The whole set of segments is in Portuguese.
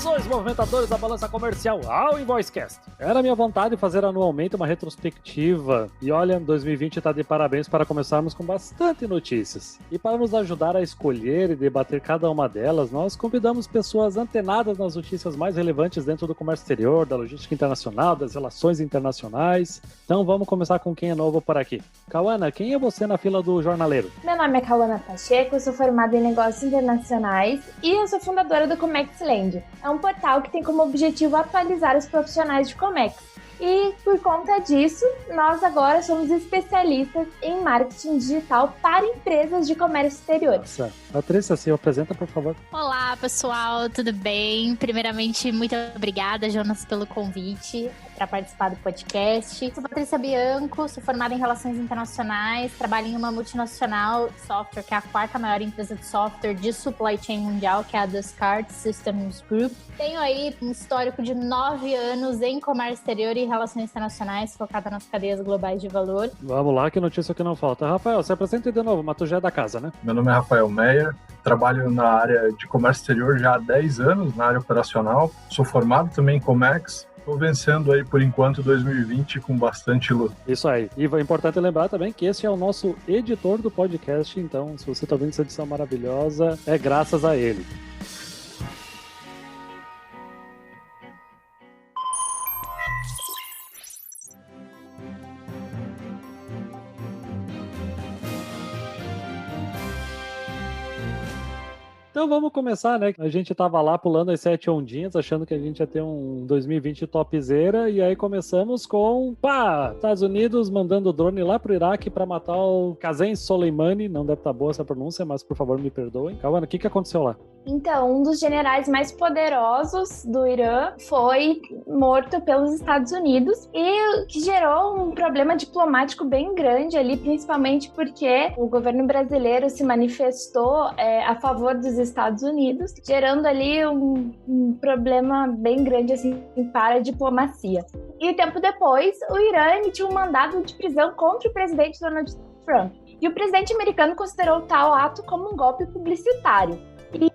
Saudações, movimentadores da balança comercial ao Invoicecast. Era minha vontade fazer anualmente uma retrospectiva. E olha, 2020 está de parabéns para começarmos com bastante notícias. E para nos ajudar a escolher e debater cada uma delas, nós convidamos pessoas antenadas nas notícias mais relevantes dentro do comércio exterior, da logística internacional, das relações internacionais. Então vamos começar com quem é novo por aqui. Cauana, quem é você na fila do jornaleiro? Meu nome é Cauana Pacheco, eu sou formada em negócios internacionais e eu sou fundadora do ComexLand. É um portal que tem como objetivo atualizar os profissionais de Comex. E por conta disso, nós agora somos especialistas em marketing digital para empresas de comércio exterior. Nossa. Patrícia, se apresenta, por favor. Olá, pessoal, tudo bem? Primeiramente, muito obrigada, Jonas, pelo convite para participar do podcast. Sou Patrícia Bianco, sou formada em Relações Internacionais, trabalho em uma multinacional de software, que é a quarta maior empresa de software de supply chain mundial, que é a Descartes Systems Group. Tenho aí um histórico de 9 anos em comércio exterior e relações internacionais, focada nas cadeias globais de valor. Vamos lá, que notícia que não falta. Rafael, se apresenta de novo, mas tu já é da casa, né? Meu nome é Rafael Meyer, trabalho na área de comércio exterior já há 10 anos, na área operacional. Sou formado também em Comex. Estou vencendo aí, por enquanto, 2020 com bastante luta. Isso aí. E é importante lembrar também que esse é o nosso editor do podcast, então se você está vendo essa edição maravilhosa, é graças a ele. Então vamos começar, né? A gente tava lá pulando as 7 ondinhas, achando que a gente ia ter um 2020 topzera, e aí começamos com, Estados Unidos mandando drone lá pro Iraque pra matar o Qasem Soleimani. Não deve estar boa essa pronúncia, mas por favor me perdoem. Cauana, o que aconteceu lá? Então, um dos generais mais poderosos do Irã foi morto pelos Estados Unidos e que gerou um problema diplomático bem grande ali, principalmente porque o governo brasileiro se manifestou a favor dos Estados Unidos, gerando ali um problema bem grande assim para a diplomacia. E tempo depois, o Irã emitiu um mandado de prisão contra o presidente Donald Trump. E o presidente americano considerou tal ato como um golpe publicitário. E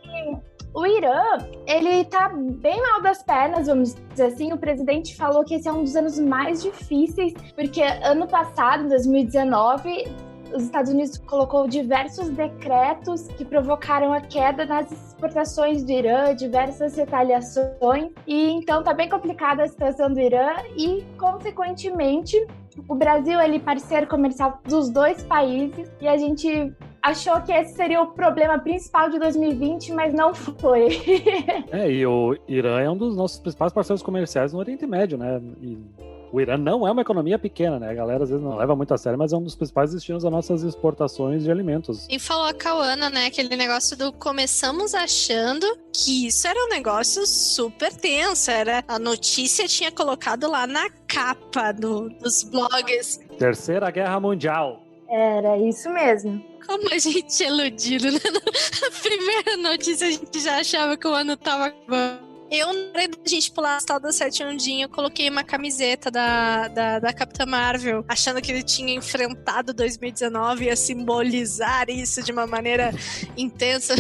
o Irã, ele tá bem mal das pernas, vamos dizer assim. O presidente falou que esse é um dos anos mais difíceis, porque ano passado, em 2019, os Estados Unidos colocou diversos decretos que provocaram a queda nas exportações do Irã, diversas retaliações, e então tá bem complicada a situação do Irã e, consequentemente, o Brasil é parceiro comercial dos dois países e a gente achou que esse seria o problema principal de 2020, mas não foi. E o Irã é um dos nossos principais parceiros comerciais no Oriente Médio, né? E o Irã não é uma economia pequena, né? A galera às vezes não leva muito a sério, mas é um dos principais destinos das nossas exportações de alimentos. E falou a Cauana, né? Aquele negócio do começamos achando que isso era um negócio super tenso. A notícia tinha colocado lá na capa dos blogs. Terceira Guerra Mundial. Era isso mesmo. Como a gente é iludido, né? Na primeira notícia a gente já achava que o ano tava acabando. Eu, na hora da gente pular as tal das 7 ondinhas, eu coloquei uma camiseta da Capitã Marvel, achando que ele tinha enfrentado 2019 e ia simbolizar isso de uma maneira intensa.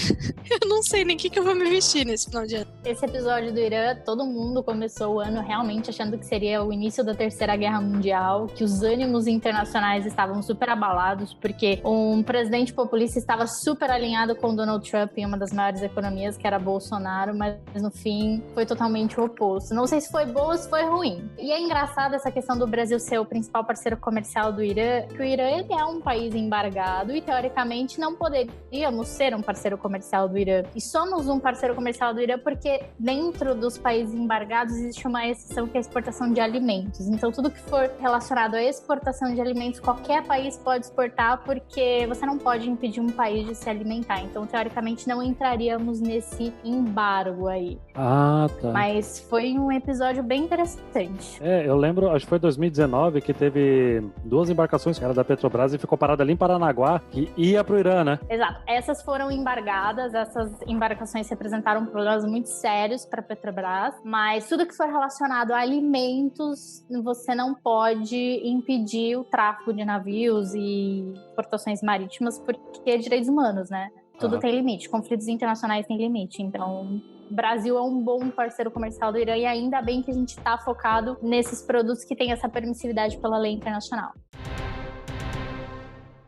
Eu não sei nem o que eu vou me vestir nesse final de ano. Esse episódio do Irã, todo mundo começou o ano realmente achando que seria o início da Terceira Guerra Mundial, que os ânimos internacionais estavam super abalados, porque um presidente populista estava super alinhado com Donald Trump em uma das maiores economias, que era Bolsonaro, mas no fim foi totalmente o oposto. Não sei se foi bom ou se foi ruim. E é engraçado essa questão do Brasil ser o principal parceiro comercial do Irã, que o Irã ele é um país embargado e, teoricamente, não poderíamos ser um parceiro comercial do Irã. E somos um parceiro comercial do Irã porque dentro dos países embargados existe uma exceção que é a exportação de alimentos. Então, tudo que for relacionado à exportação de alimentos, qualquer país pode exportar porque você não pode impedir um país de se alimentar. Então, teoricamente, não entraríamos nesse embargo aí. Tá. Mas foi um episódio bem interessante. Eu lembro, acho que foi 2019 que teve 2 embarcações que era da Petrobras e ficou parada ali em Paranaguá, que ia pro Irã, né? Exato. Essas foram embargadas, essas embarcações representaram problemas muito sérios para a Petrobras, mas tudo que for relacionado a alimentos, você não pode impedir o tráfego de navios e exportações marítimas porque é direitos humanos, né? Tudo tem limite, conflitos internacionais têm limite, então O Brasil é um bom parceiro comercial do Irã e ainda bem que a gente está focado nesses produtos que têm essa permissividade pela lei internacional.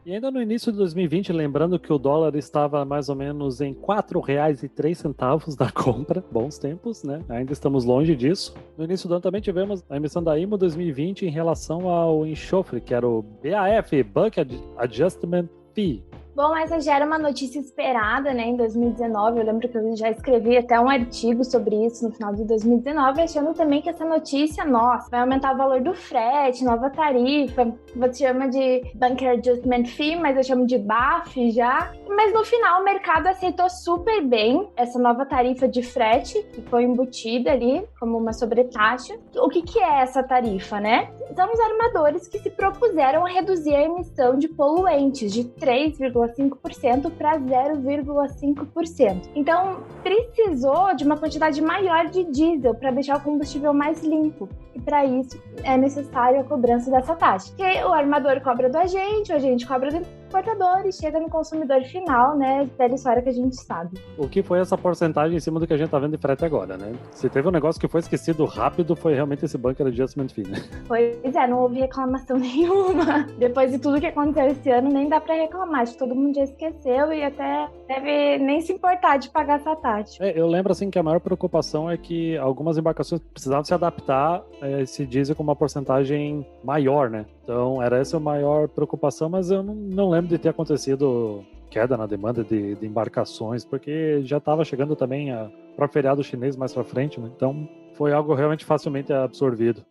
E ainda no início de 2020, lembrando que o dólar estava mais ou menos em R$ 4,03 da compra. Bons tempos, né? Ainda estamos longe disso. No início do ano também tivemos a emissão da IMO 2020 em relação ao enxofre, que era o BAF, Bulk Adjustment Fee. Bom, essa já era uma notícia esperada, né, em 2019. Eu lembro que eu já escrevi até um artigo sobre isso no final de 2019, achando também que essa notícia, nossa, vai aumentar o valor do frete, nova tarifa. Você chama de Bunker Adjustment Fee, mas eu chamo de BAF já. Mas no final o mercado aceitou super bem essa nova tarifa de frete, que foi embutida ali como uma sobretaxa. O que é essa tarifa, né? São os armadores que se propuseram a reduzir a emissão de poluentes de 3,5% para 0,5%. Então, precisou de uma quantidade maior de diesel para deixar o combustível mais limpo. E para isso é necessário a cobrança dessa taxa. Porque o armador cobra do agente, o agente cobra do importador e chega no consumidor final, né? Pela história que a gente sabe. O que foi essa porcentagem em cima do que a gente tá vendo de frete agora, né? Se teve um negócio que foi esquecido rápido, foi realmente esse Bunker Adjustment Fee, né? Pois é, não houve reclamação nenhuma. Depois de tudo que aconteceu esse ano, nem dá pra reclamar. Acho que todo mundo já esqueceu e até deve nem se importar de pagar essa taxa. Eu lembro, assim, que a maior preocupação é que algumas embarcações precisavam se adaptar a esse diesel com uma porcentagem maior, né? Então, era essa a maior preocupação, mas eu não lembro de ter acontecido queda na demanda de embarcações, porque já estava chegando também para o feriado chinês mais para frente, né? Então, foi algo realmente facilmente absorvido.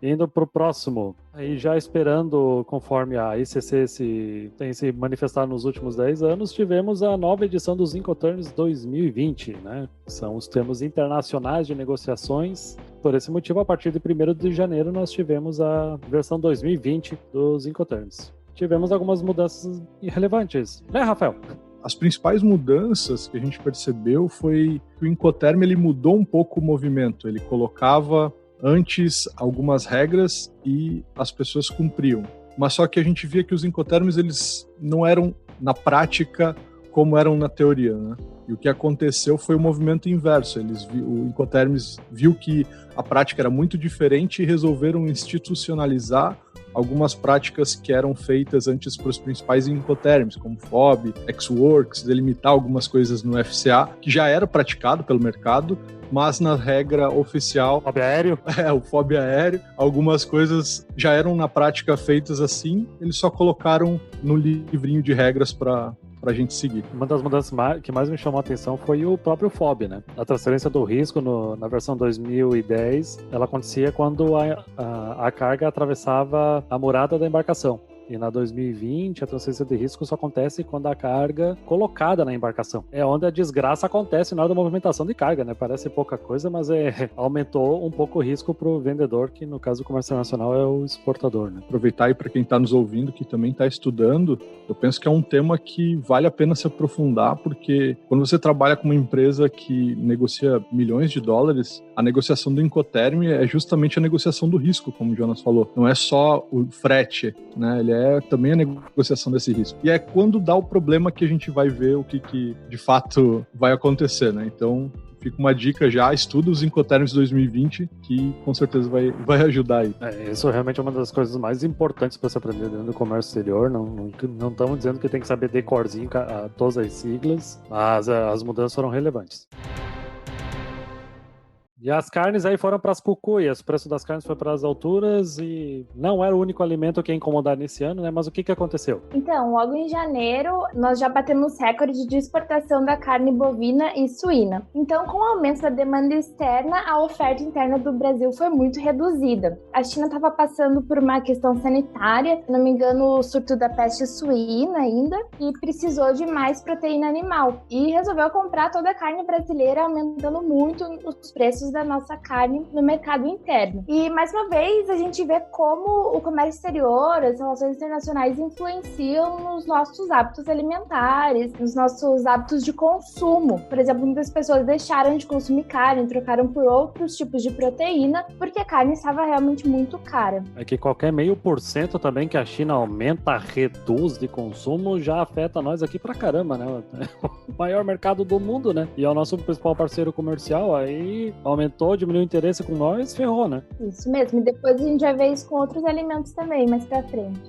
Indo para o próximo, aí já esperando, conforme a ICC tem se manifestado nos últimos 10 anos, tivemos a nova edição dos Incoterms 2020, né? São os termos internacionais de negociações. Por esse motivo, a partir de 1º de janeiro, nós tivemos a versão 2020 dos Incoterms. Tivemos algumas mudanças irrelevantes, né, Rafael? As principais mudanças que a gente percebeu foi que o Incoterm ele mudou um pouco o movimento. Ele colocava antes algumas regras e as pessoas cumpriam. Mas só que a gente via que os Incoterms eles não eram na prática como eram na teoria, né? E o que aconteceu foi o movimento inverso. O Incoterms viu que a prática era muito diferente e resolveram institucionalizar algumas práticas que eram feitas antes para os principais Incoterms, como FOB, Ex-Works, delimitar algumas coisas no FCA, que já era praticado pelo mercado, mas na regra oficial... FOB aéreo? O FOB aéreo. Algumas coisas já eram na prática feitas assim, eles só colocaram no livrinho de regras para a gente seguir. Uma das mudanças que mais me chamou a atenção foi o próprio FOB, né? A transferência do risco na versão 2010, ela acontecia quando a carga atravessava a murada da embarcação. E na 2020, a transferência de risco só acontece quando a carga colocada na embarcação. É onde a desgraça acontece na hora da movimentação de carga, né? Parece pouca coisa, mas aumentou um pouco o risco para o vendedor, que no caso do comércio internacional é o exportador, né? Aproveitar aí para quem está nos ouvindo, que também está estudando, eu penso que é um tema que vale a pena se aprofundar, porque quando você trabalha com uma empresa que negocia milhões de dólares, a negociação do Incoterm é justamente a negociação do risco, como o Jonas falou. Não é só o frete, né? Ele é também a negociação desse risco. E é quando dá o problema que a gente vai ver o que de fato vai acontecer, né? Então, fica uma dica já, estuda os Incoterms 2020, que com certeza vai ajudar aí. Isso realmente é uma das coisas mais importantes para se aprender dentro do comércio exterior. Não estamos dizendo que tem que saber decorzinho todas as siglas, mas as mudanças foram relevantes. E as carnes aí foram para as cucuias, o preço das carnes foi para as alturas e não era o único alimento que ia incomodar nesse ano, né? Mas o que aconteceu? Então, logo em janeiro, nós já batemos recorde de exportação da carne bovina e suína. Então, com o aumento da demanda externa, a oferta interna do Brasil foi muito reduzida. A China estava passando por uma questão sanitária, se não me engano, o surto da peste suína ainda, e precisou de mais proteína animal. E resolveu comprar toda a carne brasileira, aumentando muito os preços preços da nossa carne no mercado interno. E, mais uma vez, a gente vê como o comércio exterior, as relações internacionais influenciam nos nossos hábitos alimentares, nos nossos hábitos de consumo. Por exemplo, muitas pessoas deixaram de consumir carne, trocaram por outros tipos de proteína, porque a carne estava realmente muito cara. É que qualquer 0,5% também que a China aumenta, reduz de consumo, já afeta nós aqui pra caramba, né? O maior mercado do mundo, né? E é o nosso principal parceiro comercial, aí aumentou, diminuiu o interesse com nós, ferrou, né? Isso mesmo, e depois a gente vai ver isso com outros alimentos também, mais pra frente.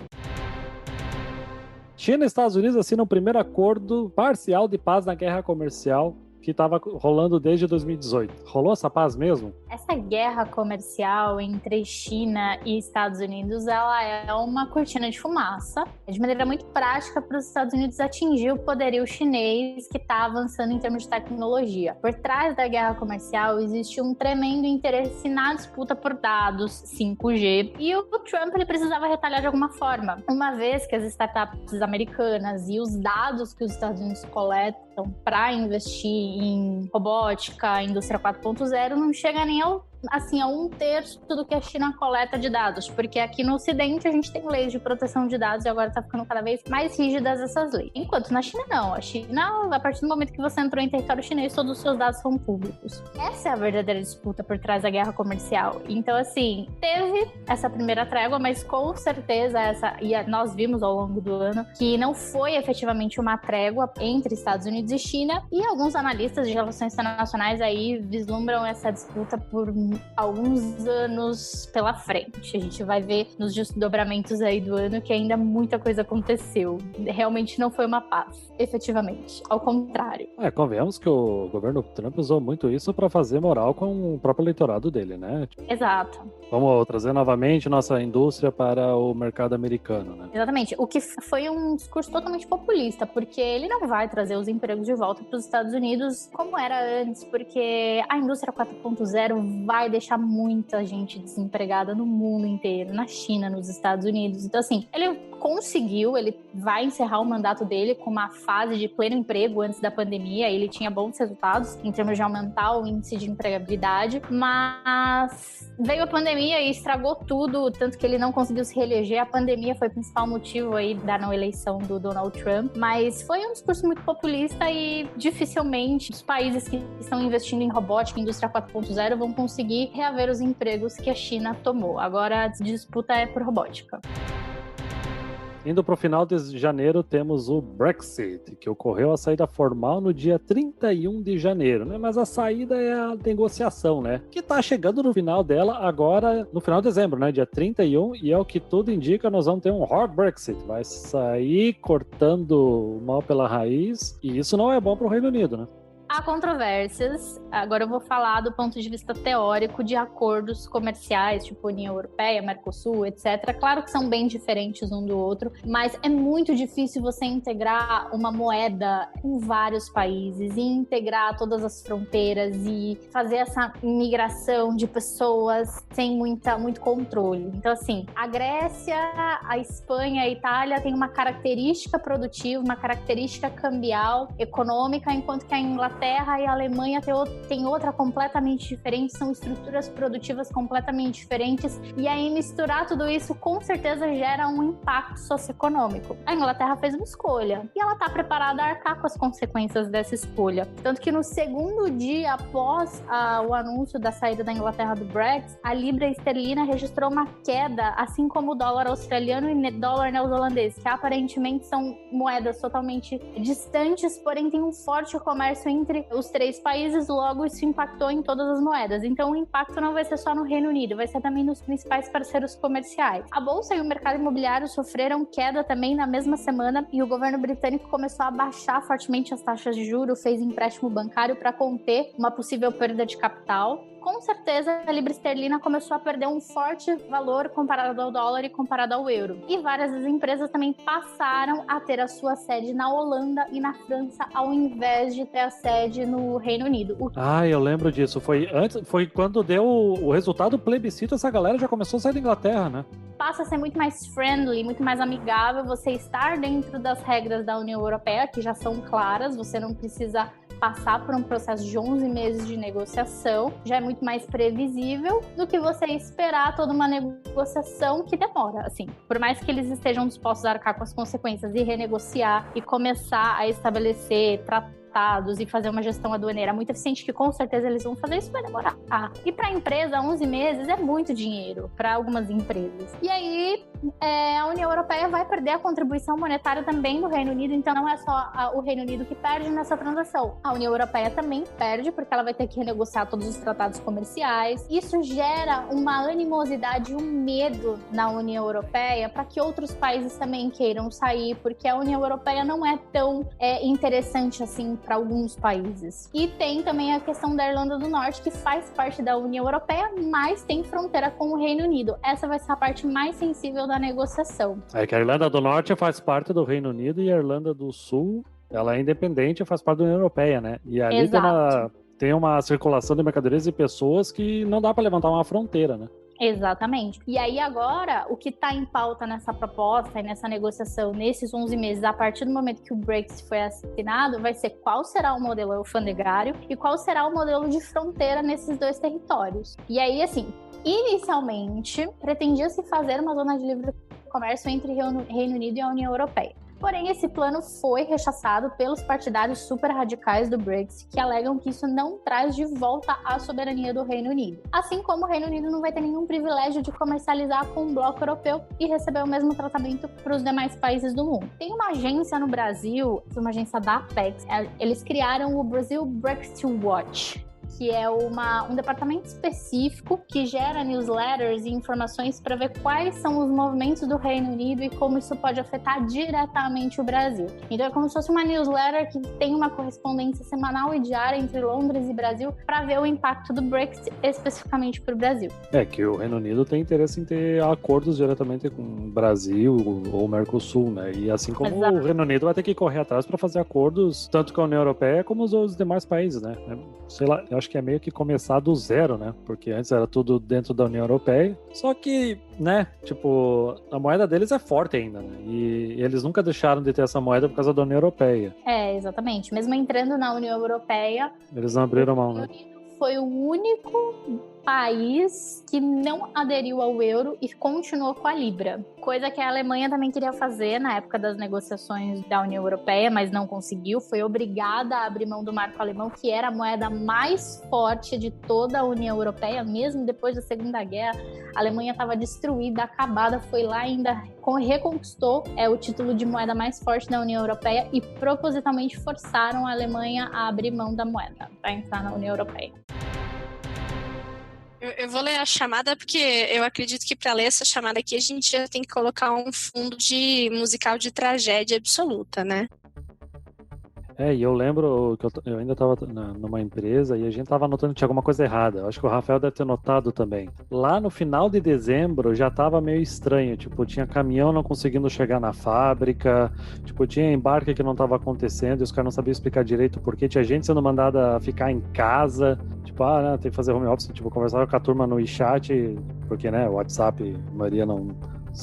China e Estados Unidos assinam o primeiro acordo parcial de paz na guerra comercial que estava rolando desde 2018. Rolou essa paz mesmo? Essa guerra comercial entre China e Estados Unidos, ela é uma cortina de fumaça, de maneira muito prática para os Estados Unidos atingir o poderio chinês que está avançando em termos de tecnologia. Por trás da guerra comercial existe um tremendo interesse na disputa por dados 5G, e o Trump ele precisava retalhar de alguma forma, uma vez que as startups americanas e os dados que os Estados Unidos coletam para investir em robótica, indústria 4.0, não chega nem a 1/3 do que a China coleta de dados, porque aqui no Ocidente a gente tem leis de proteção de dados e agora tá ficando cada vez mais rígidas essas leis. Enquanto na China não. A China, a partir do momento que você entrou em território chinês, todos os seus dados são públicos. Essa é a verdadeira disputa por trás da guerra comercial. Então, assim, teve essa primeira trégua, mas com certeza nós vimos ao longo do ano que não foi efetivamente uma trégua entre Estados Unidos e China, e alguns analistas de relações internacionais aí vislumbram essa disputa por alguns anos pela frente. A gente vai ver nos desdobramentos aí do ano que ainda muita coisa aconteceu. Realmente não foi uma paz, efetivamente. Ao contrário. Convenhamos que o governo Trump usou muito isso para fazer moral com o próprio eleitorado dele, né? Exato. Vamos trazer novamente nossa indústria para o mercado americano, né? Exatamente. O que foi um discurso totalmente populista, porque ele não vai trazer os empregos de volta para os Estados Unidos como era antes, porque a indústria 4.0 vai deixar muita gente desempregada no mundo inteiro, na China, nos Estados Unidos. Então, assim, ele vai encerrar o mandato dele com uma fase de pleno emprego antes da pandemia. Ele tinha bons resultados em termos de aumentar o índice de empregabilidade, mas veio a pandemia e estragou tudo, tanto que ele não conseguiu se reeleger. A pandemia foi o principal motivo aí da não eleição do Donald Trump, mas foi um discurso muito populista e dificilmente os países que estão investindo em robótica, indústria 4.0, vão conseguir reaver os empregos que a China tomou. Agora a disputa é por robótica. Indo para o final de janeiro, temos o Brexit, que ocorreu a saída formal no dia 31 de janeiro, né? Mas a saída é a negociação, né? Que tá chegando no final dela agora, no final de dezembro, né? Dia 31, e é o que tudo indica, nós vamos ter um hard Brexit. Vai sair cortando o mal pela raiz, e isso não é bom para o Reino Unido, né? Há controvérsias. Agora eu vou falar do ponto de vista teórico de acordos comerciais, tipo União Europeia, Mercosul, etc. Claro que são bem diferentes um do outro, mas é muito difícil você integrar uma moeda em vários países e integrar todas as fronteiras e fazer essa migração de pessoas sem muito controle. Então, assim, a Grécia, a Espanha, a Itália têm uma característica produtiva, uma característica cambial, econômica, enquanto que a Inglaterra e a Alemanha tem outra completamente diferente, são estruturas produtivas completamente diferentes, e aí misturar tudo isso com certeza gera um impacto socioeconômico. A Inglaterra fez uma escolha e ela está preparada a arcar com as consequências dessa escolha. Tanto que no segundo dia após o anúncio da saída da Inglaterra do Brexit, a libra esterlina registrou uma queda, assim como o dólar australiano e o dólar neozelandês, que aparentemente são moedas totalmente distantes, porém tem um forte comércio entre os três países, logo isso impactou em todas as moedas. Então o impacto não vai ser só no Reino Unido, vai ser também nos principais parceiros comerciais. A bolsa e o mercado imobiliário sofreram queda também na mesma semana, e o governo britânico começou a baixar fortemente as taxas de juros, fez empréstimo bancário para conter uma possível perda de capital. Com certeza, a libra esterlina começou a perder um forte valor comparado ao dólar e comparado ao euro. E várias das empresas também passaram a ter a sua sede na Holanda e na França, ao invés de ter a sede no Reino Unido. Eu lembro disso. Foi quando deu o resultado do plebiscito, essa galera já começou a sair da Inglaterra, né? Passa a ser muito mais friendly, muito mais amigável você estar dentro das regras da União Europeia, que já são claras, você não precisa passar por um processo de 11 meses de negociação já é muito mais previsível do que você esperar toda uma negociação que demora, assim. Por mais que eles estejam dispostos a arcar com as consequências e renegociar e começar a estabelecer tratados e fazer uma gestão aduaneira muito eficiente, que com certeza eles vão fazer, isso vai demorar. E para a empresa, 11 meses é muito dinheiro para algumas empresas. E aí, a União Europeia vai perder a contribuição monetária também do Reino Unido, então não é só o Reino Unido que perde nessa transação. A União Europeia também perde, porque ela vai ter que renegociar todos os tratados comerciais. Isso gera uma animosidade e um medo na União Europeia para que outros países também queiram sair, porque a União Europeia não é tão interessante assim para alguns países. E tem também a questão da Irlanda do Norte, que faz parte da União Europeia, mas tem fronteira com o Reino Unido. Essa vai ser a parte mais sensível da negociação. É que a Irlanda do Norte faz parte do Reino Unido e a Irlanda do Sul, ela é independente e faz parte da União Europeia, né? E ali tem uma circulação de mercadorias e pessoas que não dá para levantar uma fronteira, né? Exatamente. E aí agora, o que está em pauta nessa proposta e nessa negociação, nesses 11 meses, a partir do momento que o Brexit foi assinado, vai ser qual será o modelo alfandegário e qual será o modelo de fronteira nesses dois territórios. E aí, assim, inicialmente, pretendia-se fazer uma zona de livre comércio entre o Reino Unido e a União Europeia. Porém, esse plano foi rechaçado pelos partidários super radicais do Brexit, que alegam que isso não traz de volta a soberania do Reino Unido. Assim como o Reino Unido não vai ter nenhum privilégio de comercializar com o bloco europeu e receber o mesmo tratamento para os demais países do mundo. Tem uma agência no Brasil, uma agência da Apex, eles criaram o Brazil Brexit Watch, que é um departamento específico que gera newsletters e informações para ver quais são os movimentos do Reino Unido e como isso pode afetar diretamente o Brasil. Então é como se fosse uma newsletter que tem uma correspondência semanal e diária entre Londres e Brasil para ver o impacto do Brexit especificamente para o Brasil. É que o Reino Unido tem interesse em ter acordos diretamente com o Brasil ou o Mercosul, né? E assim como Exato. O Reino Unido vai ter que correr atrás para fazer acordos tanto com a União Europeia como os demais países, né? Sei lá, eu acho que é meio que começar do zero, né? Porque antes era tudo dentro da União Europeia. Só que, né, tipo, a moeda deles é forte ainda, né? E eles nunca deixaram de ter essa moeda por causa da União Europeia. Exatamente. Mesmo entrando na União Europeia, Eles não abriram mão, né? Foi o único país que não aderiu ao euro e continuou com a Libra. Coisa que a Alemanha também queria fazer na época das negociações da União Europeia, mas não conseguiu. Foi obrigada a abrir mão do marco alemão, que era a moeda mais forte de toda a União Europeia, mesmo depois da Segunda Guerra. A Alemanha estava destruída, acabada, foi lá e ainda reconquistou o título de moeda mais forte da União Europeia e propositalmente forçaram a Alemanha a abrir mão da moeda para entrar na União Europeia. Eu vou ler a chamada porque eu acredito que para ler essa chamada aqui a gente já tem que colocar um fundo de musical de tragédia absoluta, né? E eu lembro que eu ainda estava numa empresa e a gente estava notando que tinha alguma coisa errada. Eu acho que o Rafael deve ter notado também. Lá no final de dezembro já estava meio estranho. Tipo, tinha caminhão não conseguindo chegar na fábrica. Tipo, tinha embarque que não estava acontecendo e os caras não sabiam explicar direito por quê. Tinha gente sendo mandada a ficar em casa. Tipo, né, tem que fazer home office. Tipo, conversava com a turma no WeChat, porque, né, o WhatsApp, a maioria não...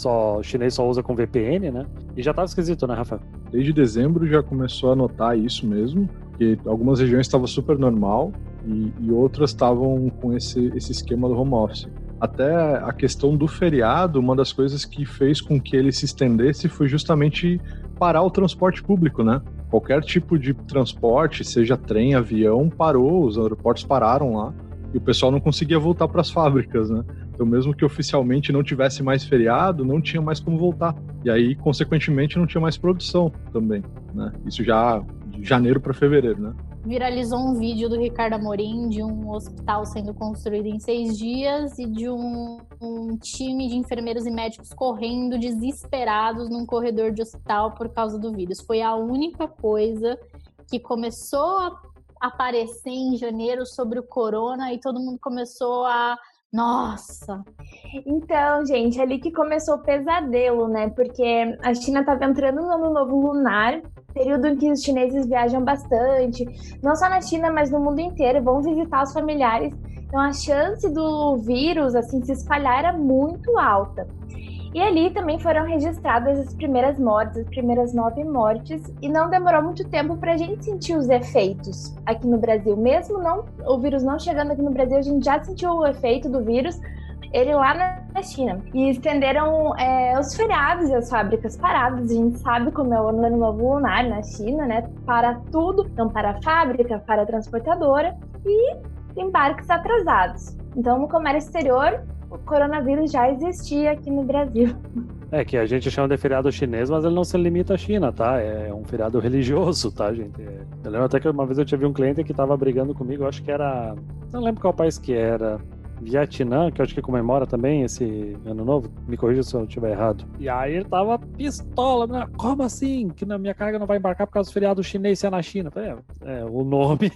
O chinês só usa com VPN, né? E já tava esquisito, né, Rafael? Desde dezembro já começou a notar isso mesmo, que algumas regiões estavam super normal e outras estavam com esse esquema do home office. Até a questão do feriado, uma das coisas que fez com que ele se estendesse foi justamente parar o transporte público, né? Qualquer tipo de transporte, seja trem, avião, parou, os aeroportos pararam lá e o pessoal não conseguia voltar para as fábricas, né? Então, mesmo que oficialmente não tivesse mais feriado, não tinha mais como voltar. E aí, consequentemente, não tinha mais produção também, né? Isso já de janeiro para fevereiro, né? Viralizou um vídeo do Ricardo Amorim de um hospital sendo construído em 6 dias e de um time de enfermeiros e médicos correndo desesperados num corredor de hospital por causa do vírus. Foi a única coisa que começou a aparecer em janeiro sobre o corona e todo mundo começou a... Nossa! Então, gente, ali que começou o pesadelo, né? Porque a China estava entrando no ano novo lunar, período em que os chineses viajam bastante, não só na China, mas no mundo inteiro, vão visitar os familiares. Então, a chance do vírus, assim, se espalhar era muito alta. E ali também foram registradas as primeiras mortes, as primeiras 9 mortes, e não demorou muito tempo para a gente sentir os efeitos aqui no Brasil. Mesmo o vírus não chegando aqui no Brasil, a gente já sentiu o efeito do vírus, ele lá na China. E estenderam os feriados e as fábricas paradas. A gente sabe como é o ano novo lunar na China, né? Para tudo, então para a fábrica, para a transportadora e embarques atrasados. Então, no comércio exterior, o coronavírus já existia aqui no Brasil. É que a gente chama de feriado chinês, mas ele não se limita à China, tá? É um feriado religioso, tá, gente? Eu lembro até que uma vez eu tive um cliente que tava brigando comigo, eu acho que era... Não lembro qual país que era. Vietnã, que eu acho que comemora também esse ano novo, me corrija se eu estiver errado. E aí ele tava pistola, né? Como assim? Que na minha carga não vai embarcar por causa do feriado chinês se é na China? O nome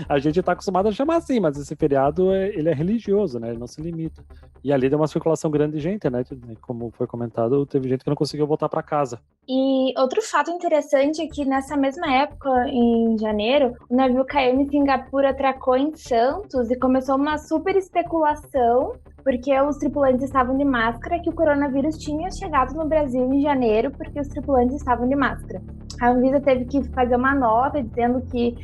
a gente tá acostumado a chamar assim, mas esse feriado ele é religioso, né? Ele não se limita. E ali deu uma circulação grande de gente, né? Como foi comentado, teve gente que não conseguiu voltar para casa. E outro fato interessante é que nessa mesma época, em janeiro, o navio KM Singapura atracou em Santos e começou uma super especulação, porque os tripulantes estavam de máscara, que o coronavírus tinha chegado no Brasil em janeiro, porque os tripulantes estavam de máscara. A Anvisa teve que fazer uma nota dizendo que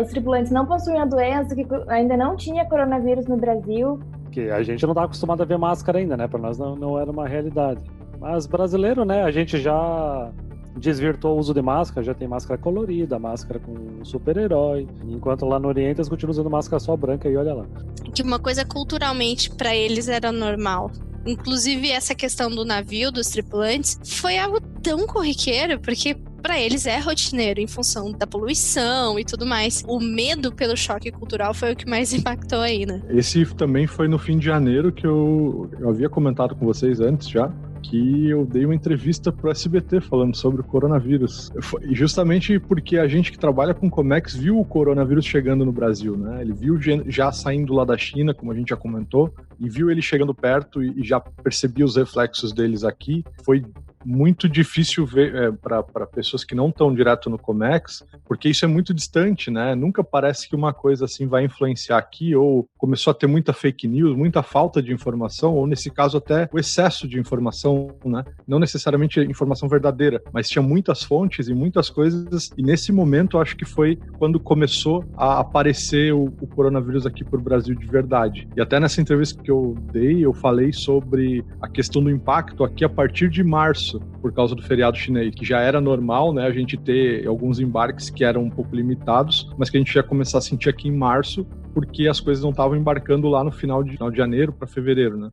os tripulantes não possuíam a doença, que ainda não tinha coronavírus no Brasil. Que a gente não está acostumado a ver máscara ainda, né? Para nós não era uma realidade. Mas brasileiro, né? A gente já desvirtuou o uso de máscara, já tem máscara colorida, máscara com super-herói. Enquanto lá no Oriente eles continuam usando máscara só branca e olha lá. Que uma coisa culturalmente para eles era normal. Inclusive essa questão do navio, dos tripulantes, foi algo tão corriqueiro, porque para eles é rotineiro em função da poluição e tudo mais. O medo pelo choque cultural foi o que mais impactou aí, né? Esse também foi no fim de janeiro que eu havia comentado com vocês antes já, que eu dei uma entrevista pro SBT falando sobre o coronavírus. E justamente porque a gente que trabalha com Comex viu o coronavírus chegando no Brasil, né? Ele viu já saindo lá da China, como a gente já comentou, e viu ele chegando perto e já percebia os reflexos deles aqui. Foi muito difícil ver para pessoas que não estão direto no Comex, porque isso é muito distante, né? Nunca parece que uma coisa assim vai influenciar aqui, ou começou a ter muita fake news, muita falta de informação, ou nesse caso até o excesso de informação, né? Não necessariamente informação verdadeira, mas tinha muitas fontes e muitas coisas, e nesse momento acho que foi quando começou a aparecer o coronavírus aqui pro Brasil de verdade. E até nessa entrevista que eu dei, eu falei sobre a questão do impacto aqui a partir de março, por causa do feriado chinês, que já era normal, né, a gente ter alguns embarques que eram um pouco limitados, mas que a gente ia começar a sentir aqui em março, porque as coisas não estavam embarcando lá no final de janeiro para fevereiro, né?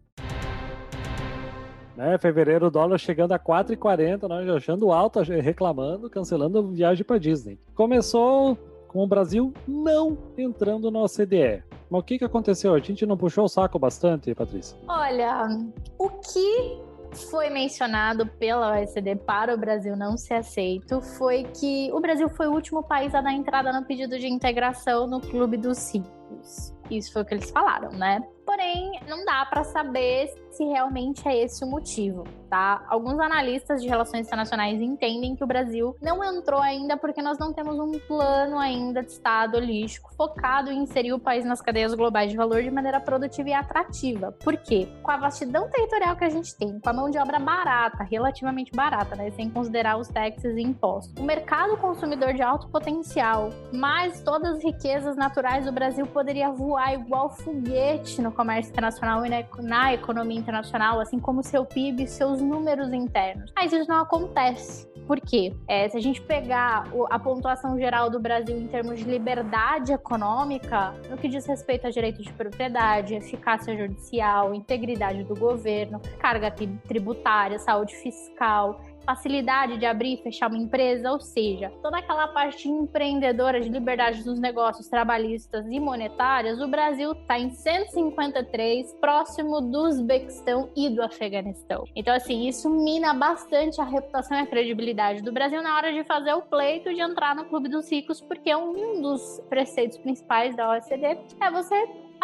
Fevereiro, o dólar chegando a 4,40, nós achando alto, reclamando, cancelando a viagem para Disney. Começou com o Brasil não entrando na OCDE. Mas o que aconteceu? A gente não puxou o saco bastante, Patrícia? Olha, o que foi mencionado pela OECD para o Brasil não ser aceito foi que o Brasil foi o último país a dar entrada no pedido de integração no Clube dos Ricos. Isso foi o que eles falaram, né? Porém, não dá para saber se realmente é esse o motivo, tá? Alguns analistas de relações internacionais entendem que o Brasil não entrou ainda porque nós não temos um plano ainda de Estado holístico focado em inserir o país nas cadeias globais de valor de maneira produtiva e atrativa. Por quê? Com a vastidão territorial que a gente tem, com a mão de obra barata, relativamente barata, né? Sem considerar os taxas e impostos. O mercado consumidor de alto potencial, mais todas as riquezas naturais do Brasil poderia voar igual foguete no comércio internacional e na economia internacional, assim como seu PIB e seus números internos. Mas isso não acontece. Por quê? Se a gente pegar a pontuação geral do Brasil em termos de liberdade econômica, no que diz respeito a direito de propriedade, eficácia judicial, integridade do governo, carga tributária, saúde fiscal, facilidade de abrir e fechar uma empresa, ou seja, toda aquela parte empreendedora de liberdade dos negócios trabalhistas e monetárias, o Brasil está em 153, próximo do Uzbequistão e do Afeganistão. Então, assim, isso mina bastante a reputação e a credibilidade do Brasil na hora de fazer o pleito de entrar no Clube dos Ricos, porque um dos preceitos principais da OECD é você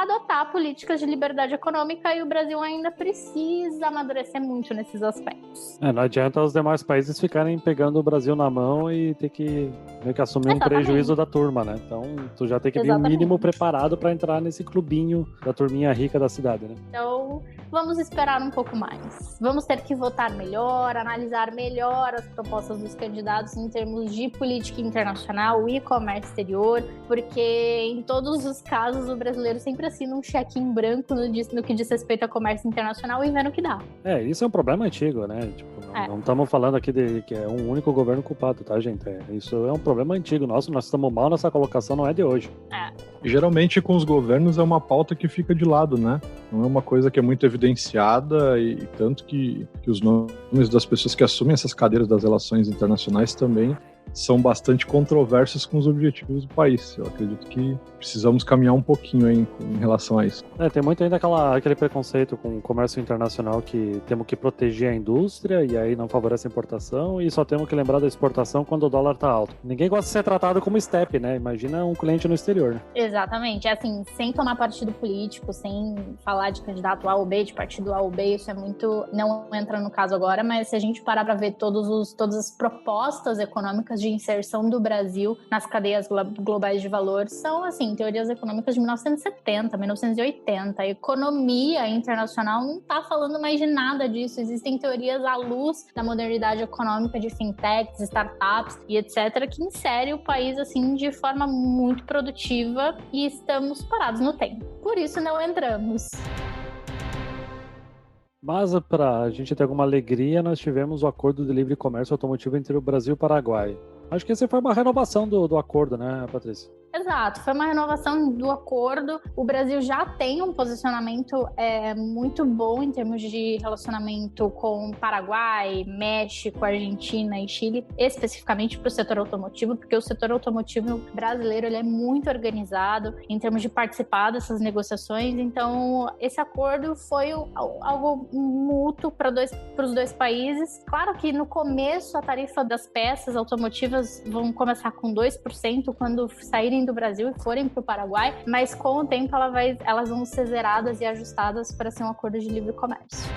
adotar políticas de liberdade econômica, e o Brasil ainda precisa amadurecer muito nesses aspectos. Não adianta os demais países ficarem pegando o Brasil na mão e ter que meio que assumir um prejuízo da turma, né? Então, tu já tem que vir o mínimo preparado para entrar nesse clubinho da turminha rica da cidade, né? Então, vamos esperar um pouco mais. Vamos ter que votar melhor, analisar melhor as propostas dos candidatos em termos de política internacional e comércio exterior, porque em todos os casos o brasileiro sempre assina um cheque em branco no que diz respeito a comércio internacional e vê no que dá. Isso é um problema antigo, né? Tipo, não estamos falando aqui de que é um único governo culpado, tá, gente? Isso é um problema antigo nosso, nós estamos mal nessa colocação, não é de hoje. Geralmente com os governos é uma pauta que fica de lado, né? Não é uma coisa que é muito evidenciada e tanto que os nomes das pessoas que assumem essas cadeiras das relações internacionais também são bastante controversos com os objetivos do país. Eu acredito que precisamos caminhar um pouquinho em relação a isso. Tem muito ainda aquele preconceito com o comércio internacional que temos que proteger a indústria e aí não favorece a importação e só temos que lembrar da exportação quando o dólar tá alto. Ninguém gosta de ser tratado como step, né? Imagina um cliente no exterior, né? Exatamente. Assim, sem tomar partido político, sem falar de candidato A ou B, de partido A ou B, isso é muito... Não entra no caso agora, mas se a gente parar para ver todas as propostas econômicas de inserção do Brasil nas cadeias globais de valor, são, assim, teorias econômicas de 1970, 1980. A economia internacional não está falando mais de nada disso. Existem teorias à luz da modernidade econômica de fintechs, startups e etc., que insere o país, assim, de forma muito produtiva e estamos parados no tempo. Por isso não entramos. Mas para a gente ter alguma alegria, nós tivemos o acordo de livre comércio automotivo entre o Brasil e o Paraguai. Acho que essa foi uma renovação do acordo, né, Patrícia? Exato, foi uma renovação do acordo. O Brasil já tem um posicionamento muito bom em termos de relacionamento com Paraguai, México, Argentina e Chile, especificamente para o setor automotivo, porque o setor automotivo brasileiro ele é muito organizado em termos de participar dessas negociações. Então, esse acordo foi algo mútuo para os dois países. Claro que no começo a tarifa das peças automotivas vão começar com 2% quando saírem do Brasil e forem para o Paraguai, mas com o tempo elas vão ser zeradas e ajustadas para ser um acordo de livre comércio.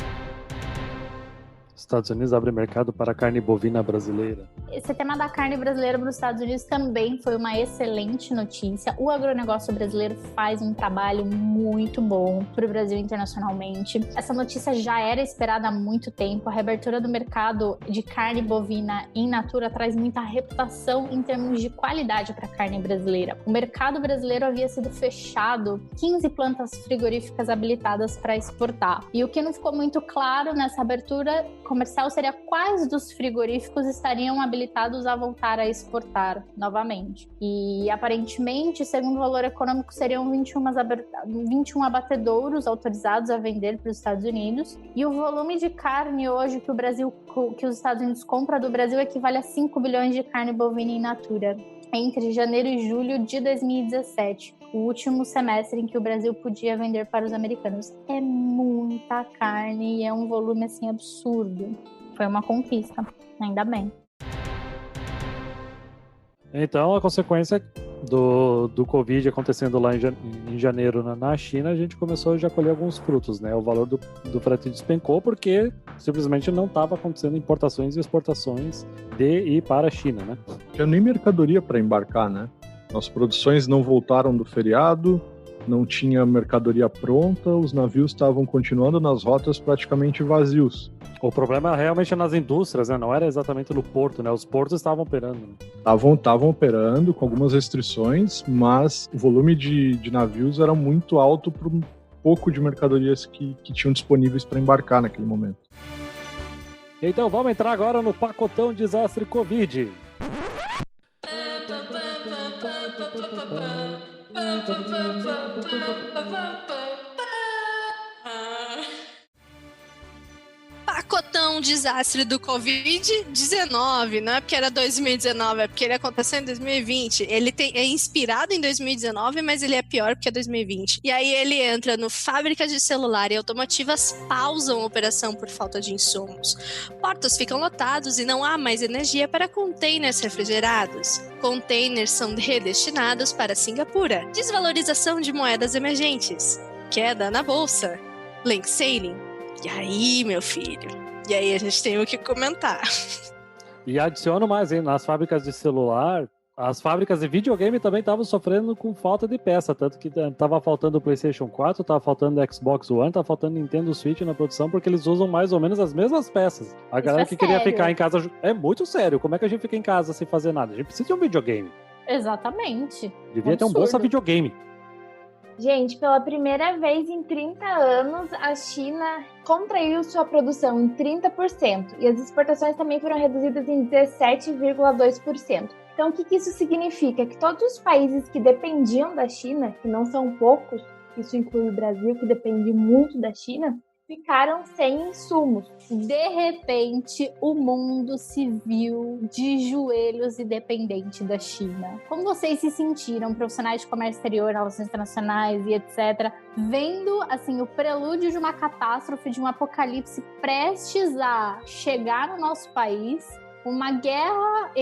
Estados Unidos abre mercado para a carne bovina brasileira. Esse tema da carne brasileira para os Estados Unidos também foi uma excelente notícia. O agronegócio brasileiro faz um trabalho muito bom para o Brasil internacionalmente. Essa notícia já era esperada há muito tempo. A reabertura do mercado de carne bovina in natura traz muita reputação em termos de qualidade para a carne brasileira. O mercado brasileiro havia sido fechado, 15 plantas frigoríficas habilitadas para exportar. E o que não ficou muito claro nessa abertura comercial seria quais dos frigoríficos estariam habilitados a voltar a exportar novamente. E aparentemente, segundo o valor econômico, seriam 21 abatedouros autorizados a vender para os Estados Unidos. E o volume de carne hoje que os Estados Unidos compra do Brasil equivale a 5 bilhões de carne bovina in natura entre janeiro e julho de 2017, o último semestre em que o Brasil podia vender para os americanos. É muita carne e é um volume assim absurdo. Foi uma conquista, ainda bem. Então, a consequência do Covid acontecendo lá em janeiro na China, a gente começou já a colher alguns frutos, né? O valor do frete despencou porque simplesmente não estava acontecendo importações e exportações de e para a China, né? Tinha nem mercadoria para embarcar, né? As produções não voltaram do feriado, não tinha mercadoria pronta, os navios estavam continuando nas rotas praticamente vazios. O problema realmente é nas indústrias, né? Não era exatamente no porto, né? Os portos estavam operando. Né? Estavam operando com algumas restrições, mas o volume de navios era muito alto para um pouco de mercadorias que tinham disponíveis para embarcar naquele momento. Então vamos entrar agora no pacotão desastre Covid. pacotão desastre do Covid-19, não é porque era 2019, é porque ele aconteceu em 2020. Ele é inspirado em 2019, mas ele é pior porque é 2020. E aí ele entra no fábricas de celular e automotivas pausam a operação por falta de insumos. Portos ficam lotados e não há mais energia para containers refrigerados. Containers são redestinados para Singapura. Desvalorização de moedas emergentes. Queda na bolsa. Link sailing. E aí, meu filho? E aí a gente tem o que comentar. E adiciono mais, hein? Nas fábricas de celular, as fábricas de videogame também estavam sofrendo com falta de peça, tanto que tava faltando o PlayStation 4, tava faltando o Xbox One, tava faltando o Nintendo Switch na produção, porque eles usam mais ou menos as mesmas peças. A galera que queria ficar em casa... É muito sério, como é que a gente fica em casa sem fazer nada? A gente precisa de um videogame. Exatamente. Devia ter um bolsa videogame. Gente, pela primeira vez em 30 anos, a China contraiu sua produção em 30% e as exportações também foram reduzidas em 17,2%. Então, o que isso significa? Que todos os países que dependiam da China, que não são poucos, isso inclui o Brasil, que depende muito da China, ficaram sem insumos. De repente, o mundo se viu de joelhos e dependente da China. Como vocês se sentiram, profissionais de comércio exterior, relações internacionais e etc., vendo assim o prelúdio de uma catástrofe, de um apocalipse prestes a chegar no nosso país? Uma guerra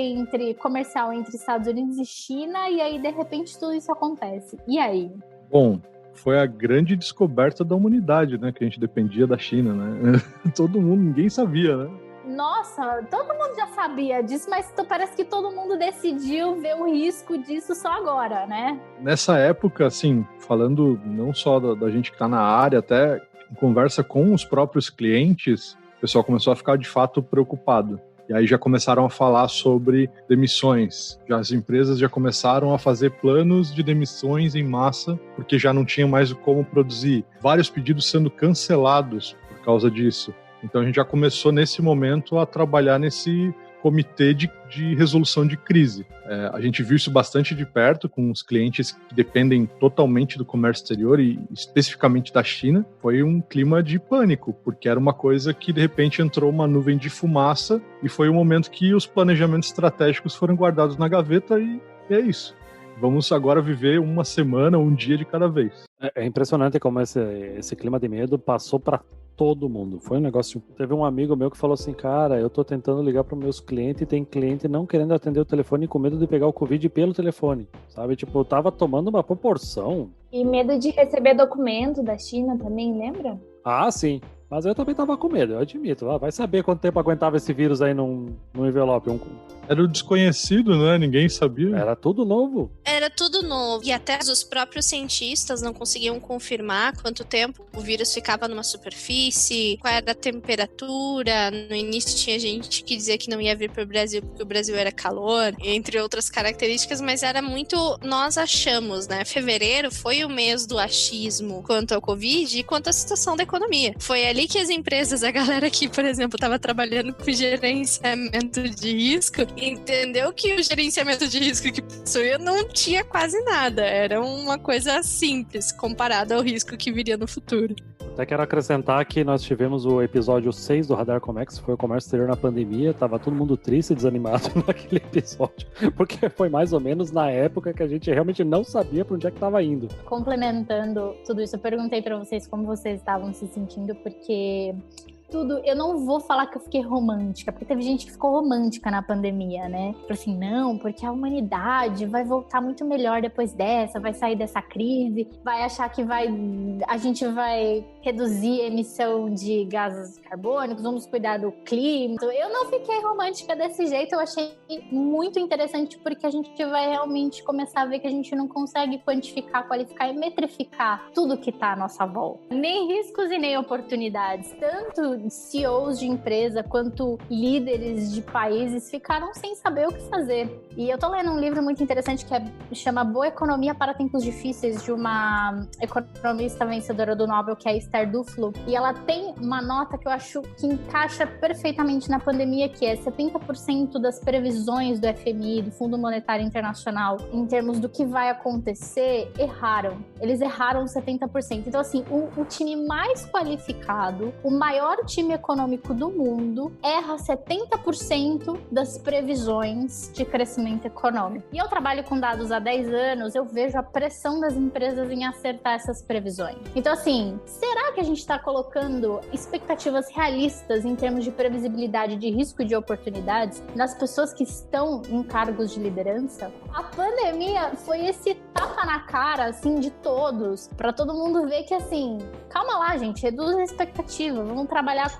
comercial entre Estados Unidos e China, e aí, de repente, tudo isso acontece. E aí? Bom, foi a grande descoberta da humanidade, né? Que a gente dependia da China, né? Todo mundo, ninguém sabia, né? Nossa, todo mundo já sabia disso, mas parece que todo mundo decidiu ver o risco disso só agora, né? Nessa época, assim, falando não só da gente que tá na área, até em conversa com os próprios clientes, o pessoal começou a ficar, de fato, preocupado. E aí já começaram a falar sobre demissões. As empresas já começaram a fazer planos de demissões em massa, porque já não tinham mais como produzir. Vários pedidos sendo cancelados por causa disso. Então a gente já começou nesse momento a trabalhar nesse comitê de resolução de crise. A gente viu isso bastante de perto com os clientes que dependem totalmente do comércio exterior e especificamente da China. Foi um clima de pânico, porque era uma coisa que de repente entrou uma nuvem de fumaça e foi um momento que os planejamentos estratégicos foram guardados na gaveta e é isso. Vamos agora viver uma semana, um dia de cada vez. É impressionante como esse clima de medo passou para todo mundo. Foi um negócio... Teve um amigo meu que falou assim, cara, eu tô tentando ligar para meus clientes e tem cliente não querendo atender o telefone com medo de pegar o Covid pelo telefone, sabe? Tipo, tava tomando uma proporção. E medo de receber documento da China também, lembra? Ah, sim. Mas eu também tava com medo, eu admito. Vai saber quanto tempo aguentava esse vírus aí num envelope. Era o desconhecido, né? Ninguém sabia. Era tudo novo. Era tudo novo. E até os próprios cientistas não conseguiam confirmar quanto tempo o vírus ficava numa superfície, qual era a temperatura. No início tinha gente que dizia que não ia vir para o Brasil porque o Brasil era calor, entre outras características, mas era muito... Nós achamos, né? Fevereiro foi o mês do achismo quanto ao Covid e quanto à situação da economia. Foi ali que as empresas, a galera que, por exemplo, estava trabalhando com gerenciamento de risco, entendeu que o gerenciamento de risco que possuía não tinha quase nada. Era uma coisa simples comparado ao risco que viria no futuro. Até quero acrescentar que nós tivemos o episódio 6 do Radar Comex, foi o comércio exterior na pandemia, tava todo mundo triste e desanimado naquele episódio, porque foi mais ou menos na época que a gente realmente não sabia para onde é que tava indo. Complementando tudo isso, eu perguntei para vocês como vocês estavam se sentindo, porque... eu não vou falar que eu fiquei romântica, porque teve gente que ficou romântica na pandemia, né? Falei assim, não, porque a humanidade vai voltar muito melhor depois dessa, vai sair dessa crise, vai achar que a gente vai reduzir a emissão de gases carbônicos, vamos cuidar do clima. Eu não fiquei romântica desse jeito, eu achei muito interessante, porque a gente vai realmente começar a ver que a gente não consegue quantificar, qualificar e metrificar tudo que tá à nossa volta. Nem riscos e nem oportunidades. Tanto CEOs de empresa quanto líderes de países ficaram sem saber o que fazer. E eu tô lendo um livro muito interessante que chama Boa Economia para Tempos Difíceis, de uma economista vencedora do Nobel, que é Esther Duflo, e ela tem uma nota que eu acho que encaixa perfeitamente na pandemia, que é 70% das previsões do FMI, do Fundo Monetário Internacional, em termos do que vai acontecer, erraram. Eles erraram 70%. Então, assim, o time mais qualificado, o maior time econômico do mundo, erra 70% das previsões de crescimento econômico. E eu trabalho com dados há 10 anos, eu vejo a pressão das empresas em acertar essas previsões. Então, assim, será que a gente está colocando expectativas realistas em termos de previsibilidade de risco e de oportunidades nas pessoas que estão em cargos de liderança? A pandemia foi esse tapa na cara, assim, de todos, para todo mundo ver que, assim, calma lá, gente, reduz a expectativa, vamos trabalhar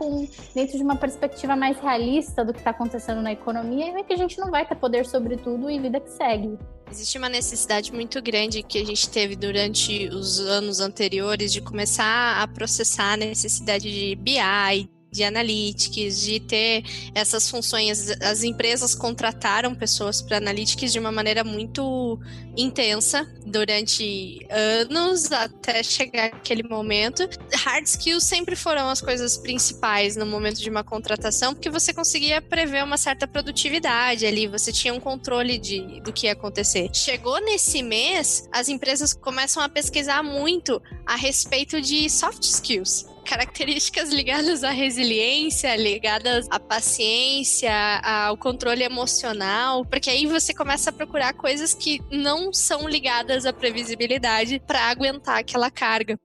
dentro de uma perspectiva mais realista do que está acontecendo na economia e ver que a gente não vai ter poder sobre tudo e vida que segue. Existe uma necessidade muito grande que a gente teve durante os anos anteriores de começar a processar a necessidade de BI, de analytics, de ter essas funções. As empresas contrataram pessoas para analytics de uma maneira muito intensa durante anos até chegar aquele momento. Hard skills sempre foram as coisas principais no momento de uma contratação, porque você conseguia prever uma certa produtividade ali, você tinha um controle do que ia acontecer. Chegou nesse mês, as empresas começam a pesquisar muito a respeito de soft skills. Características ligadas à resiliência, ligadas à paciência, ao controle emocional, porque aí você começa a procurar coisas que não são ligadas à previsibilidade para aguentar aquela carga.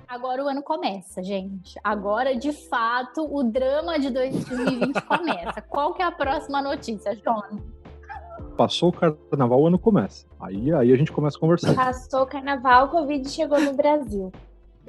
Agora o ano começa, gente. Agora, de fato, o drama de 2020 começa. Qual que é a próxima notícia, Jonas? Passou o carnaval, o ano começa. Aí a gente começa a conversar. Passou o carnaval, o Covid chegou no Brasil.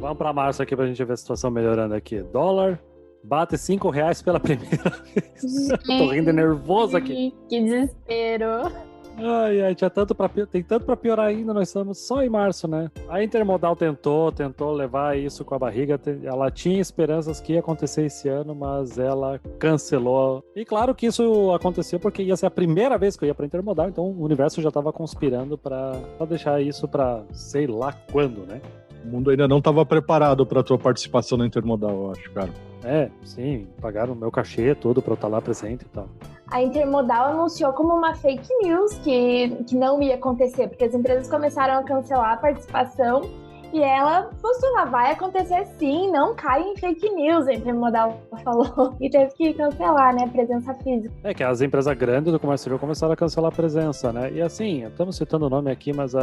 Vamos para março aqui pra gente ver a situação melhorando aqui. Dólar bate R$5 pela primeira vez. Tô rindo nervoso aqui. Que desespero. Ai, tem tanto pra piorar ainda, nós estamos só em março, né? A Intermodal tentou levar isso com a barriga, ela tinha esperanças que ia acontecer esse ano, mas ela cancelou. E claro que isso aconteceu porque ia ser a primeira vez que eu ia pra Intermodal, então o universo já tava conspirando pra deixar isso pra sei lá quando, né? O mundo ainda não estava preparado para a tua participação na Intermodal, eu acho, cara. É, sim, pagaram o meu cachê todo para eu estar lá presente e tal. A Intermodal anunciou como uma fake news que não ia acontecer, porque as empresas começaram a cancelar a participação e ela postou lá, vai acontecer sim, não cai em fake news, a Intermodal falou, e teve que cancelar, né, a presença física. É que as empresas grandes do comércio exterior começaram a cancelar a presença, né, e assim, estamos citando o nome aqui, mas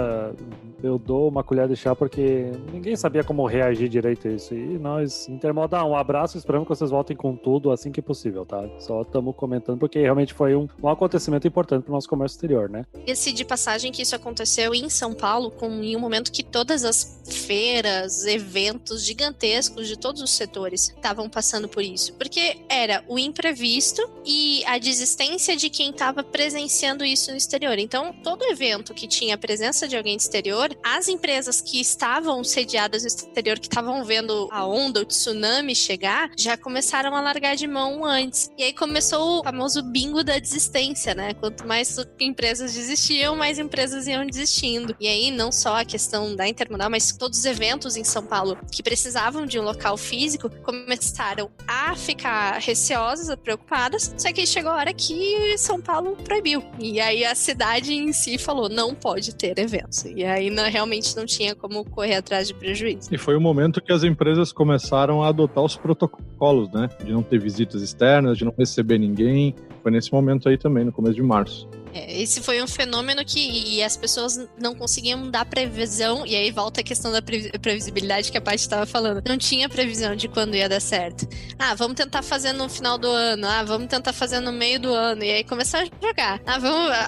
eu dou uma colher de chá porque ninguém sabia como reagir direito a isso, e nós, Intermodal, um abraço, esperamos que vocês voltem com tudo assim que possível, tá? Só estamos comentando porque realmente foi um acontecimento importante para o nosso comércio exterior, né? Esse de passagem que isso aconteceu em São Paulo, em um momento que todas as feiras, eventos gigantescos de todos os setores estavam passando por isso, porque era o imprevisto e a desistência de quem estava presenciando isso no exterior. Então, todo evento que tinha a presença de alguém do exterior, as empresas que estavam sediadas no exterior, que estavam vendo a onda, o tsunami chegar, já começaram a largar de mão antes. E aí começou o famoso bingo da desistência, né? Quanto mais empresas desistiam, mais empresas iam desistindo. E aí, não só a questão da Intermodal, mas todos os eventos em São Paulo que precisavam de um local físico começaram a ficar receosas, preocupadas, só que chegou a hora que São Paulo proibiu. E aí a cidade em si falou, não pode ter eventos. E aí realmente não tinha como correr atrás de prejuízo. E foi o momento que as empresas começaram a adotar os protocolos, né? De não ter visitas externas, de não receber ninguém. Foi nesse momento aí também, no começo de março. Esse foi um fenômeno que as pessoas não conseguiam dar previsão, e aí volta a questão da previsibilidade que a Paty estava falando. Não tinha previsão de quando ia dar certo. Vamos tentar fazer no final do ano. Vamos tentar fazer no meio do ano. E aí começar a jogar.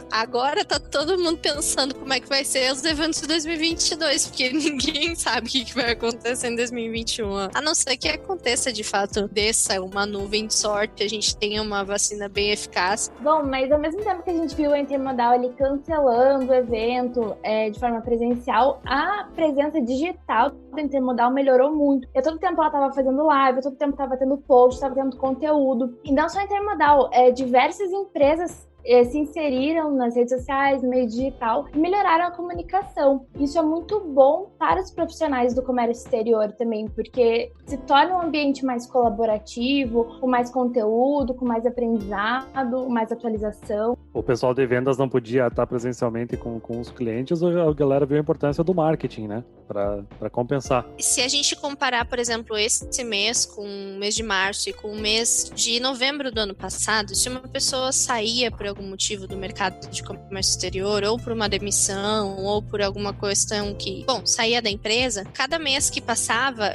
Agora tá todo mundo pensando como é que vai ser os eventos de 2022, porque ninguém sabe o que vai acontecer em 2021. A não ser que aconteça, de fato, desça uma nuvem de sorte, a gente tenha uma vacina bem eficaz. Bom, mas ao mesmo tempo que a gente viu a Intermodal ali cancelando o evento de forma presencial, a presença digital da Intermodal melhorou muito. E a todo tempo ela estava fazendo live, a todo tempo estava tendo post, estava tendo conteúdo. E não só a Intermodal, diversas empresas se inseriram nas redes sociais, no meio digital, e melhoraram a comunicação. Isso é muito bom para os profissionais do comércio exterior também, porque se torna um ambiente mais colaborativo, com mais conteúdo, com mais aprendizado, mais atualização. O pessoal de vendas não podia estar presencialmente com os clientes, a galera viu a importância do marketing, né? Para compensar. Se a gente comparar, por exemplo, esse mês com o mês de março e com o mês de novembro do ano passado, se uma pessoa saía por algum motivo do mercado de comércio exterior, ou por uma demissão, ou por alguma questão que, saía da empresa, cada mês que passava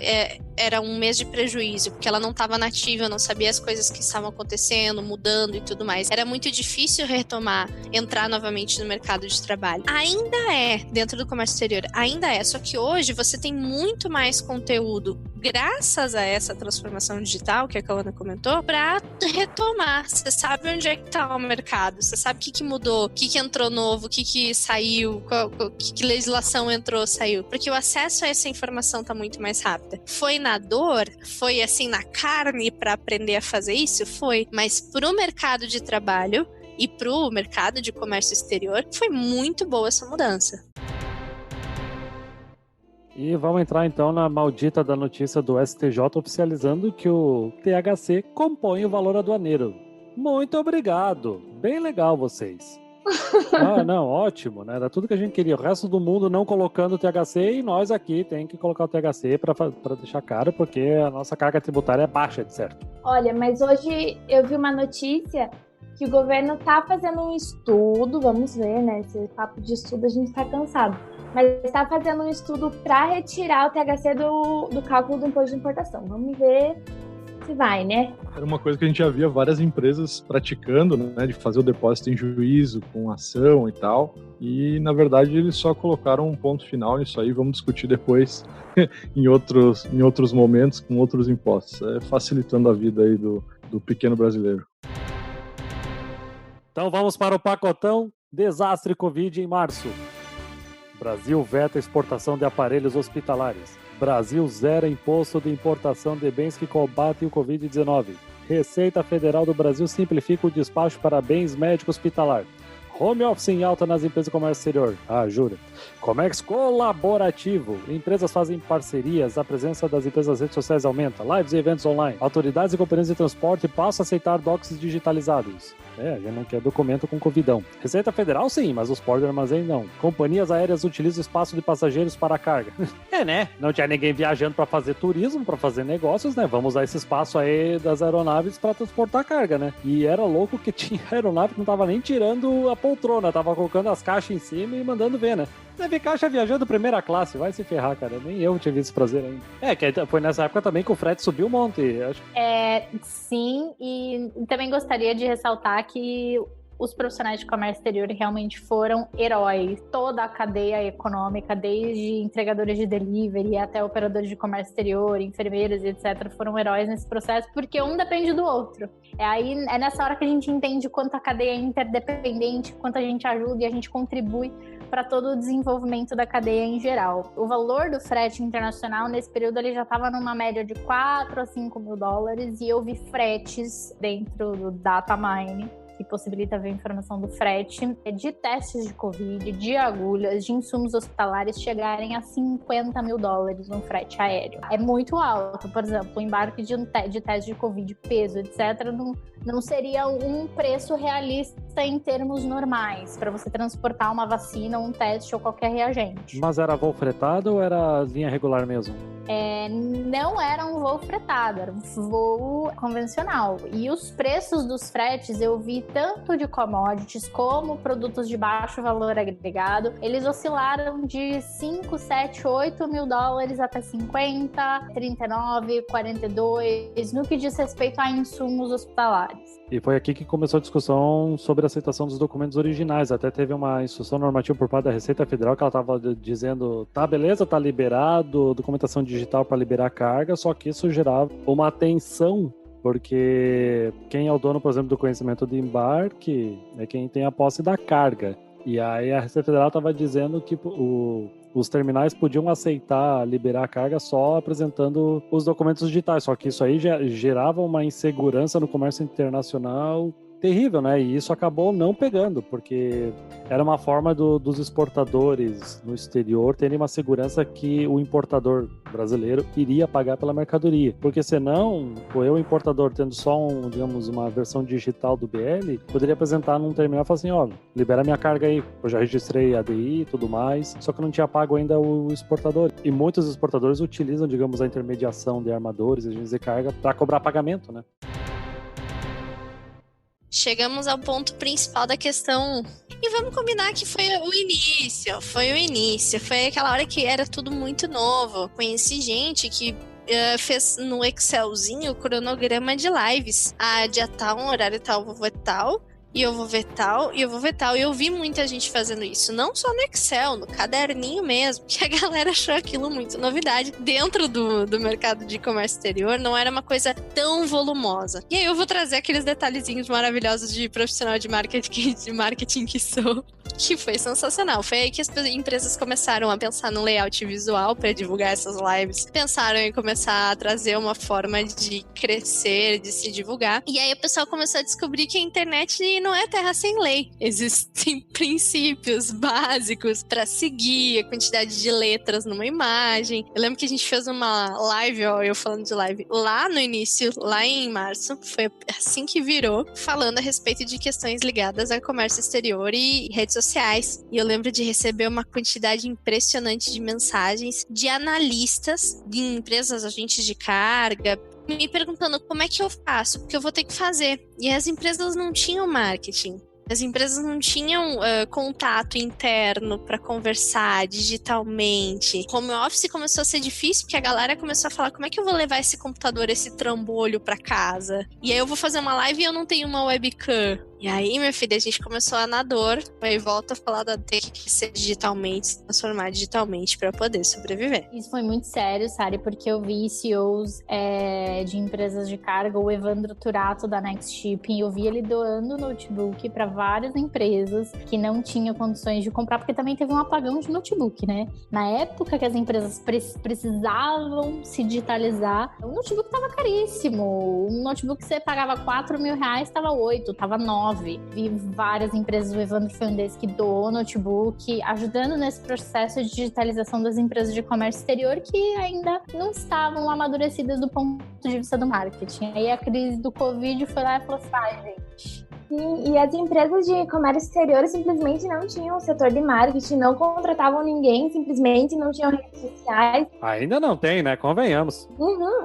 era um mês de prejuízo, porque ela não estava nativa, não sabia as coisas que estavam acontecendo, mudando e tudo mais. Era muito difícil retomar, entrar novamente no mercado de trabalho. Ainda é, dentro do comércio exterior, ainda é, só que hoje você tem muito mais conteúdo, graças a essa transformação digital que a Cauana comentou, para retomar. Você sabe onde é que está o mercado, você sabe o que mudou, o que entrou novo, o que saiu, que legislação entrou, saiu. Porque o acesso a essa informação está muito mais rápida. Foi na dor? Foi assim na carne para aprender a fazer isso? Foi. Mas pro mercado de trabalho e pro mercado de comércio exterior, foi muito boa essa mudança. E vamos entrar então na maldita da notícia do STJ oficializando que o THC compõe o valor aduaneiro. Muito obrigado. Bem legal vocês. Não, ótimo, né? Era tudo que a gente queria. O resto do mundo não colocando o THC e nós aqui tem que colocar o THC para deixar caro, porque a nossa carga tributária é baixa, de certo. Olha, mas hoje eu vi uma notícia que o governo está fazendo um estudo, vamos ver, né? Esse papo de estudo a gente está cansado. Mas está fazendo um estudo para retirar o THC do cálculo do imposto de importação. Vamos ver se vai, né? Era uma coisa que a gente já via várias empresas praticando, né? De fazer o depósito em juízo, com ação e tal. E, na verdade, eles só colocaram um ponto final nisso aí. Vamos discutir depois em outros momentos, com outros impostos. Facilitando a vida aí do pequeno brasileiro. Então vamos para o pacotão. Desastre Covid em março. Brasil veta exportação de aparelhos hospitalares. Brasil zera imposto de importação de bens que combatem o Covid-19. Receita Federal do Brasil simplifica o despacho para bens médicos hospitalar. Home office em alta nas empresas de comércio exterior. Jura. Comércio colaborativo. Empresas fazem parcerias, a presença das empresas nas redes sociais aumenta. Lives e eventos online. Autoridades e companhias de transporte passam a aceitar docs digitalizados. A gente não quer documento com covidão. Receita Federal sim, mas os portos de armazém não. Companhias aéreas utilizam espaço de passageiros para carga. Né? Não tinha ninguém viajando para fazer turismo, para fazer negócios, né? Vamos usar esse espaço aí das aeronaves para transportar carga, né? E era louco que tinha aeronave que não tava nem tirando a poltrona, tava colocando as caixas em cima e mandando ver, né? Deve caixa viajando primeira classe, vai se ferrar, cara. Nem eu tive esse prazer ainda. Que foi nessa época também que o frete subiu um monte. Acho. Sim, e também gostaria de ressaltar que os profissionais de comércio exterior realmente foram heróis. Toda a cadeia econômica, desde entregadores de delivery até operadores de comércio exterior, enfermeiros e etc., foram heróis nesse processo, porque um depende do outro. É nessa hora que a gente entende quanto a cadeia é interdependente, quanto a gente ajuda e a gente contribui para todo o desenvolvimento da cadeia em geral. O valor do frete internacional nesse período ele já estava numa média de 4 a 5 mil dólares e eu vi fretes dentro do Datamine que possibilita ver a informação do frete, de testes de Covid, de agulhas, de insumos hospitalares chegarem a 50 mil dólares no frete aéreo. É muito alto, por exemplo, o embarque de teste de Covid, peso, etc., não seria um preço realista em termos normais para você transportar uma vacina, um teste ou qualquer reagente. Mas era voo fretado ou era linha regular mesmo? Não era um voo fretado, era um voo convencional. E os preços dos fretes eu vi tanto de commodities como produtos de baixo valor agregado. Eles oscilaram de 5, 7, 8 mil dólares até 50, 39, 42, no que diz respeito a insumos hospitalares. E foi aqui que começou a discussão sobre a aceitação dos documentos originais. Até teve uma instrução normativa por parte da Receita Federal que ela estava dizendo, tá beleza, tá liberado, documentação digital para liberar carga, só que isso gerava uma tensão, porque quem é o dono, por exemplo, do conhecimento de embarque é quem tem a posse da carga. E aí a Receita Federal estava dizendo que os terminais podiam aceitar liberar a carga só apresentando os documentos digitais, só que isso aí gerava uma insegurança no comércio internacional terrível, né? E isso acabou não pegando, porque era uma forma dos exportadores no exterior terem uma segurança que o importador brasileiro iria pagar pela mercadoria. Porque senão, eu, importador, tendo só digamos, uma versão digital do BL, poderia apresentar num terminal e falar assim, ó, libera minha carga aí, eu já registrei ADI e tudo mais, só que eu não tinha pago ainda o exportador. E muitos exportadores utilizam, digamos, a intermediação de armadores, agentes de carga, para cobrar pagamento, né? Chegamos ao ponto principal da questão. E vamos combinar que foi o início. Foi aquela hora que era tudo muito novo. Conheci gente que fez no Excelzinho o cronograma de lives. Dia tal, um horário tal, vou ver tal. E eu vou ver tal, e eu vou ver tal. E eu vi muita gente fazendo isso, não só no Excel, no caderninho mesmo, que a galera achou aquilo muito novidade. Dentro do mercado de comércio exterior, não era uma coisa tão volumosa. E aí eu vou trazer aqueles detalhezinhos maravilhosos de profissional de marketing que sou, que foi sensacional. Foi aí que as empresas começaram a pensar no layout visual para divulgar essas lives. Pensaram em começar a trazer uma forma de crescer, de se divulgar. E aí o pessoal começou a descobrir que a internet não é terra sem lei. Existem princípios básicos para seguir, a quantidade de letras numa imagem. Eu lembro que a gente fez uma live, eu falando de live, lá no início, lá em março, foi assim que virou, falando a respeito de questões ligadas ao comércio exterior e redes sociais. E eu lembro de receber uma quantidade impressionante de mensagens de analistas de empresas, agentes de carga, me perguntando como é que eu faço, porque eu vou ter que fazer. E as empresas não tinham marketing. As empresas não tinham contato interno para conversar digitalmente. Home office começou a ser difícil porque a galera começou a falar como é que eu vou levar esse computador, esse trambolho para casa? E aí eu vou fazer uma live e eu não tenho uma webcam. E aí, minha filha, a gente começou a na dor, aí volta a falar da ter que ser digitalmente, se transformar digitalmente para poder sobreviver. Isso foi muito sério, Sari, porque eu vi CEOs de empresas de carga, o Evandro Turato da Next Shipping, eu vi ele doando notebook para várias empresas que não tinham condições de comprar, porque também teve um apagão de notebook, né? Na época que as empresas precisavam se digitalizar, o notebook estava caríssimo. Um notebook que você pagava R$4.000, estava 8, estava 9. Vi várias empresas, o Evandro foi um desses que doou notebook, ajudando nesse processo de digitalização das empresas de comércio exterior que ainda não estavam amadurecidas do ponto de vista do marketing. Aí a crise do Covid foi lá e falou assim, gente... Sim, e as empresas de comércio exterior simplesmente não tinham setor de marketing, não contratavam ninguém, simplesmente não tinham redes sociais. Ainda não tem, né? Convenhamos.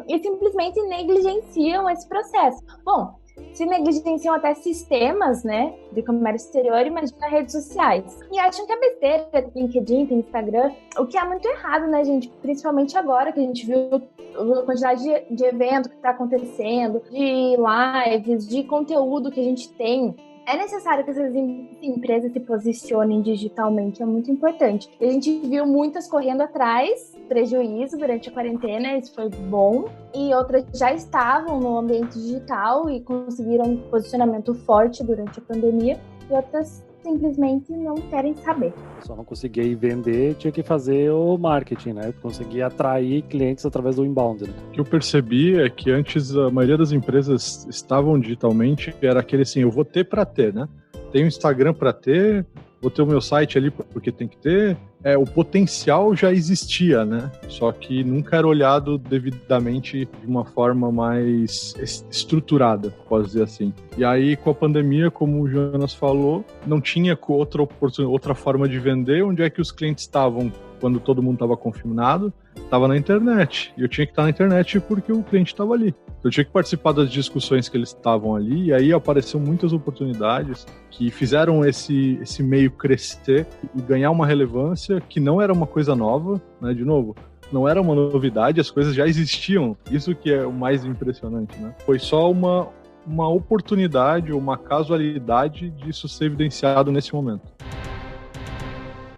E simplesmente negligenciam esse processo. Bom, se negligenciam até sistemas, né, de comércio exterior, imagina redes sociais. E acham que é besteira, tem LinkedIn, tem Instagram, o que é muito errado, né, gente? Principalmente agora que a gente viu a quantidade de evento que está acontecendo, de lives, de conteúdo que a gente tem. É necessário que essas empresas se posicionem digitalmente, é muito importante. A gente viu muitas correndo atrás, prejuízo durante a quarentena, isso foi bom. E outras já estavam no ambiente digital e conseguiram um posicionamento forte durante a pandemia. E outras simplesmente não querem saber. Só não conseguia ir vender, tinha que fazer o marketing, né? Conseguia atrair clientes através do inbound, né? O que eu percebi é que antes a maioria das empresas estavam digitalmente, era aquele assim, eu vou ter para ter, né? Tenho Instagram para ter, vou ter o meu site ali porque tem que ter. O potencial já existia, né? Só que nunca era olhado devidamente de uma forma mais estruturada, posso dizer assim. E aí, com a pandemia, como o Jonas falou, não tinha outra forma de vender. Onde é que os clientes estavam quando todo mundo estava confinado? Estava na internet. E eu tinha que estar na internet porque o cliente estava ali. Eu tinha que participar das discussões que eles estavam ali, e aí apareceram muitas oportunidades que fizeram esse meio crescer e ganhar uma relevância que não era uma coisa nova, né? De novo, não era uma novidade, as coisas já existiam. Isso que é o mais impressionante, né? Foi só uma uma casualidade disso ser evidenciado nesse momento.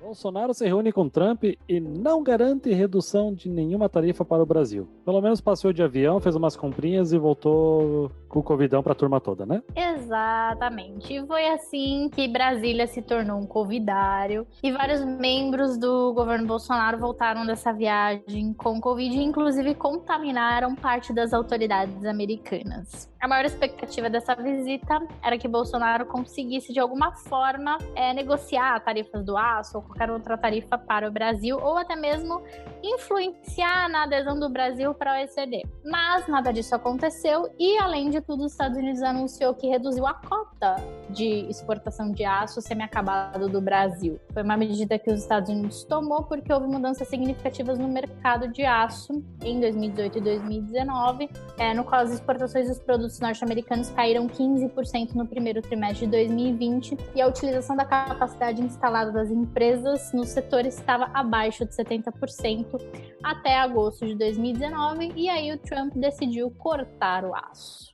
Vamos Bolsonaro se reúne com Trump e não garante redução de nenhuma tarifa para o Brasil. Pelo menos passeou de avião, fez umas comprinhas e voltou com o covidão para a turma toda, né? Exatamente. E foi assim que Brasília se tornou um covidário e vários membros do governo Bolsonaro voltaram dessa viagem com Covid e inclusive contaminaram parte das autoridades americanas. A maior expectativa dessa visita era que Bolsonaro conseguisse de alguma forma negociar tarifas do aço ou qualquer outra tarifa para o Brasil ou até mesmo influenciar na adesão do Brasil para a OECD. Mas nada disso aconteceu e, além de tudo, os Estados Unidos anunciou que reduziu a cota de exportação de aço semi-acabado do Brasil. Foi uma medida que os Estados Unidos tomou porque houve mudanças significativas no mercado de aço em 2018 e 2019, no qual as exportações dos produtos norte-americanos caíram 15% no primeiro trimestre de 2020 e a utilização da capacidade instalada das empresas no setor estava abaixo de 70% até agosto de 2019 e aí o Trump decidiu cortar o aço.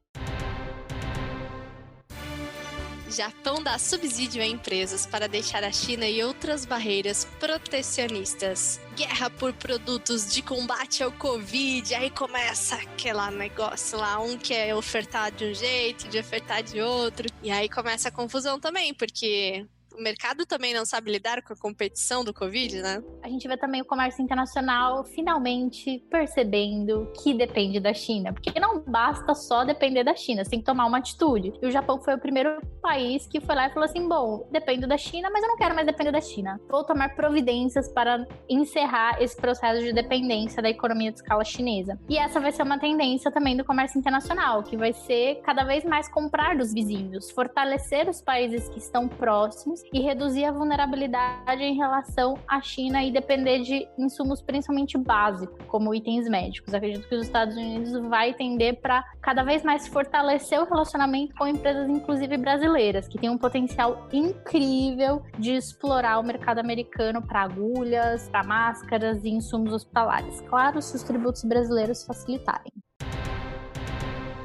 Japão dá subsídio a empresas para deixar a China e outras barreiras protecionistas. Guerra por produtos de combate ao Covid, aí começa aquele negócio lá, um quer ofertar de um jeito, de ofertar de outro, e aí começa a confusão também, porque o mercado também não sabe lidar com a competição do Covid, né? A gente vê também o comércio internacional finalmente percebendo que depende da China, porque não basta só depender da China, você tem que tomar uma atitude. E o Japão foi o primeiro país que foi lá e falou assim, bom, dependo da China, mas eu não quero mais depender da China. Vou tomar providências para encerrar esse processo de dependência da economia de escala chinesa. E essa vai ser uma tendência também do comércio internacional, que vai ser cada vez mais comprar dos vizinhos, fortalecer os países que estão próximos e reduzir a vulnerabilidade em relação à China e depender de insumos principalmente básicos, como itens médicos. Acredito que os Estados Unidos vai tender para cada vez mais fortalecer o relacionamento com empresas, inclusive brasileiras, que têm um potencial incrível de explorar o mercado americano para agulhas, para máscaras e insumos hospitalares. Claro, se os tributos brasileiros facilitarem.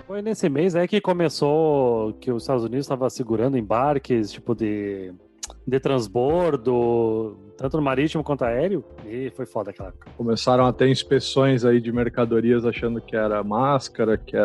Foi nesse mês aí que começou que os Estados Unidos estava segurando embarques, tipo de transbordo, tanto no marítimo quanto aéreo, e foi foda aquela época. Começaram a ter inspeções aí de mercadorias achando que era máscara, que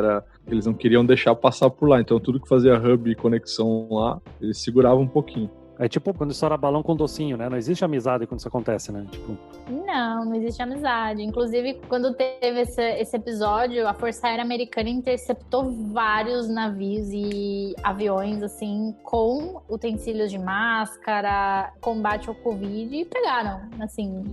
eles não queriam deixar passar por lá, então tudo que fazia hub e conexão lá, eles seguravam um pouquinho. É tipo quando estoura balão com docinho, né? Não existe amizade quando isso acontece, né? Tipo... Não existe amizade. Inclusive, quando teve esse episódio, a Força Aérea Americana interceptou vários navios e aviões, assim, com utensílios de máscara, combate ao Covid, e pegaram, assim...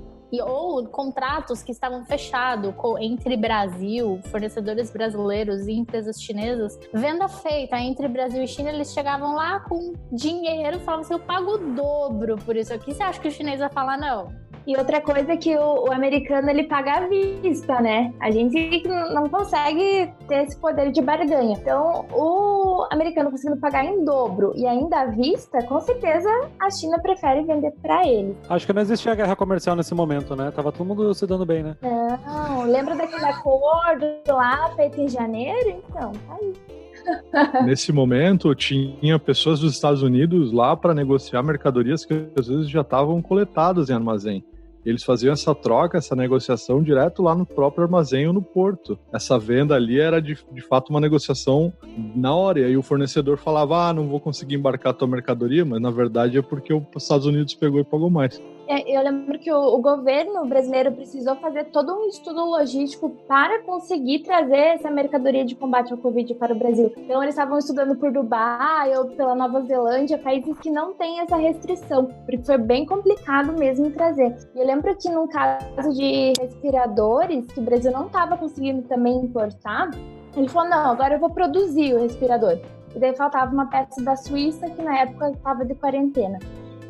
ou contratos que estavam fechados entre Brasil, fornecedores brasileiros e empresas chinesas, venda feita entre Brasil e China, eles chegavam lá com dinheiro e falavam assim, eu pago o dobro por isso aqui. Você acha que o chinês vai falar não? E outra coisa é que o americano, ele paga à vista, né? A gente não consegue ter esse poder de barganha. Então, o americano conseguindo pagar em dobro e ainda à vista, com certeza a China prefere vender pra ele. Acho que não existia guerra comercial nesse momento, né? Tava todo mundo se dando bem, né? Não, lembra daquele acordo lá feito em janeiro? Então, tá aí. Nesse momento, tinha pessoas dos Estados Unidos lá para negociar mercadorias que às vezes já estavam coletadas em armazém. Eles faziam essa troca, essa negociação direto lá no próprio armazém ou no porto. Essa venda ali era de fato uma negociação na hora. E aí o fornecedor falava, não vou conseguir embarcar a tua mercadoria, mas na verdade é porque os Estados Unidos pegou e pagou mais. Eu lembro que o governo brasileiro precisou fazer todo um estudo logístico para conseguir trazer essa mercadoria de combate ao Covid para o Brasil. Então eles estavam estudando por Dubai ou pela Nova Zelândia, países que não têm essa restrição, porque foi bem complicado mesmo trazer. E eu lembro que no caso de respiradores, que o Brasil não estava conseguindo também importar, ele falou, não, agora eu vou produzir o respirador. E daí faltava uma peça da Suíça que na época estava de quarentena.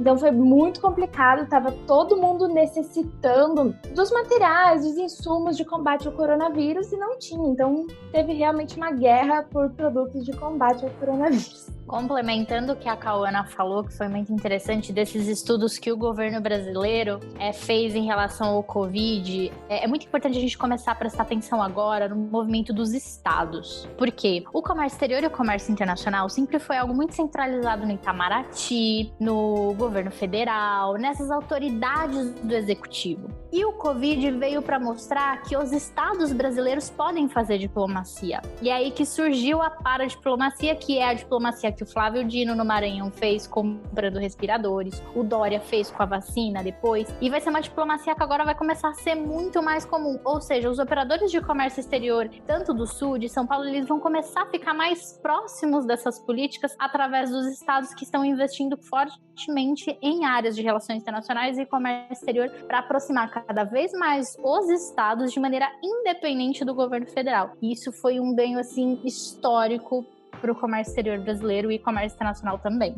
Então foi muito complicado, estava todo mundo necessitando dos materiais, dos insumos de combate ao coronavírus e não tinha. Então teve realmente uma guerra por produtos de combate ao coronavírus. Complementando o que a Cauana falou, que foi muito interessante, desses estudos que o governo brasileiro fez em relação ao Covid, é muito importante a gente começar a prestar atenção agora no movimento dos estados. Por quê? O comércio exterior e o comércio internacional sempre foi algo muito centralizado no Itamaraty, no governo federal, nessas autoridades do executivo. E o Covid veio para mostrar que os estados brasileiros podem fazer diplomacia. E é aí que surgiu a paradiplomacia, que é a diplomacia que o Flávio Dino no Maranhão fez comprando respiradores, o Dória fez com a vacina depois, e vai ser uma diplomacia que agora vai começar a ser muito mais comum. Ou seja, os operadores de comércio exterior, tanto do Sul, de São Paulo, eles vão começar a ficar mais próximos dessas políticas através dos estados que estão investindo fortemente em áreas de relações internacionais e comércio exterior para aproximar cada vez mais os estados de maneira independente do governo federal. E isso foi um ganho assim histórico para o comércio exterior brasileiro e comércio internacional também.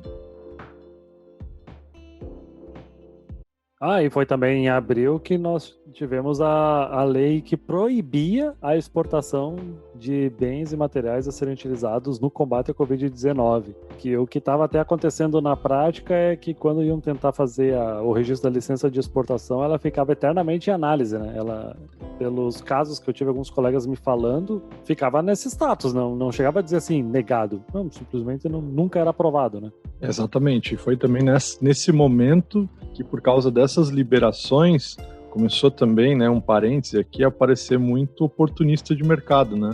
E foi também em abril que nós tivemos a lei que proibia a exportação de bens e materiais a serem utilizados no combate à Covid-19. Que o que estava até acontecendo na prática é que quando iam tentar fazer o registro da licença de exportação, ela ficava eternamente em análise, né? Ela, pelos casos que eu tive alguns colegas me falando, ficava nesse status, não chegava a dizer assim, negado. Não, simplesmente nunca era aprovado, né? Exatamente. Foi também nesse momento que, por causa dessas liberações, começou também, né, um parêntese aqui, a aparecer muito oportunista de mercado, né?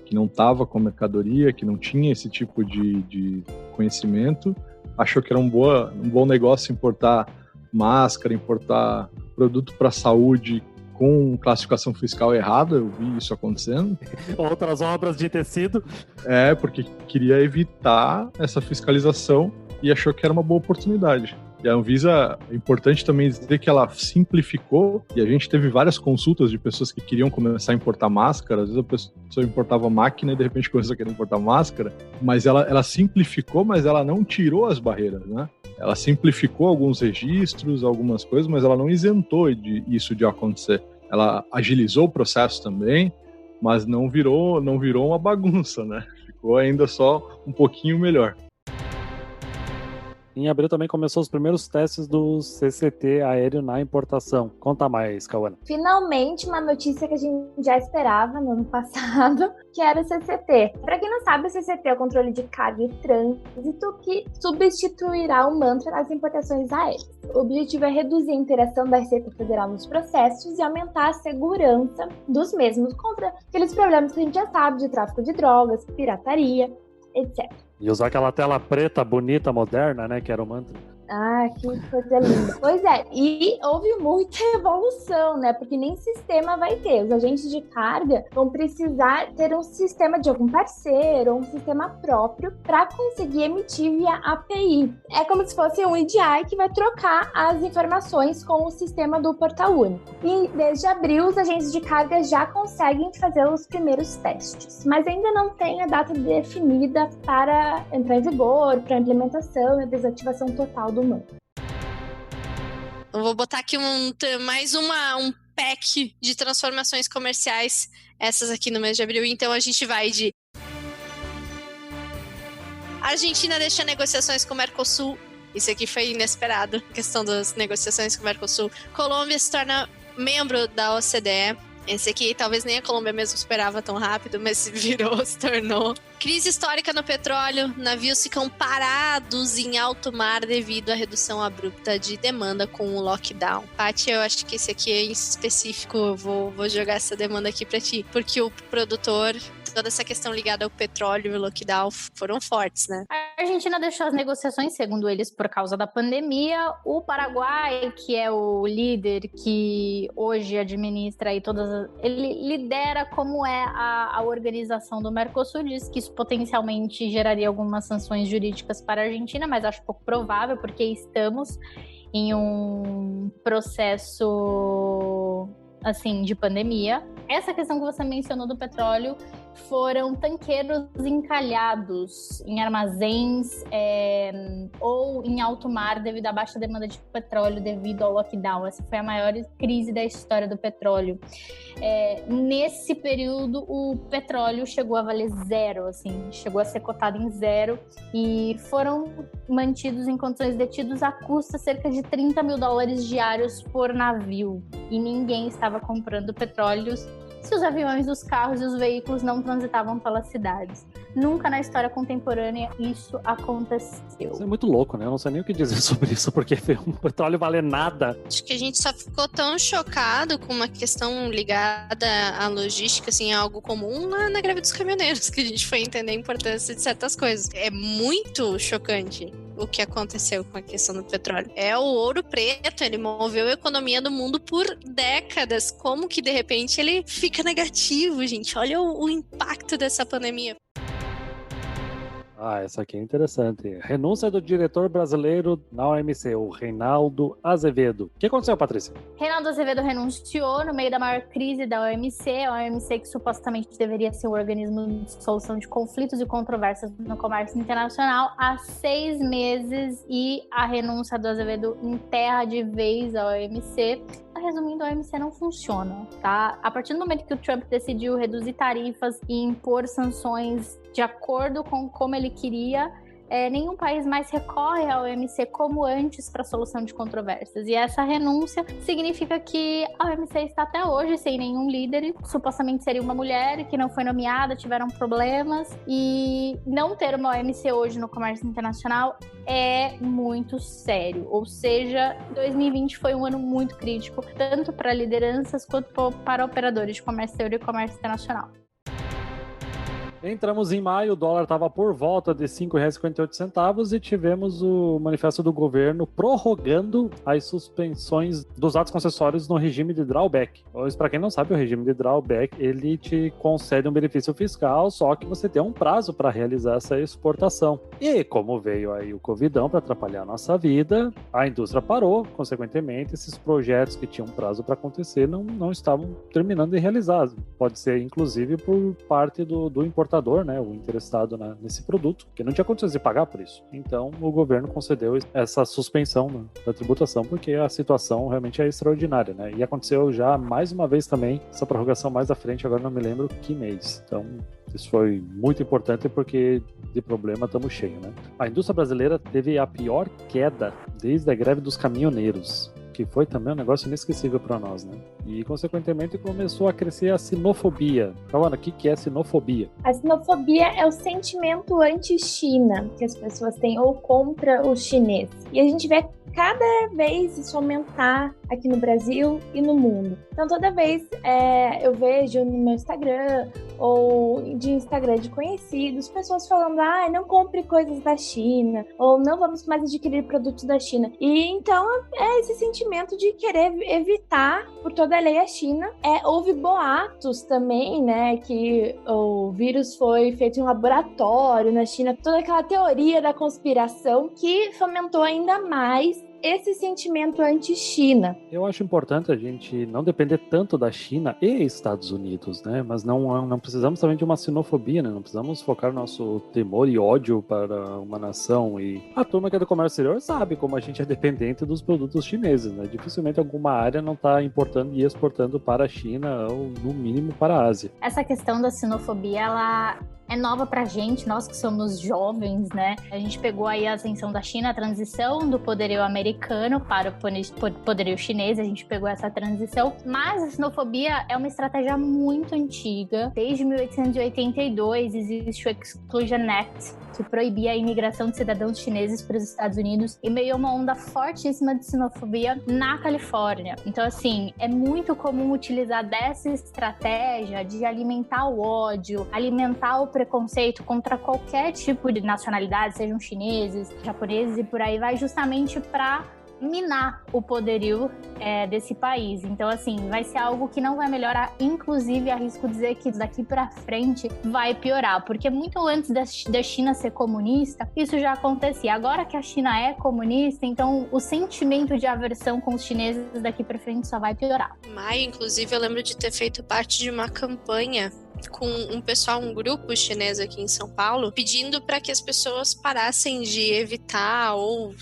Que não estava com mercadoria, que não tinha esse tipo de conhecimento, achou que era um bom negócio importar máscara, importar produto para saúde com classificação fiscal errada, eu vi isso acontecendo. Outras obras de tecido. Porque queria evitar essa fiscalização e achou que era uma boa oportunidade. E a Anvisa, é importante também dizer que ela simplificou, e a gente teve várias consultas de pessoas que queriam começar a importar máscara, às vezes a pessoa importava máquina e de repente começou a querer importar máscara, mas ela simplificou, mas ela não tirou as barreiras, né? Ela simplificou alguns registros, algumas coisas, mas ela não isentou isso de acontecer. Ela agilizou o processo também, mas não virou uma bagunça, né? Ficou ainda só um pouquinho melhor. Em abril também começou os primeiros testes do CCT aéreo na importação. Conta mais, Cauana. Finalmente, uma notícia que a gente já esperava no ano passado, que era o CCT. Para quem não sabe, o CCT é o controle de carga e trânsito, que substituirá o mantra nas importações aéreas. O objetivo é reduzir a interação da Receita Federal nos processos e aumentar a segurança dos mesmos contra aqueles problemas que a gente já sabe de tráfico de drogas, pirataria, etc. E usar aquela tela preta, bonita, moderna, né? Que era o mantra. Que coisa linda. Pois é, e houve muita evolução, né? Porque nem sistema vai ter. Os agentes de carga vão precisar ter um sistema de algum parceiro, ou um sistema próprio, para conseguir emitir via API. É como se fosse um EDI que vai trocar as informações com o sistema do Portal Único. E desde abril, os agentes de carga já conseguem fazer os primeiros testes, mas ainda não tem a data definida para entrar em vigor, para a implementação e a desativação total do mantra. Eu vou botar aqui mais um pack de transformações comerciais, essas aqui no mês de abril. Então a gente vai de Argentina deixa negociações com o Mercosul. Isso aqui foi inesperado, a questão das negociações com o Mercosul. Colômbia se torna membro da OCDE. Esse aqui, talvez nem a Colômbia mesmo esperava tão rápido, mas se tornou. Crise histórica no petróleo. Navios ficam parados em alto mar devido à redução abrupta de demanda com o lockdown. Paty, eu acho que esse aqui em específico, eu vou jogar essa demanda aqui pra ti. Porque o produtor, toda essa questão ligada ao petróleo e o lockdown foram fortes, né? A Argentina deixou as negociações, segundo eles, por causa da pandemia. O Paraguai, que é o líder que hoje administra aí ele lidera como é a organização do Mercosul, diz que isso potencialmente geraria algumas sanções jurídicas para a Argentina, mas acho pouco provável, porque estamos em um processo assim, de pandemia. Essa questão que você mencionou do petróleo foram tanqueiros encalhados em armazéns ou em alto mar devido à baixa demanda de petróleo devido ao lockdown. Essa foi a maior crise da história do petróleo. Nesse período, o petróleo chegou a valer zero, assim, chegou a ser cotado em zero, e foram mantidos em condições detidos a custa cerca de $30 mil diários por navio, e ninguém estava comprando petróleo se os aviões, os carros e os veículos não transitavam pelas cidades. Nunca na história contemporânea isso aconteceu. Isso é muito louco, né? Eu não sei nem o que dizer sobre isso, porque o petróleo vale nada. Acho que a gente só ficou tão chocado com uma questão ligada à logística, assim, algo comum na greve dos caminhoneiros, que a gente foi entender a importância de certas coisas. É muito chocante o que aconteceu com a questão do petróleo. É o ouro preto, ele moveu a economia do mundo por décadas. Como que, de repente, ele fica negativo, gente? Olha o impacto dessa pandemia. Ah, essa aqui é interessante. Renúncia do diretor brasileiro na OMC, o Reinaldo Azevedo. O que aconteceu, Patrícia? Reinaldo Azevedo renunciou no meio da maior crise da OMC, a OMC que supostamente deveria ser um organismo de solução de conflitos e controvérsias no comércio internacional, há 6 meses, e a renúncia do Azevedo enterra de vez a OMC. Resumindo, a OMC não funciona, tá? A partir do momento que o Trump decidiu reduzir tarifas e impor sanções de acordo com como ele queria, nenhum país mais recorre à OMC como antes para a solução de controvérsias. E essa renúncia significa que a OMC está até hoje sem nenhum líder. Supostamente seria uma mulher que não foi nomeada, tiveram problemas. E não ter uma OMC hoje no comércio internacional é muito sério. Ou seja, 2020 foi um ano muito crítico, tanto para lideranças quanto para operadores de comércio exterior e comércio internacional. Entramos em maio, o dólar estava por volta de R$ 5,58 e tivemos o manifesto do governo prorrogando as suspensões dos atos concessórios no regime de drawback. Pois, para quem não sabe, o regime de drawback, ele te concede um benefício fiscal, só que você tem um prazo para realizar essa exportação. E como veio aí o Covidão para atrapalhar a nossa vida, a indústria parou, consequentemente, esses projetos que tinham prazo para acontecer não estavam terminando de realizar. Pode ser, inclusive, por parte do importador, né, o interessado nesse produto, que não tinha condições de pagar por isso. Então, o governo concedeu essa suspensão da tributação, porque a situação realmente é extraordinária, né? E aconteceu já mais uma vez também, essa prorrogação mais à frente, agora não me lembro que mês. Então, isso foi muito importante porque de problema estamos cheios, né? A indústria brasileira teve a pior queda desde a greve dos caminhoneiros, que foi também um negócio inesquecível para nós, né? E, consequentemente, começou a crescer a sinofobia. Cauana, o que é sinofobia? A sinofobia é o sentimento anti-China que as pessoas têm, ou contra os chineses. E a gente vê cada vez isso aumentar aqui no Brasil e no mundo. Então, toda vez eu vejo no meu Instagram ou de Instagram de conhecidos, pessoas falando, não compre coisas da China, ou não vamos mais adquirir produtos da China. E então é esse sentimento de querer evitar por toda a lei a China. Houve boatos também, né, que o vírus foi feito em um laboratório na China, toda aquela teoria da conspiração que fomentou ainda mais esse sentimento anti-China. Eu acho importante a gente não depender tanto da China e Estados Unidos, né? Mas não precisamos também de uma sinofobia, né? Não precisamos focar nosso temor e ódio para uma nação. E a turma que é do comércio exterior sabe como a gente é dependente dos produtos chineses, né? Dificilmente alguma área não está importando e exportando para a China ou, no mínimo, para a Ásia. Essa questão da sinofobia, ela é nova pra gente, nós que somos jovens, né? A gente pegou aí a ascensão da China, a transição do poderio americano para o poderio chinês, a gente pegou essa transição, mas a sinofobia é uma estratégia muito antiga. Desde 1882 existe o Exclusion Act, que proibia a imigração de cidadãos chineses para os Estados Unidos, e meio a uma onda fortíssima de sinofobia na Califórnia. Então, assim, é muito comum utilizar dessa estratégia de alimentar o ódio, alimentar o preconceito contra qualquer tipo de nacionalidade, sejam chineses, japoneses e por aí vai, justamente para minar o poderio desse país. Então, assim, vai ser algo que não vai melhorar, inclusive arrisco dizer que daqui para frente vai piorar, porque muito antes da China ser comunista, isso já acontecia. Agora que a China é comunista, então o sentimento de aversão com os chineses daqui para frente só vai piorar. Em maio, inclusive, eu lembro de ter feito parte de uma campanha com um grupo chinês aqui em São Paulo, pedindo para que as pessoas parassem de evitar ou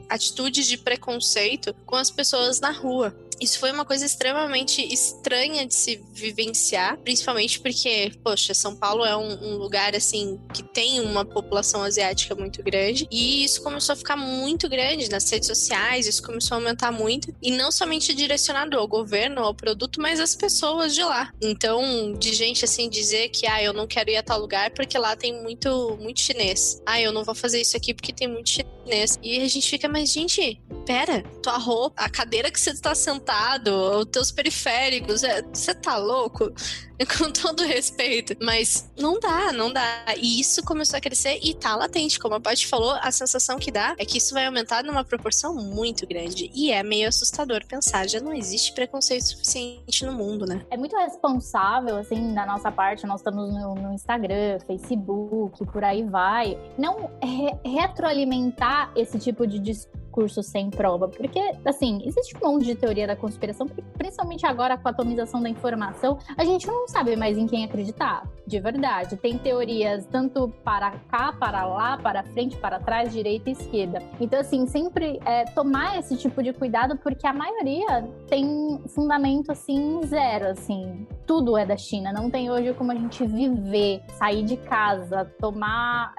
atitudes de preconceito com as pessoas na rua. Isso foi uma coisa extremamente estranha de se vivenciar, principalmente porque, poxa, São Paulo é um lugar, assim, que tem uma população asiática muito grande, e isso começou a ficar muito grande nas redes sociais, isso começou a aumentar muito, e não somente direcionado ao governo, ao produto, mas às pessoas de lá. Então, de gente, assim, dizer que, eu não quero ir a tal lugar porque lá tem muito chinês. Eu não vou fazer isso aqui porque tem muito chinês. E a gente fica, mas, gente, pera, tua roupa, a cadeira que você tá sentado, os teus periféricos, você tá louco? Com todo respeito, mas não dá. E isso começou a crescer e tá latente, como a Paty falou, a sensação que dá é que isso vai aumentar numa proporção muito grande, e é meio assustador pensar, já não existe preconceito suficiente no mundo, né? É muito responsável, assim, da nossa parte, nós estamos no Instagram, Facebook, por aí vai, não retroalimentar esse tipo de discurso sem prova, porque, assim, existe um monte de teoria da conspiração, principalmente agora com a atomização da informação, a gente não sabe mais em quem acreditar, de verdade. Tem teorias tanto para cá, para lá, para frente, para trás, direita e esquerda. Então, assim, sempre tomar esse tipo de cuidado, porque a maioria tem fundamento, assim, zero, assim. Tudo é da China, não tem hoje como a gente viver, sair de casa, tomar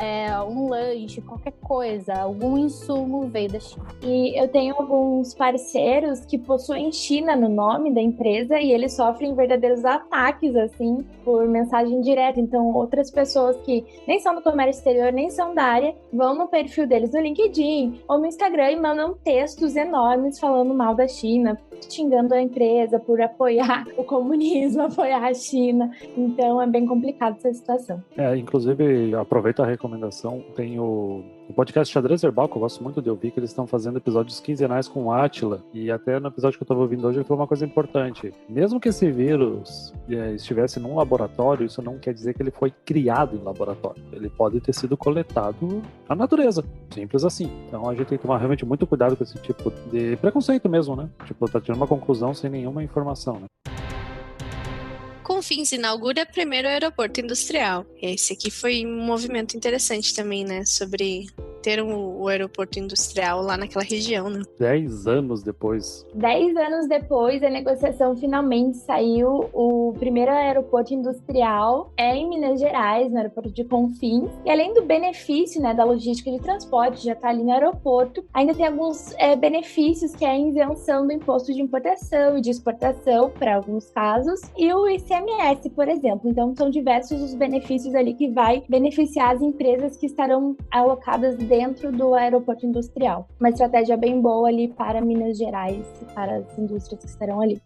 um lanche, qualquer coisa, algum insumo veio da China. E eu tenho alguns parceiros que possuem China no nome da empresa e eles sofrem verdadeiros ataques, assim, por mensagem direta. Então, outras pessoas que nem são do comércio exterior, nem são da área, vão no perfil deles no LinkedIn ou no Instagram e mandam textos enormes falando mal da China, xingando a empresa por apoiar o comunismo, apoiar a China. Então, é bem complicado essa situação. Inclusive, aproveito a recomendação, tem o podcast Xadrez Herbal, que eu gosto muito de ouvir, que eles estão fazendo episódios quinzenais com o Átila, e até no episódio que eu estava ouvindo hoje ele falou uma coisa importante. Mesmo que esse vírus estivesse num laboratório, isso não quer dizer que ele foi criado em laboratório. Ele pode ter sido coletado na natureza. Simples assim. Então a gente tem que tomar realmente muito cuidado com esse tipo de preconceito mesmo, né? Tipo, tá tirando uma conclusão sem nenhuma informação, né? Confins inaugura primeiro aeroporto industrial. Esse aqui foi um movimento interessante também, né? Sobre ter o aeroporto industrial lá naquela região, né? 10 anos depois. 10 anos depois, a negociação finalmente saiu. O primeiro aeroporto industrial em Minas Gerais, no aeroporto de Confins. E além do benefício, né, da logística de transporte, já está ali no aeroporto, ainda tem alguns benefícios, que é a isenção do imposto de importação e de exportação, para alguns casos, e o ICMS, por exemplo. Então, são diversos os benefícios ali que vai beneficiar as empresas que estarão alocadas dentro do aeroporto industrial. Uma estratégia bem boa ali para Minas Gerais e para as indústrias que estarão ali.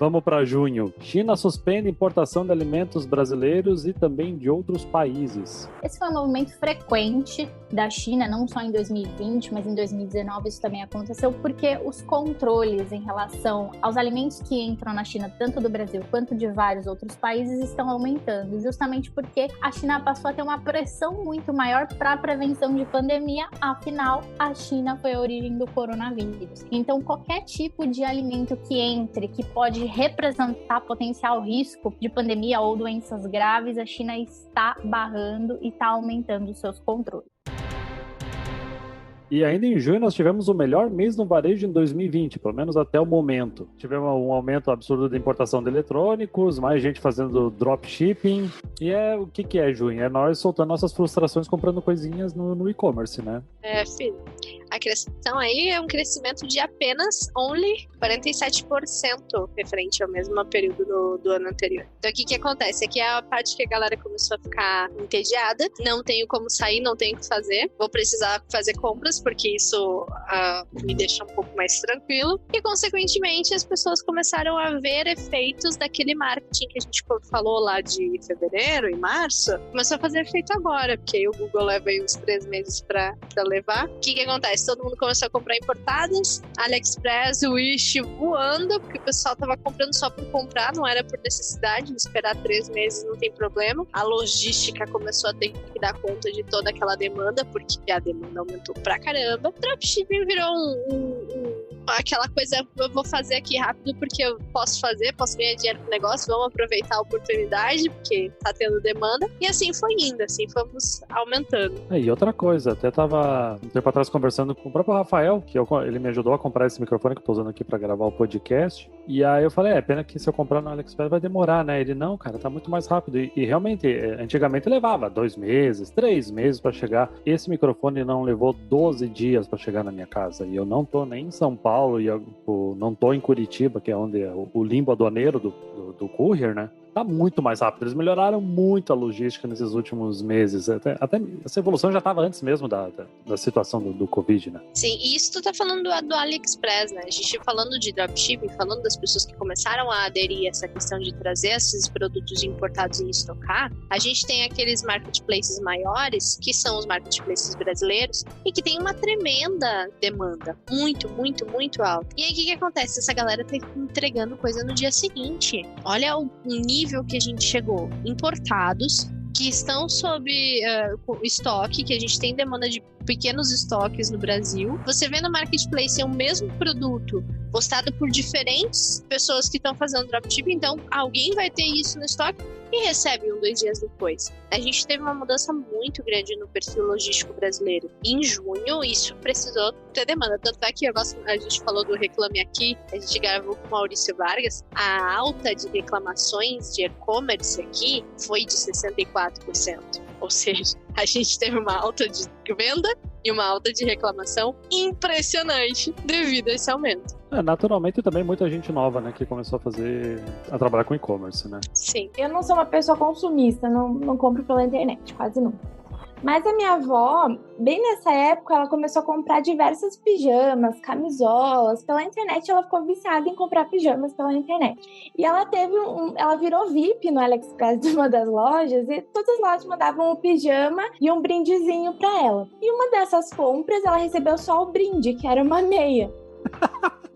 Vamos para junho. China suspende importação de alimentos brasileiros e também de outros países. Esse foi um movimento frequente da China, não só em 2020, mas em 2019 isso também aconteceu, porque os controles em relação aos alimentos que entram na China, tanto do Brasil quanto de vários outros países, estão aumentando, justamente porque a China passou a ter uma pressão muito maior para a prevenção de pandemia, afinal, a China foi a origem do coronavírus. Então, qualquer tipo de alimento que entre, que pode representar potencial risco de pandemia ou doenças graves, a China está barrando e está aumentando os seus controles. E ainda em junho nós tivemos o melhor mês no varejo em 2020, pelo menos até o momento. Tivemos um aumento absurdo da importação de eletrônicos, mais gente fazendo dropshipping. E o que é junho? É nós soltando nossas frustrações comprando coisinhas no e-commerce, né? Filho. A questão aí é um crescimento de apenas 47% referente ao mesmo período do ano anterior. Então, o que acontece? Aqui é a parte que a galera começou a ficar entediada. Não tenho como sair, não tenho o que fazer. Vou precisar fazer compras, porque isso me deixa um pouco mais tranquilo. E, consequentemente, as pessoas começaram a ver efeitos daquele marketing que a gente falou lá de fevereiro e março. Começou a fazer efeito agora, porque aí o Google leva aí uns 3 meses para levar. O que acontece? Todo mundo começou a comprar importadas, AliExpress, Wish voando, porque o pessoal tava comprando só por comprar, não era por necessidade, esperar 3 meses não tem problema. A logística começou a ter que dar conta de toda aquela demanda, porque a demanda aumentou pra caramba. Dropshipping virou um aquela coisa, eu vou fazer aqui rápido porque eu posso ganhar dinheiro com o negócio, vamos aproveitar a oportunidade, porque tá tendo demanda. E assim foi indo, assim fomos aumentando. E outra coisa, até tava um tempo atrás conversando com o próprio Rafael, que ele me ajudou a comprar esse microfone que eu tô usando aqui pra gravar o podcast. E aí eu falei, pena que se eu comprar no AliExpress vai demorar, né? Ele, não, cara, tá muito mais rápido. E realmente, antigamente levava 2 meses, 3 meses pra chegar. Esse microfone não levou 12 dias pra chegar na minha casa. E eu não tô nem em São Paulo, e eu não tô em Curitiba, que é onde é o limbo aduaneiro do courier, né? Tá muito mais rápido. Eles melhoraram muito a logística nesses últimos meses. Até essa evolução já estava antes mesmo da situação do Covid, né? Sim, e isso tu tá falando do AliExpress, né? A gente falando de dropshipping, falando das pessoas que começaram a aderir a essa questão de trazer esses produtos importados e estocar, a gente tem aqueles marketplaces maiores, que são os marketplaces brasileiros, e que tem uma tremenda demanda. Muito, muito, muito alta. E aí, o que acontece? Essa galera tá entregando coisa no dia seguinte. Olha o nível que a gente chegou, importados que estão sob estoque, que a gente tem demanda de pequenos estoques no Brasil. Você vê no marketplace o mesmo produto postado por diferentes pessoas que estão fazendo dropshipping, então alguém vai ter isso no estoque e recebe 1-2 dias depois. A gente teve uma mudança muito grande no perfil logístico brasileiro. Em junho, isso precisou ter demanda. Tanto é que a gente falou do Reclame Aqui, a gente gravou com o Maurício Vargas, a alta de reclamações de e-commerce aqui foi de 64%. Ou seja, a gente teve uma alta de venda e uma alta de reclamação impressionante devido a esse aumento. Naturalmente também muita gente nova, né, que começou a trabalhar com e-commerce, né? Sim. Eu não sou uma pessoa consumista, não compro pela internet, quase nunca. Mas a minha avó, bem nessa época, ela começou a comprar diversos pijamas, camisolas. Pela internet, ela ficou viciada em comprar pijamas pela internet. E ela ela virou VIP no AliExpress de uma das lojas, e todas as lojas mandavam um pijama e um brindezinho pra ela. E uma dessas compras, ela recebeu só o brinde, que era uma meia.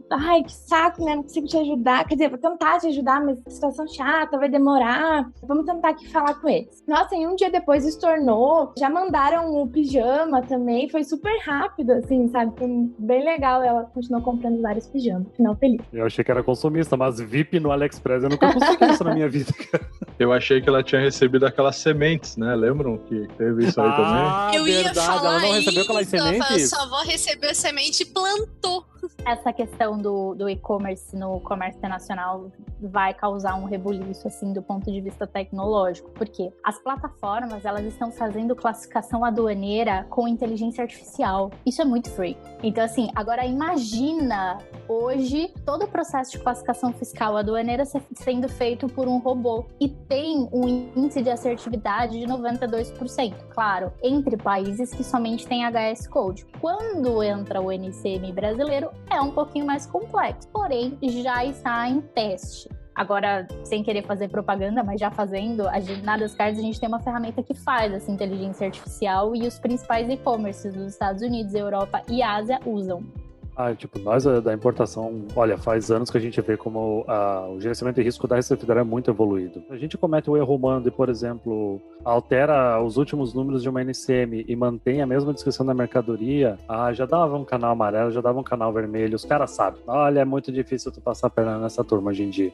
Ai, que saco, né? Não consigo te ajudar. Quer dizer, vou tentar te ajudar, mas situação chata, vai demorar. Vamos tentar aqui falar com eles. Nossa, e um dia depois estornou. Já mandaram o pijama também. Foi super rápido, assim, sabe? Foi bem legal. Ela continuou comprando vários pijamas. Final feliz. Eu achei que era consumista, mas VIP no AliExpress eu nunca consegui isso na minha vida, cara. Eu achei que ela tinha recebido aquelas sementes, né? Lembram que teve isso aí também? Eu ia falar ela não recebeu aquelas sementes? Sua avó recebeu semente e plantou. Essa questão do e-commerce no comércio internacional vai causar um rebuliço, assim, do ponto de vista tecnológico, porque as plataformas, elas estão fazendo classificação aduaneira com inteligência artificial. Isso é muito freak. Então, assim, agora imagina hoje todo o processo de classificação fiscal aduaneira sendo feito por um robô, e tem um índice de assertividade de 92%, claro, entre países que somente tem HS Code. Quando entra o NCM brasileiro, é um pouquinho mais complexo, porém já está em teste. Agora, sem querer fazer propaganda, mas já fazendo, na Descartes a gente tem uma ferramenta que faz essa inteligência artificial, e os principais e-commerces dos Estados Unidos, Europa e Ásia usam. Nós da importação, olha, faz anos que a gente vê como o gerenciamento de risco da Receita Federal é muito evoluído. A gente comete o erro humano de, por exemplo, altera os últimos números de uma NCM e mantém a mesma descrição da mercadoria, já dava um canal amarelo, já dava um canal vermelho, os caras sabem. Olha, é muito difícil tu passar a perna nessa turma hoje em dia.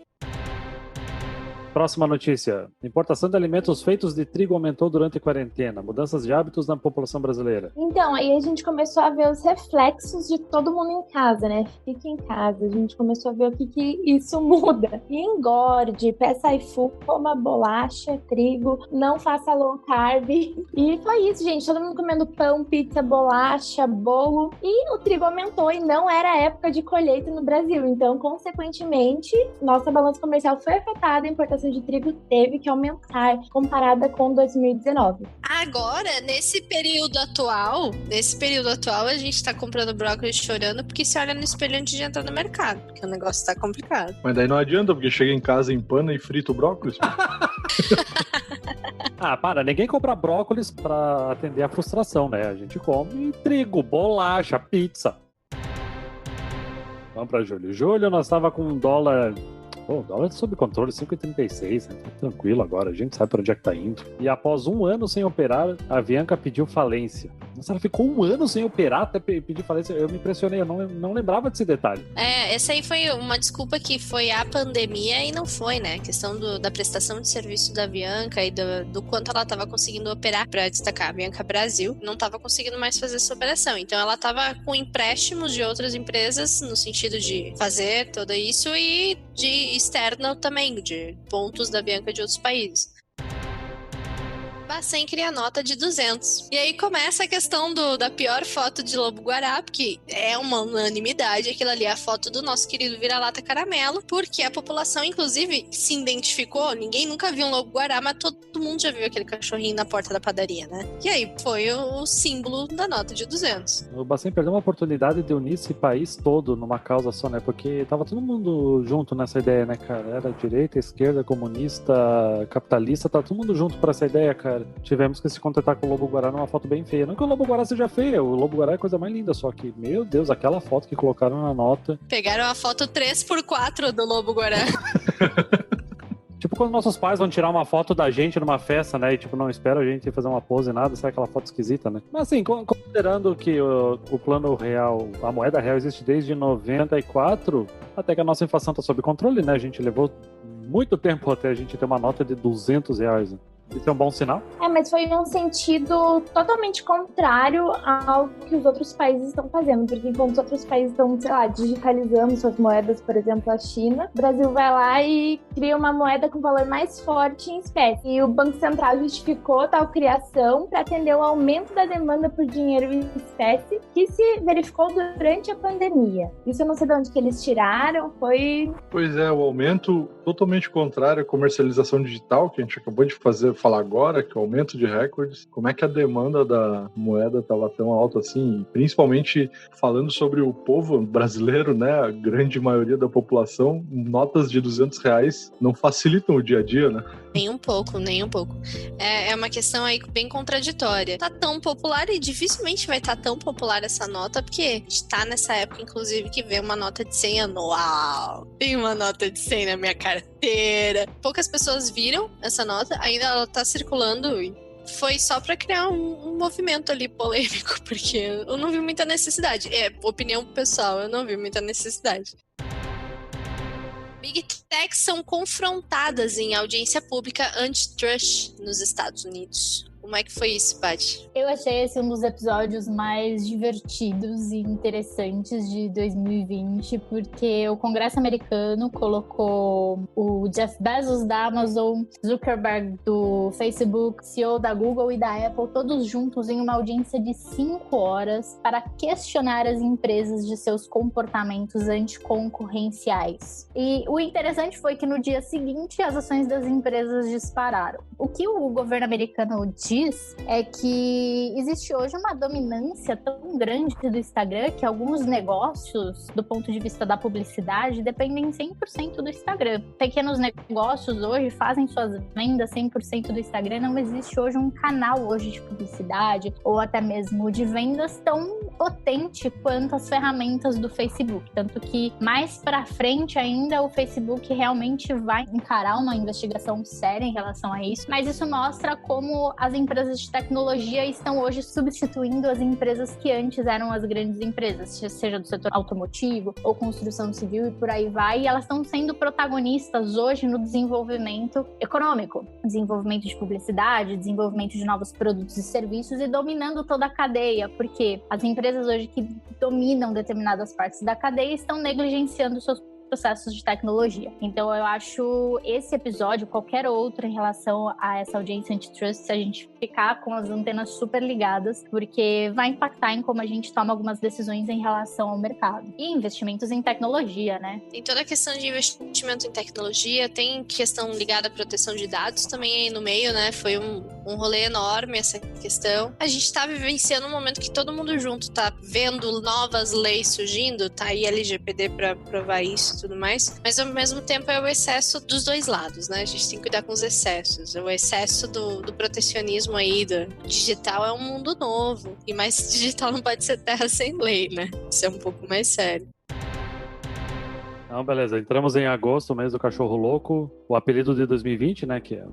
Próxima notícia. Importação de alimentos feitos de trigo aumentou durante a quarentena. Mudanças de hábitos na população brasileira. Então, aí a gente começou a ver os reflexos de todo mundo em casa, né? Fique em casa. A gente começou a ver o que isso muda. E engorde, peça iFood, coma bolacha, trigo, não faça low carb. E foi isso, gente. Todo mundo comendo pão, pizza, bolacha, bolo. E o trigo aumentou, e não era época de colheita no Brasil. Então, consequentemente, nossa balança comercial foi afetada, a importação de trigo teve que aumentar comparada com 2019. Agora, nesse período atual, a gente tá comprando brócolis chorando porque se olha no espelho antes de entrar no mercado, porque o negócio tá complicado. Mas daí não adianta, porque chega em casa, empana e frita o brócolis. Ninguém compra brócolis pra atender a frustração, né? A gente come trigo, bolacha, pizza. Vamos pra julho. Julho nós tava com um dólar... o dólar sob controle, 5,36, né? Tá tranquilo agora, a gente sabe para onde é que tá indo. E após um ano sem operar, a Avianca pediu falência. Nossa, ela ficou 1 ano sem operar até pedir falência. Eu me impressionei, eu não lembrava desse detalhe. Essa aí foi uma desculpa que foi a pandemia e não foi, né? A questão da prestação de serviço da Avianca e do quanto ela estava conseguindo operar. Para destacar, a Avianca Brasil não estava conseguindo mais fazer essa operação. Então ela estava com empréstimos de outras empresas no sentido de fazer tudo isso e de externo também, de pontos da Avianca de outros países. Bacen cria nota de 200. E aí começa a questão da pior foto de lobo-guará, porque é uma unanimidade, aquilo ali é a foto do nosso querido vira-lata caramelo, porque a população, inclusive, se identificou, ninguém nunca viu um lobo-guará, mas todo mundo já viu aquele cachorrinho na porta da padaria, né? E aí foi o símbolo da nota de 200. O Bacen perdeu uma oportunidade de unir esse país todo numa causa só, né? Porque tava todo mundo junto nessa ideia, né, cara? Era direita, esquerda, comunista, capitalista, tá todo mundo junto pra essa ideia, cara. Tivemos que se contentar com o lobo-guará numa foto bem feia. Não que o lobo-guará seja feia, o lobo-guará é a coisa mais linda, só que, meu Deus, aquela foto que colocaram na nota. Pegaram a foto 3x4 do lobo-guará. Tipo quando nossos pais vão tirar uma foto da gente numa festa, né? E tipo, não espera a gente fazer uma pose, nada, sai aquela foto esquisita, né? Mas assim, considerando que o plano real, a moeda real existe desde 94, até que a nossa inflação tá sob controle, né? A gente levou muito tempo até a gente ter uma nota de R$200, né? Isso é um bom sinal? Mas foi num sentido totalmente contrário ao que os outros países estão fazendo. Porque enquanto os outros países estão, sei lá, digitalizando suas moedas, por exemplo, a China, o Brasil vai lá e cria uma moeda com valor mais forte em espécie. E o Banco Central justificou tal criação para atender o aumento da demanda por dinheiro em espécie, que se verificou durante a pandemia. Isso eu não sei de onde que eles tiraram, foi... Pois é, o aumento totalmente contrário à comercialização digital, que a gente acabou de falar agora, que é o aumento de recordes. Como é que a demanda da moeda estava tão alta assim? Principalmente falando sobre o povo brasileiro, né? A grande maioria da população, notas de R$200 não facilitam o dia a dia, né? Nem um pouco. É uma questão aí bem contraditória. Tá tão popular e dificilmente vai estar tão popular essa nota, porque a gente tá nessa época, inclusive, que vê uma nota de 100 anual. Tem uma nota de 100 na minha carteira. Poucas pessoas viram essa nota, ainda ela tá circulando e foi só pra criar um movimento ali polêmico, porque eu não vi muita necessidade. Opinião pessoal, eu não vi muita necessidade. Big Techs são confrontadas em audiência pública antitrust nos Estados Unidos. Como é que foi isso, Paty? Eu achei esse um dos episódios mais divertidos e interessantes de 2020, porque o Congresso americano colocou o Jeff Bezos da Amazon, Zuckerberg do Facebook, CEO da Google e da Apple, todos juntos em uma audiência de 5 horas para questionar as empresas de seus comportamentos anticoncorrenciais. E o interessante foi que no dia seguinte as ações das empresas dispararam. O que o governo americano diz é que existe hoje uma dominância tão grande do Instagram que alguns negócios, do ponto de vista da publicidade, dependem 100% do Instagram. Pequenos negócios hoje fazem suas vendas 100% do Instagram. Não existe hoje um canal hoje de publicidade ou até mesmo de vendas tão potente quanto as ferramentas do Facebook. Tanto que mais pra frente ainda o Facebook realmente vai encarar uma investigação séria em relação a isso. Mas isso mostra como as empresas de tecnologia estão hoje substituindo as empresas que antes eram as grandes empresas, seja do setor automotivo ou construção civil e por aí vai, e elas estão sendo protagonistas hoje no desenvolvimento econômico, desenvolvimento de publicidade, desenvolvimento de novos produtos e serviços e dominando toda a cadeia, porque as empresas hoje que dominam determinadas partes da cadeia estão negligenciando seus processos de tecnologia. Então eu acho esse episódio, qualquer outro em relação a essa audiência antitrust, se a gente ficar com as antenas super ligadas, porque vai impactar em como a gente toma algumas decisões em relação ao mercado. E investimentos em tecnologia, né? Tem toda a questão de investimento em tecnologia, tem questão ligada à proteção de dados também aí no meio, né? Foi um rolê enorme essa questão. A gente tá vivenciando um momento que todo mundo junto tá vendo novas leis surgindo, tá aí LGPD pra provar isso e tudo mais, mas ao mesmo tempo é o excesso dos dois lados, né? A gente tem que cuidar com os excessos. O excesso do protecionismo aí, do digital é um mundo novo, e mais digital não pode ser terra sem lei, né? Isso é um pouco mais sério. Então, beleza. Entramos em agosto, mês do cachorro louco. O apelido de 2020, né? Que é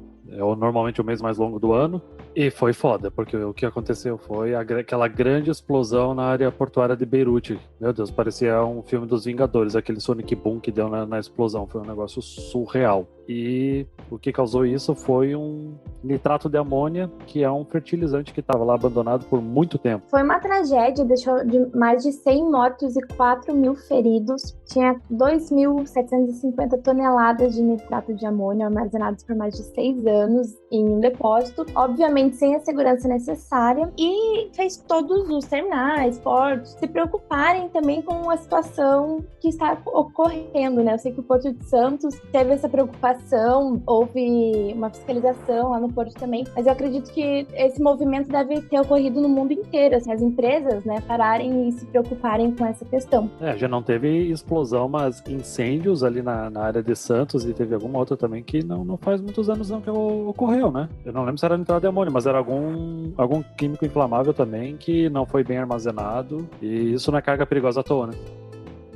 normalmente o mês mais longo do ano. E foi foda, porque o que aconteceu foi aquela grande explosão na área portuária de Beirute. Meu Deus, parecia um filme dos Vingadores, aquele Sonic Boom que deu na explosão. Foi um negócio surreal. E o que causou isso foi um nitrato de amônia, que é um fertilizante que estava lá abandonado por muito tempo. Foi uma tragédia, deixou mais de 100 mortos e 4 mil feridos. Tinha 2.750 toneladas de nitrato de amônia armazenados por mais de 6 anos em um depósito, obviamente sem a segurança necessária, e fez todos os terminais, portos, se preocuparem também com a situação que está ocorrendo, né? Eu sei que o Porto de Santos teve essa preocupação, houve uma fiscalização lá no Porto também, mas eu acredito que esse movimento deve ter ocorrido no mundo inteiro, assim, as empresas, né, pararem e se preocuparem com essa questão. Já não teve explosão, mas incêndios ali na área de Santos, e teve alguma outra também que não faz muitos anos não que ocorreu, né? Eu não lembro se era nitrato de amônio, mas era algum químico inflamável também que não foi bem armazenado, e isso não é carga perigosa à toa, né?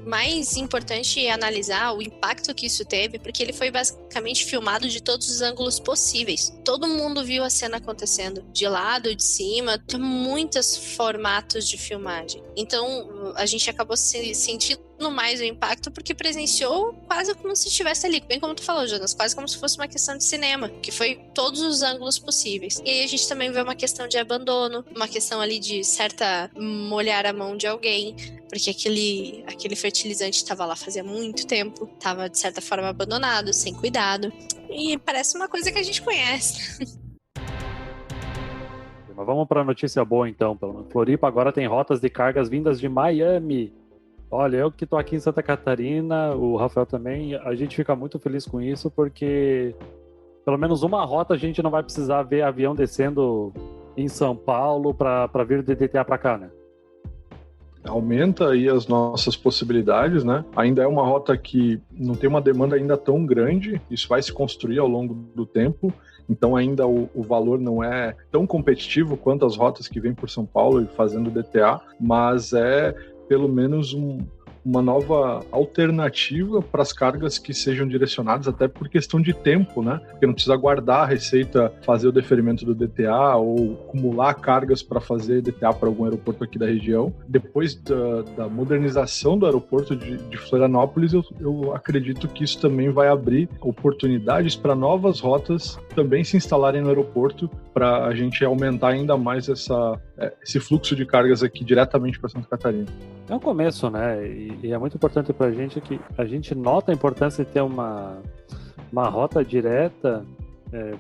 Mais importante é analisar o impacto que isso teve, porque ele foi basicamente filmado de todos os ângulos possíveis. Todo mundo viu a cena acontecendo, de lado, de cima, tem muitos formatos de filmagem. Então, a gente acabou sentindo mais o impacto porque presenciou quase como se estivesse ali, bem como tu falou, Jonas, quase como se fosse uma questão de cinema, que foi todos os ângulos possíveis. E aí a gente também vê uma questão de abandono, uma questão ali de certa molhar a mão de alguém, porque aquele fertilizante estava lá fazia muito tempo, estava de certa forma abandonado, sem cuidado, e parece uma coisa que a gente conhece. Mas vamos para a notícia boa então. Floripa agora tem rotas de cargas vindas de Miami. Olha, eu que tô aqui em Santa Catarina, o Rafael também, a gente fica muito feliz com isso, porque pelo menos uma rota a gente não vai precisar ver avião descendo em São Paulo para vir de DTA para cá, né? Aumenta aí as nossas possibilidades, né? Ainda é uma rota que não tem uma demanda ainda tão grande, isso vai se construir ao longo do tempo, então ainda o valor não é tão competitivo quanto as rotas que vêm por São Paulo e fazendo DTA, mas é pelo menos uma nova alternativa para as cargas que sejam direcionadas, até por questão de tempo, né? Porque não precisa guardar a Receita, fazer o deferimento do DTA ou acumular cargas para fazer DTA para algum aeroporto aqui da região. Depois da modernização do aeroporto de Florianópolis, eu acredito que isso também vai abrir oportunidades para novas rotas também se instalarem no aeroporto, para a gente aumentar ainda mais esse fluxo de cargas aqui diretamente para Santa Catarina. É um começo, né? E é muito importante para a gente que a gente nota a importância de ter uma rota direta,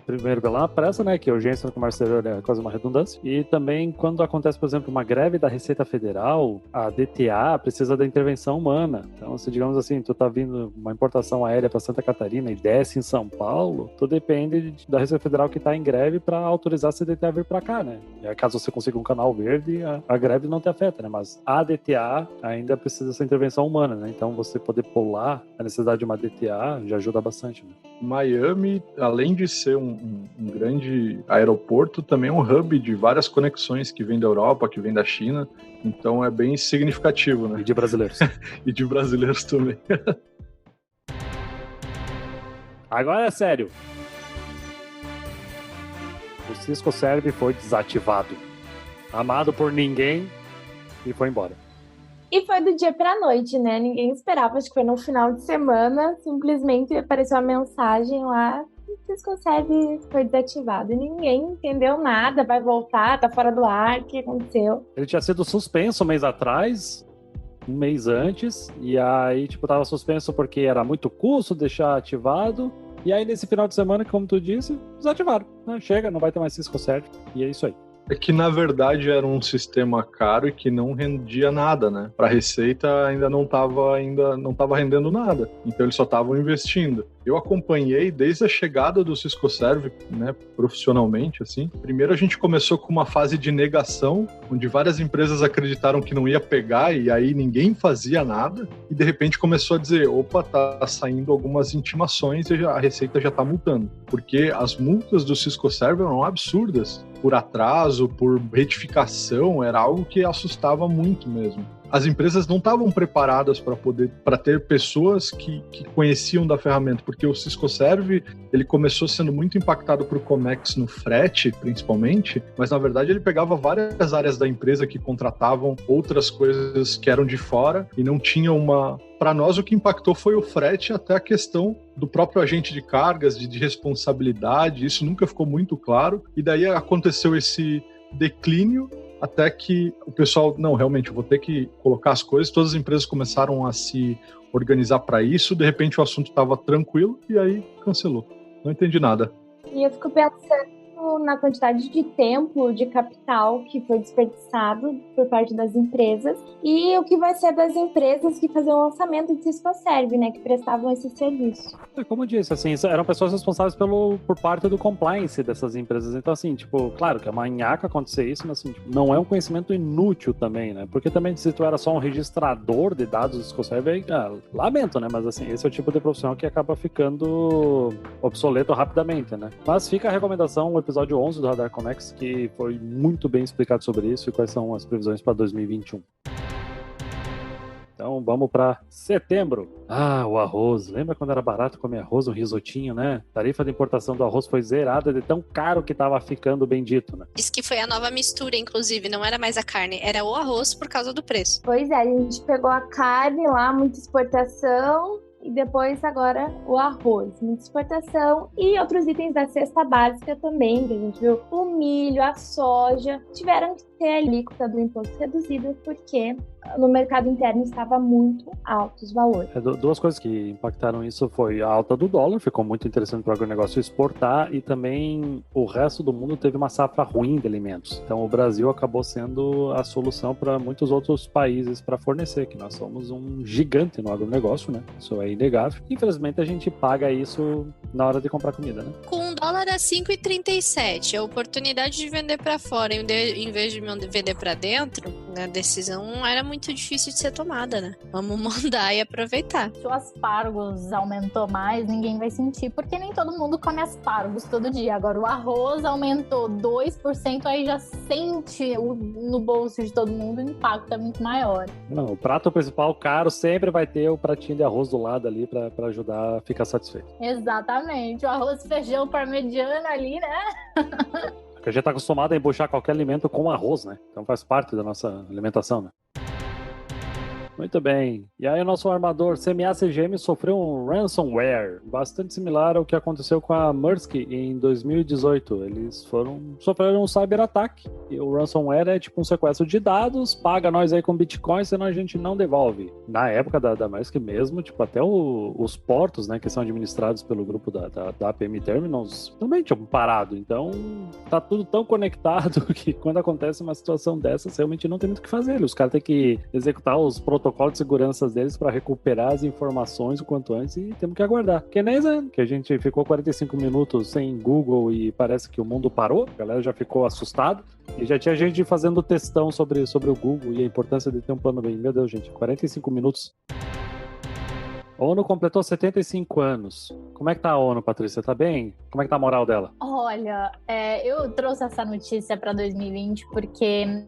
primeiro pela pressa, né? Que a urgência no comércio exterior é quase uma redundância. E também quando acontece, por exemplo, uma greve da Receita Federal, a DTA precisa da intervenção humana. Então, se digamos assim, tu tá vindo uma importação aérea para Santa Catarina e desce em São Paulo, tu depende da Receita Federal que tá em greve para autorizar a DTA vir para cá, né? E aí, caso você consiga um canal verde, a greve não te afeta, né? Mas a DTA ainda precisa dessa intervenção humana, né? Então, você poder pular a necessidade de uma DTA já ajuda bastante, né? Miami, além de ser um grande aeroporto, também é um hub de várias conexões que vêm da Europa, que vêm da China, então é bem significativo, né? E de brasileiros. E de brasileiros também. Agora é sério. O Cisco Serve foi desativado. Amado por ninguém e foi embora. E foi do dia pra noite, né? Ninguém esperava, acho que foi no final de semana, simplesmente apareceu uma mensagem lá, o Cisco Serve foi desativado. E ninguém entendeu nada, vai voltar, tá fora do ar, o que aconteceu? Ele tinha sido suspenso um mês atrás, um mês antes, e aí, tava suspenso porque era muito custo deixar ativado, e aí nesse final de semana, como tu disse, desativaram. Chega, não vai ter mais Cisco Serve, e é isso aí. É que, na verdade, era um sistema caro e que não rendia nada, né? Para a Receita ainda não estava rendendo nada. Então, eles só estavam investindo. Eu acompanhei desde a chegada do Cisco Serve, né, profissionalmente, assim. Primeiro a gente começou com uma fase de negação, onde várias empresas acreditaram que não ia pegar e aí ninguém fazia nada. E de repente começou a dizer, opa, tá saindo algumas intimações e a Receita já tá multando. Porque as multas do Cisco Serve eram absurdas. Por atraso, por retificação, era algo que assustava muito mesmo. as empresas não estavam preparadas para ter pessoas que conheciam da ferramenta, porque o Cisco Serve, ele começou sendo muito impactado por Comex no frete, principalmente, mas na verdade ele pegava várias áreas da empresa que contratavam outras coisas que eram de fora e não tinha uma... Para nós, o que impactou foi o frete, até a questão do próprio agente de cargas, de responsabilidade, isso nunca ficou muito claro, e daí aconteceu esse declínio, até que o pessoal, não, realmente, eu vou ter que colocar as coisas, todas as empresas começaram a se organizar para isso, de repente o assunto estava tranquilo, e aí cancelou. Não entendi nada. E eu fico pensando na quantidade de tempo, de capital que foi desperdiçado por parte das empresas e o que vai ser das empresas que faziam o lançamento de Cisco Serve, né, que prestavam esse serviço. Como eu disse, assim, eram pessoas responsáveis por parte do compliance dessas empresas. Então, assim, tipo, claro que é uma nhaca acontecer isso, mas assim, tipo, não é um conhecimento inútil também, né? Porque também se tu era só um registrador de dados do Cisco Serve, aí, lamento, né? Mas assim, esse é o tipo de profissional que acaba ficando obsoleto rapidamente, né? Mas fica a recomendação, o episódio 11 do Radar Comex, que foi muito bem explicado sobre isso e quais são as previsões para 2021. Então vamos para setembro. O arroz. Lembra quando era barato comer arroz, um risotinho, né? A tarifa de importação do arroz foi zerada de tão caro que tava ficando, bendito, né? Diz que foi a nova mistura, inclusive, não era mais a carne, era o arroz por causa do preço. Pois é, a gente pegou a carne lá, muita exportação, e depois agora o arroz, muita exportação e outros itens da cesta básica também, que a gente viu o milho, a soja, tiveram que ter a alíquota do imposto reduzida porque no mercado interno estava muito alto os valores. Duas coisas que impactaram isso foi a alta do dólar, ficou muito interessante para o agronegócio exportar, e também o resto do mundo teve uma safra ruim de alimentos. Então o Brasil acabou sendo a solução para muitos outros países para fornecer, que nós somos um gigante no agronegócio, né? Isso é inegável. Infelizmente a gente paga isso na hora de comprar comida, né? Com um dólar a 5,37, a oportunidade de vender para fora em vez de vender para dentro, a decisão era muito difícil de ser tomada, né? Vamos mandar e aproveitar. Se o aspargos aumentou mais, ninguém vai sentir, porque nem todo mundo come aspargos todo dia. Agora, o arroz aumentou 2%, aí já sente no bolso de todo mundo, o impacto é muito maior. Não, o prato principal caro sempre vai ter o pratinho de arroz do lado ali para ajudar a ficar satisfeito. Exatamente. O arroz, feijão, parmegiana ali, né? Porque a gente tá acostumado a embuchar qualquer alimento com arroz, né? Então faz parte da nossa alimentação, né? Muito bem. E aí o nosso armador CMA CGM sofreu um ransomware, bastante similar ao que aconteceu com a Maersk em 2018. Eles sofreram um cyberataque. E o ransomware é tipo um sequestro de dados, paga nós aí com Bitcoin, senão a gente não devolve. Na época da Maersk mesmo, tipo, até os portos, né, que são administrados pelo grupo da APM Terminals, também tinham parado. Então, tá tudo tão conectado que quando acontece uma situação dessas, realmente não tem muito o que fazer. Os caras têm que executar os protocolos de segurança deles para recuperar as informações o quanto antes e temos que aguardar. Que nem que a gente ficou 45 minutos sem Google e parece que o mundo parou, a galera já ficou assustada e já tinha gente fazendo textão sobre o Google e a importância de ter um plano bem. Meu Deus, gente, 45 minutos. A ONU completou 75 anos. Como é que tá a ONU, Patrícia? Tá bem? Como é que tá a moral dela? Olha, eu trouxe essa notícia para 2020 porque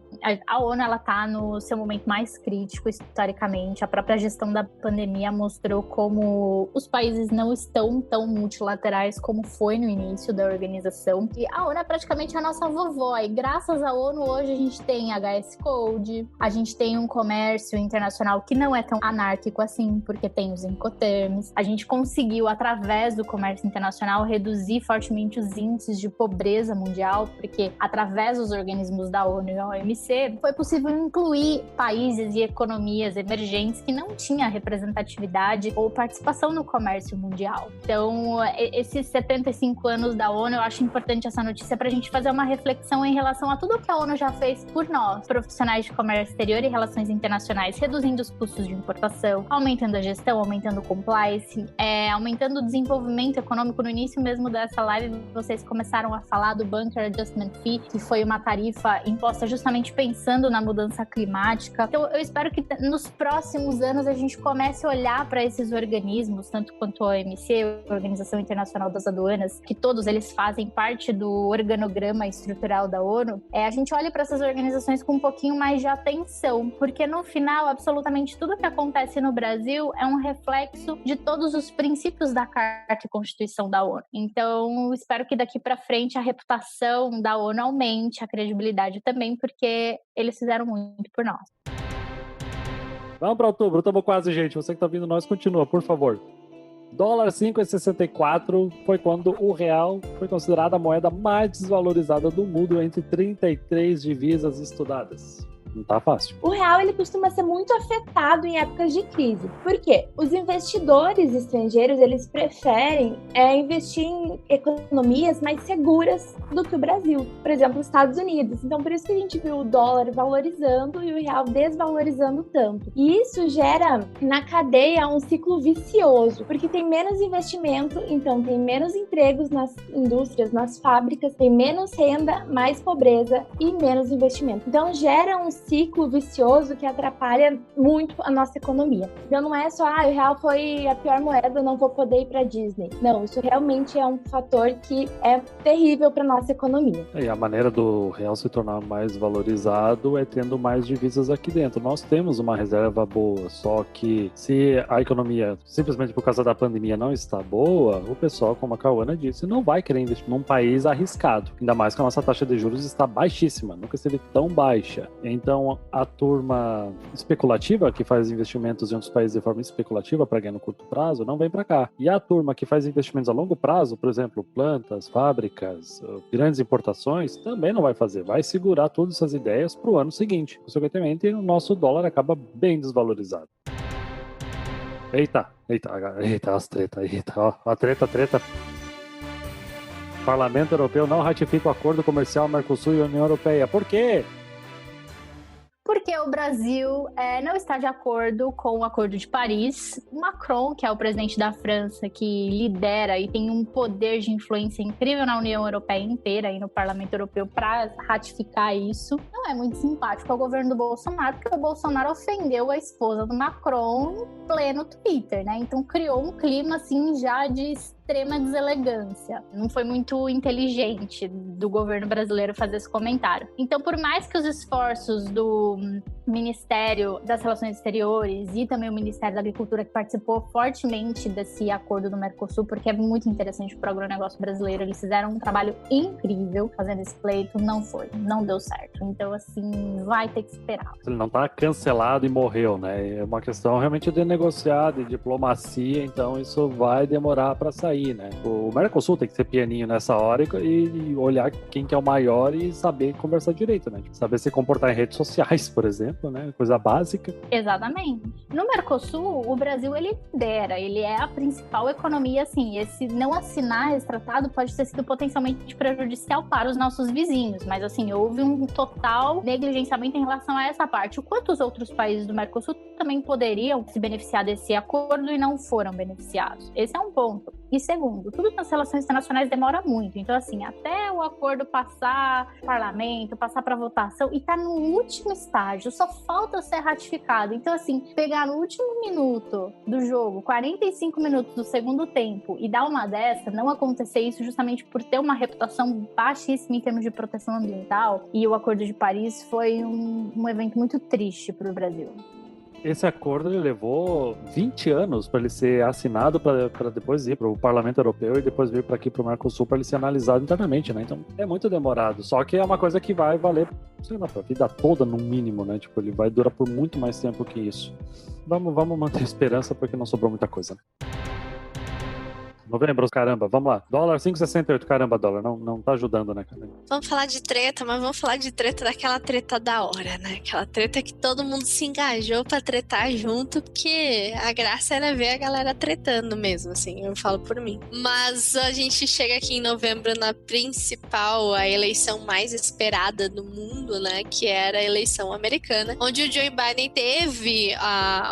a ONU ela tá no seu momento mais crítico historicamente. A própria gestão da pandemia mostrou como os países não estão tão multilaterais como foi no início da organização. E a ONU é praticamente a nossa vovó. E graças à ONU hoje a gente tem HS Code, a gente tem um comércio internacional que não é tão anárquico assim, porque tem os Incoterms. A gente conseguiu, através do comércio internacional, reduzir fortemente os índices de pobreza mundial, porque através dos organismos da ONU e da OMC, foi possível incluir países e economias emergentes que não tinham representatividade ou participação no comércio mundial. Então, esses 75 anos da ONU, eu acho importante essa notícia para a gente fazer uma reflexão em relação a tudo que a ONU já fez por nós, profissionais de comércio exterior e relações internacionais, reduzindo os custos de importação, aumentando a gestão, aumentando aumentando o compliance, aumentando o desenvolvimento econômico. No início mesmo dessa live, vocês começaram a falar do Bunker Adjustment Fee, que foi uma tarifa imposta justamente pensando na mudança climática. Então, eu espero que nos próximos anos a gente comece a olhar para esses organismos, tanto quanto a OMC, a Organização Internacional das Aduanas, que todos eles fazem parte do organograma estrutural da ONU. A gente olha para essas organizações com um pouquinho mais de atenção, porque no final, absolutamente tudo que acontece no Brasil é um reflexo de todos os princípios da Carta e Constituição da ONU. Então, espero que daqui para frente a reputação da ONU aumente, a credibilidade também, porque eles fizeram muito por nós. Vamos para outubro, estamos quase, gente. Você que está ouvindo nós, continua, por favor. Dólar 5,64 foi quando o real foi considerada a moeda mais desvalorizada do mundo entre 33 divisas estudadas. Não tá fácil. O real, ele costuma ser muito afetado em épocas de crise. Por quê? Os investidores estrangeiros, eles preferem investir em economias mais seguras do que o Brasil. Por exemplo, os Estados Unidos. Então, por isso que a gente viu o dólar valorizando e o real desvalorizando tanto. E isso gera, na cadeia, um ciclo vicioso. Porque tem menos investimento, então tem menos empregos nas indústrias, nas fábricas, tem menos renda, mais pobreza e menos investimento. Então, gera um ciclo vicioso que atrapalha muito a nossa economia. Então não é só, o real foi a pior moeda, eu não vou poder ir para Disney. Não, isso realmente é um fator que é terrível para nossa economia. E a maneira do real se tornar mais valorizado é tendo mais divisas aqui dentro. Nós temos uma reserva boa, só que se a economia, simplesmente por causa da pandemia, não está boa, o pessoal, como a Cauana disse, não vai querer investir num país arriscado. Ainda mais que a nossa taxa de juros está baixíssima, nunca esteve tão baixa. Então, a turma especulativa, que faz investimentos em outros países de forma especulativa para ganhar no curto prazo, não vem para cá. E a turma que faz investimentos a longo prazo, por exemplo, plantas, fábricas, grandes importações, também não vai fazer. Vai segurar todas essas ideias para o ano seguinte. Consequentemente, o nosso dólar acaba bem desvalorizado. Eita, as tretas, a treta. O Parlamento Europeu não ratifica o acordo comercial Mercosul e União Europeia. Por quê? Porque o Brasil não está de acordo com o Acordo de Paris. Macron, que é o presidente da França, que lidera e tem um poder de influência incrível na União Europeia inteira e no Parlamento Europeu para ratificar isso, não é muito simpático ao governo do Bolsonaro, porque o Bolsonaro ofendeu a esposa do Macron em pleno Twitter, né? Então criou um clima assim já de extrema deselegância. Não foi muito inteligente do governo brasileiro fazer esse comentário. Então, por mais que os esforços do Ministério das Relações Exteriores e também o Ministério da Agricultura, que participou fortemente desse acordo do Mercosul, porque é muito interessante para o agronegócio brasileiro, eles fizeram um trabalho incrível fazendo esse pleito, não deu certo. Então, assim, vai ter que esperar. Ele não tá cancelado e morreu, né? É uma questão realmente de negociar, de diplomacia, então isso vai demorar para sair, né? O Mercosul tem que ser pianinho nessa hora e olhar quem que é o maior e saber conversar direito, né? Saber se comportar em redes sociais, por exemplo, né? Coisa básica. Exatamente. No Mercosul, o Brasil, ele lidera, ele é a principal economia, assim, esse não assinar esse tratado pode ter sido potencialmente prejudicial para os nossos vizinhos, mas, assim, houve um total negligenciamento em relação a essa parte. O quanto os outros países do Mercosul também poderiam se beneficiar desse acordo e não foram beneficiados. Esse é um ponto. E segundo, tudo nas relações internacionais demora muito. Então, assim, até o acordo passar parlamento, passar para votação, e tá no último estágio, só falta ser ratificado. Então, assim, pegar no último minuto do jogo, 45 minutos do segundo tempo, e dar uma dessa, não acontecer isso justamente por ter uma reputação baixíssima em termos de proteção ambiental, e o Acordo de Paris foi um evento muito triste para o Brasil. Esse acordo ele levou 20 anos para ele ser assinado, para depois ir para o Parlamento Europeu e depois vir para aqui para o Mercosul para ele ser analisado internamente, né? Então é muito demorado. Só que é uma coisa que vai valer, sei lá, para a vida toda no mínimo, né? Tipo, ele vai durar por muito mais tempo que isso. Vamos manter a esperança porque não sobrou muita coisa, né? Novembro, caramba, vamos lá. Dólar 5,68, caramba, dólar. Não tá ajudando, né, cara? Vamos falar de treta, mas vamos falar de treta daquela treta da hora, né? Aquela treta que todo mundo se engajou pra tretar junto, porque a graça era ver a galera tretando mesmo, assim, eu falo por mim. Mas a gente chega aqui em novembro na principal, a eleição mais esperada do mundo, né? Que era a eleição americana, onde o Joe Biden teve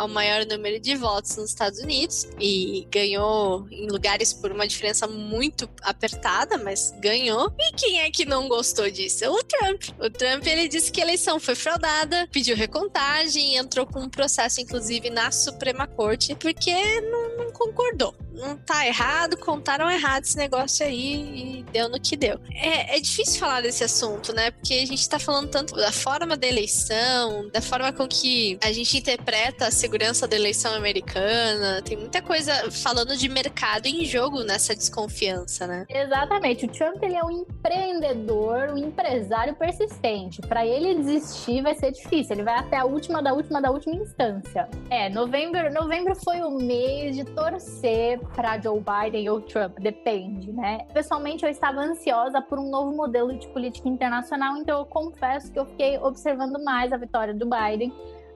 o maior número de votos nos Estados Unidos e ganhou em lugares por uma diferença muito apertada, mas ganhou. E quem é que não gostou disso? O Trump. O Trump, ele disse que a eleição foi fraudada, pediu recontagem e entrou com um processo, inclusive, na Suprema Corte, porque não concordou. Não tá errado, contaram errado esse negócio aí e deu no que deu. É difícil falar desse assunto, né? Porque a gente tá falando tanto da forma da eleição, da forma com que a gente interpreta a segurança da eleição americana. Tem muita coisa falando de mercado em jogo nessa desconfiança, né? Exatamente. O Trump, ele é um empreendedor, um empresário persistente. Para ele desistir vai ser difícil. Ele vai até a última da última instância. Novembro foi o mês de torcer para Joe Biden ou Trump, depende, né? Pessoalmente, eu estava ansiosa por um novo modelo de política internacional, então eu confesso que eu fiquei observando mais a vitória do Biden,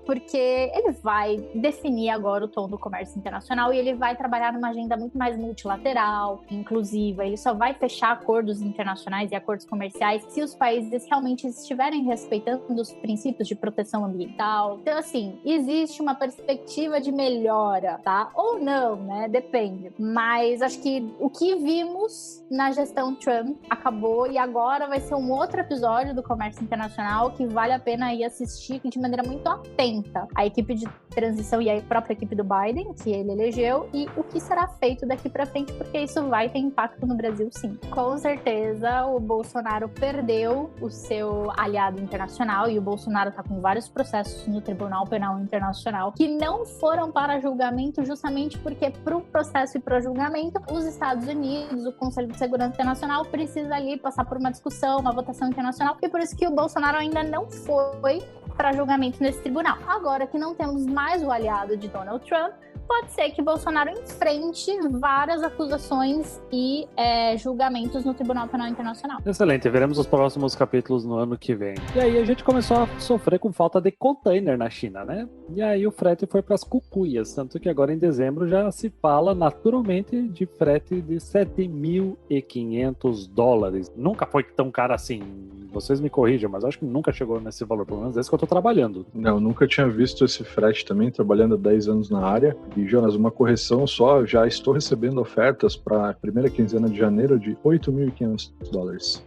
porque ele vai definir agora o tom do comércio internacional e ele vai trabalhar numa agenda muito mais multilateral, inclusiva. Ele só vai fechar acordos internacionais e acordos comerciais se os países realmente estiverem respeitando os princípios de proteção ambiental. Então, assim, existe uma perspectiva de melhora, tá? Ou não, né? Depende. Mas acho que o que vimos na gestão Trump acabou e agora vai ser um outro episódio do comércio internacional que vale a pena ir assistir de maneira muito atenta. A equipe de transição e a própria equipe do Biden, que ele elegeu, e o que será feito daqui para frente, porque isso vai ter impacto no Brasil, sim. Com certeza, o Bolsonaro perdeu o seu aliado internacional e o Bolsonaro está com vários processos no Tribunal Penal Internacional que não foram para julgamento justamente porque para o processo e para o julgamento, os Estados Unidos, o Conselho de Segurança Internacional precisa ali passar por uma discussão, uma votação internacional, e por isso que o Bolsonaro ainda não foi para julgamento nesse tribunal. Agora que não temos mais o aliado de Donald Trump, pode ser que Bolsonaro enfrente várias acusações e julgamentos no Tribunal Penal Internacional. Excelente, veremos os próximos capítulos no ano que vem. E aí a gente começou a sofrer com falta de container na China, né? E aí o frete foi para as cucuias, tanto que agora em dezembro já se fala naturalmente de frete de $7.500. Nunca foi tão caro assim. Vocês me corrijam, mas acho que nunca chegou nesse valor, pelo menos esse que eu tô trabalhando. Não, nunca tinha visto esse frete também, trabalhando há 10 anos na área. E, Jonas, uma correção só, já estou recebendo ofertas para a primeira quinzena de janeiro de $8.500.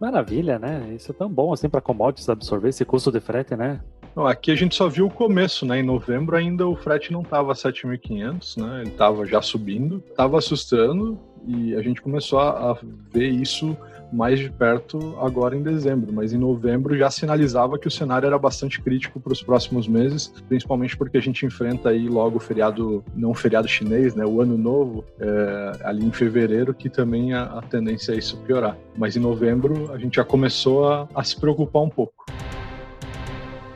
Maravilha, né? Isso é tão bom assim para commodities absorver esse custo de frete, né? Não, aqui a gente só viu o começo, né? Em novembro ainda o frete não estava 7.500, né? Ele estava já subindo, estava assustando e a gente começou a ver isso mais de perto agora em dezembro, mas em novembro já sinalizava que o cenário era bastante crítico para os próximos meses, principalmente porque a gente enfrenta aí logo o feriado, não o feriado chinês, né, o Ano Novo, ali em fevereiro, que também a tendência é isso piorar. Mas em novembro a gente já começou a se preocupar um pouco.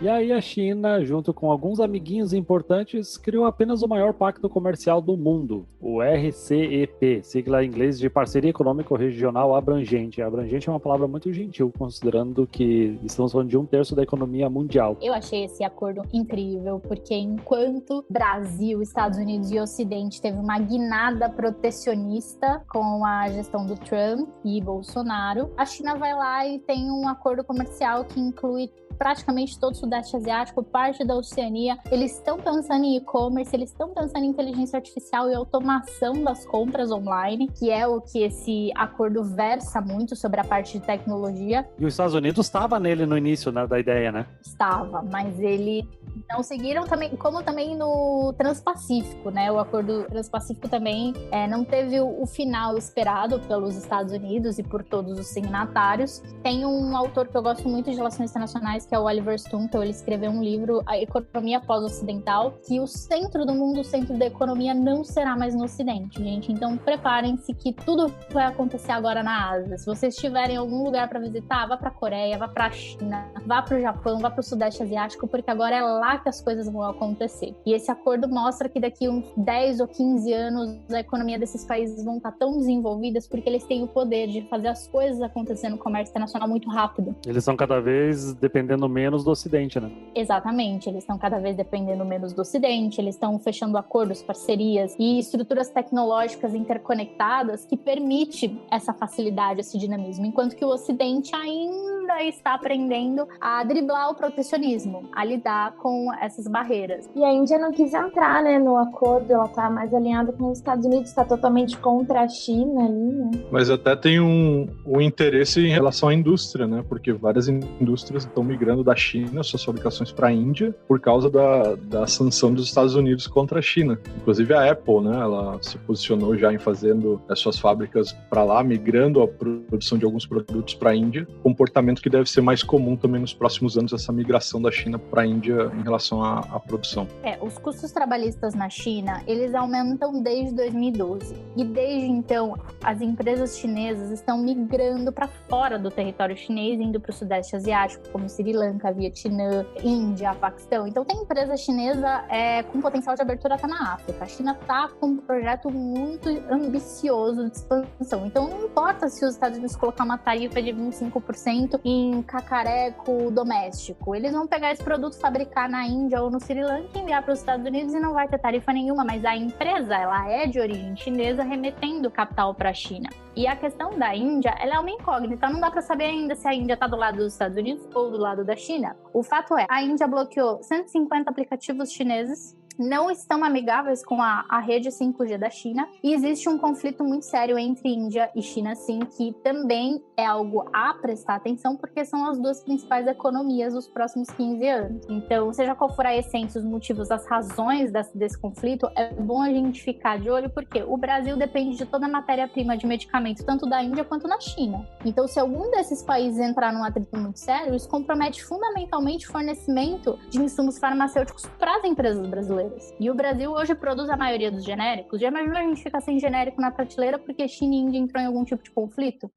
E aí a China, junto com alguns amiguinhos importantes, criou apenas o maior pacto comercial do mundo, o RCEP, sigla em inglês de Parceria Econômico Regional Abrangente. Abrangente é uma palavra muito gentil, considerando que estamos falando de 1/3 da economia mundial. Eu achei esse acordo incrível, porque enquanto Brasil, Estados Unidos e Ocidente teve uma guinada protecionista com a gestão do Trump e Bolsonaro, a China vai lá e tem um acordo comercial que inclui praticamente todo o Sudeste Asiático, parte da Oceania. Eles estão pensando em e-commerce, eles estão pensando em inteligência artificial e automação das compras online, que é o que esse acordo versa muito sobre a parte de tecnologia. E os Estados Unidos estava nele no início, né, da ideia, né? Estava, mas ele não seguiram também, como também no Transpacífico, né? O acordo Transpacífico também não teve o final esperado pelos Estados Unidos e por todos os signatários. Tem um autor que eu gosto muito de relações internacionais atrás, que é o Oliver Stunkel. Ele escreveu um livro, A Economia Pós-Ocidental, que o centro do mundo, o centro da economia não será mais no Ocidente, gente. Então preparem-se que tudo vai acontecer agora na Ásia. Se vocês tiverem algum lugar para visitar, vá para a Coreia, vá para a China, vá para o Japão, vá para o Sudeste Asiático, porque agora é lá que as coisas vão acontecer. E esse acordo mostra que daqui uns 10 ou 15 anos a economia desses países vão estar tão desenvolvidas porque eles têm o poder de fazer as coisas acontecer no comércio internacional muito rápido. Eles estão cada vez dependendo menos do Ocidente, né? Exatamente, eles estão cada vez dependendo menos do Ocidente, eles estão fechando acordos, parcerias e estruturas tecnológicas interconectadas que permite essa facilidade, esse dinamismo, enquanto que o Ocidente ainda está aprendendo a driblar o protecionismo, a lidar com essas barreiras. E a Índia não quis entrar, né, no acordo, ela tá mais alinhada com os Estados Unidos, está totalmente contra a China ali, né? Mas até tem um interesse em relação à indústria, né? Porque várias indústrias estão migrando da China, suas fabricações para a Índia, por causa da sanção dos Estados Unidos contra a China. Inclusive a Apple, né? Ela se posicionou já em fazendo as suas fábricas para lá, migrando a produção de alguns produtos para a Índia. Comportamento que deve ser mais comum também nos próximos anos, essa migração da China para a Índia em relação à produção. Os custos trabalhistas na China, eles aumentam desde 2012. E desde então, as empresas chinesas estão migrando para fora do território chinês, indo para o Sudeste Asiático, como Sri Lanka, Vietnã, Índia, Paquistão. Então tem empresa chinesa com potencial de abertura até na África. A China está com um projeto muito ambicioso de expansão. Então não importa se os Estados Unidos colocar uma tarifa de 25% em cacareco doméstico. Eles vão pegar esse produto, fabricar na Índia ou no Sri Lanka, enviar para os Estados Unidos e não vai ter tarifa nenhuma, mas a empresa, ela é de origem chinesa, remetendo capital para a China. E a questão da Índia, ela é uma incógnita, não dá para saber ainda se a Índia está do lado dos Estados Unidos ou do lado da China. O fato é, a Índia bloqueou 150 aplicativos chineses, não estão amigáveis com a rede 5G da China, e existe um conflito muito sério entre Índia e China, sim, que também é algo a prestar atenção, porque são as duas principais economias dos próximos 15 anos. Então, seja qual for a essência, os motivos, as razões desse conflito, é bom a gente ficar de olho, porque o Brasil depende de toda a matéria-prima de medicamentos, tanto da Índia quanto da China. Então, se algum desses países entrar num atrito muito sério, isso compromete fundamentalmente o fornecimento de insumos farmacêuticos para as empresas brasileiras. E o Brasil hoje produz a maioria dos genéricos. Já imaginou a gente ficar sem genérico na prateleira porque China e Índia entrou em algum tipo de conflito?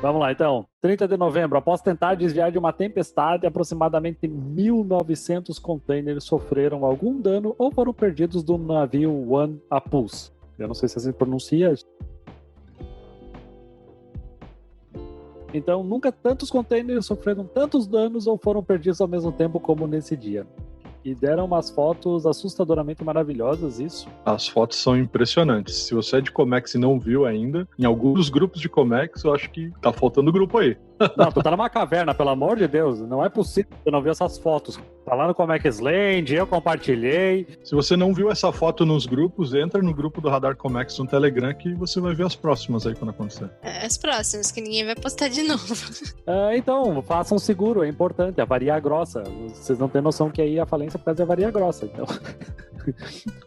Vamos lá, então. 30 de novembro, após tentar desviar de uma tempestade, aproximadamente 1.900 containers sofreram algum dano ou foram perdidos do navio One Apus. Eu não sei se assim pronuncia. Então, nunca tantos containers sofreram tantos danos ou foram perdidos ao mesmo tempo como nesse dia. E deram umas fotos assustadoramente maravilhosas, isso. As fotos são impressionantes. Se você é de Comex e não viu ainda, em alguns dos grupos de Comex, eu acho que tá faltando grupo aí. Não, tu tá numa caverna, pelo amor de Deus. Não é possível que eu não vi essas fotos. Tá lá no Comex Land, eu compartilhei. Se você não viu essa foto nos grupos, entra no grupo do Radar Comex no Telegram que você vai ver as próximas aí quando acontecer. As próximas, que ninguém vai postar de novo. Então, façam seguro, é importante. A varia grossa. Vocês não têm noção que aí a falência por causa da varia grossa, então.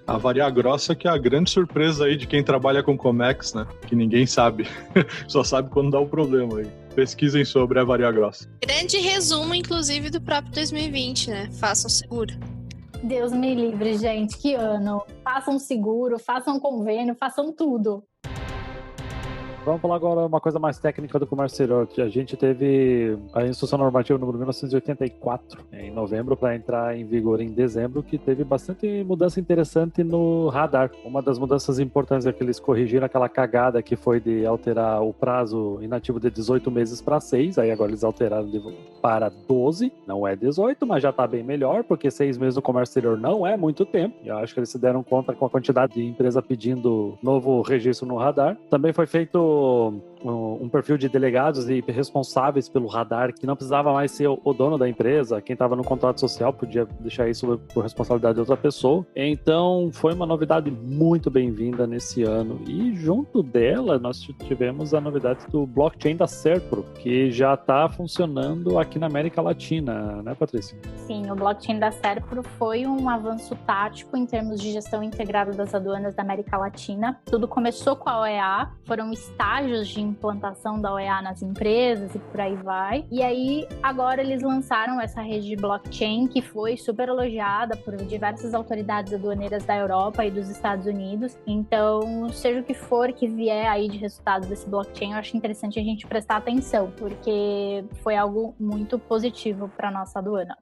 A varia grossa que é a grande surpresa aí de quem trabalha com Comex, né? Que ninguém sabe. Só sabe quando dá o problema aí. Pesquisem sobre a varia grossa. Grande resumo, inclusive, do próprio 2020, né? Façam seguro. Deus me livre, gente. Que ano. Façam seguro, façam convênio, façam tudo. Vamos falar agora uma coisa mais técnica do comércio exterior. A gente teve a instrução normativa número 1984 em novembro para entrar em vigor em dezembro, que teve bastante mudança interessante no radar. Uma das mudanças importantes é que eles corrigiram aquela cagada que foi de alterar o prazo inativo de 18 meses para 6, aí agora eles alteraram para 12, não é 18, mas já está bem melhor, porque 6 meses no comércio exterior não é muito tempo. Eu acho que eles se deram conta com a quantidade de empresa pedindo novo registro no radar. Também foi feito um perfil de delegados e responsáveis pelo radar, que não precisava mais ser o dono da empresa, quem estava no contrato social podia deixar isso por responsabilidade de outra pessoa. Então foi uma novidade muito bem-vinda nesse ano, e junto dela nós tivemos a novidade do blockchain da Serpro, que já está funcionando aqui na América Latina, né, Patrícia? Sim, o blockchain da Serpro foi um avanço tático em termos de gestão integrada das aduanas da América Latina. Tudo começou com a OEA, foram estágios de implantação da OEA nas empresas e por aí vai. E aí, agora eles lançaram essa rede de blockchain que foi super elogiada por diversas autoridades aduaneiras da Europa e dos Estados Unidos. Então, seja o que for que vier aí de resultado desse blockchain, eu acho interessante a gente prestar atenção, porque foi algo muito positivo para nossa aduana.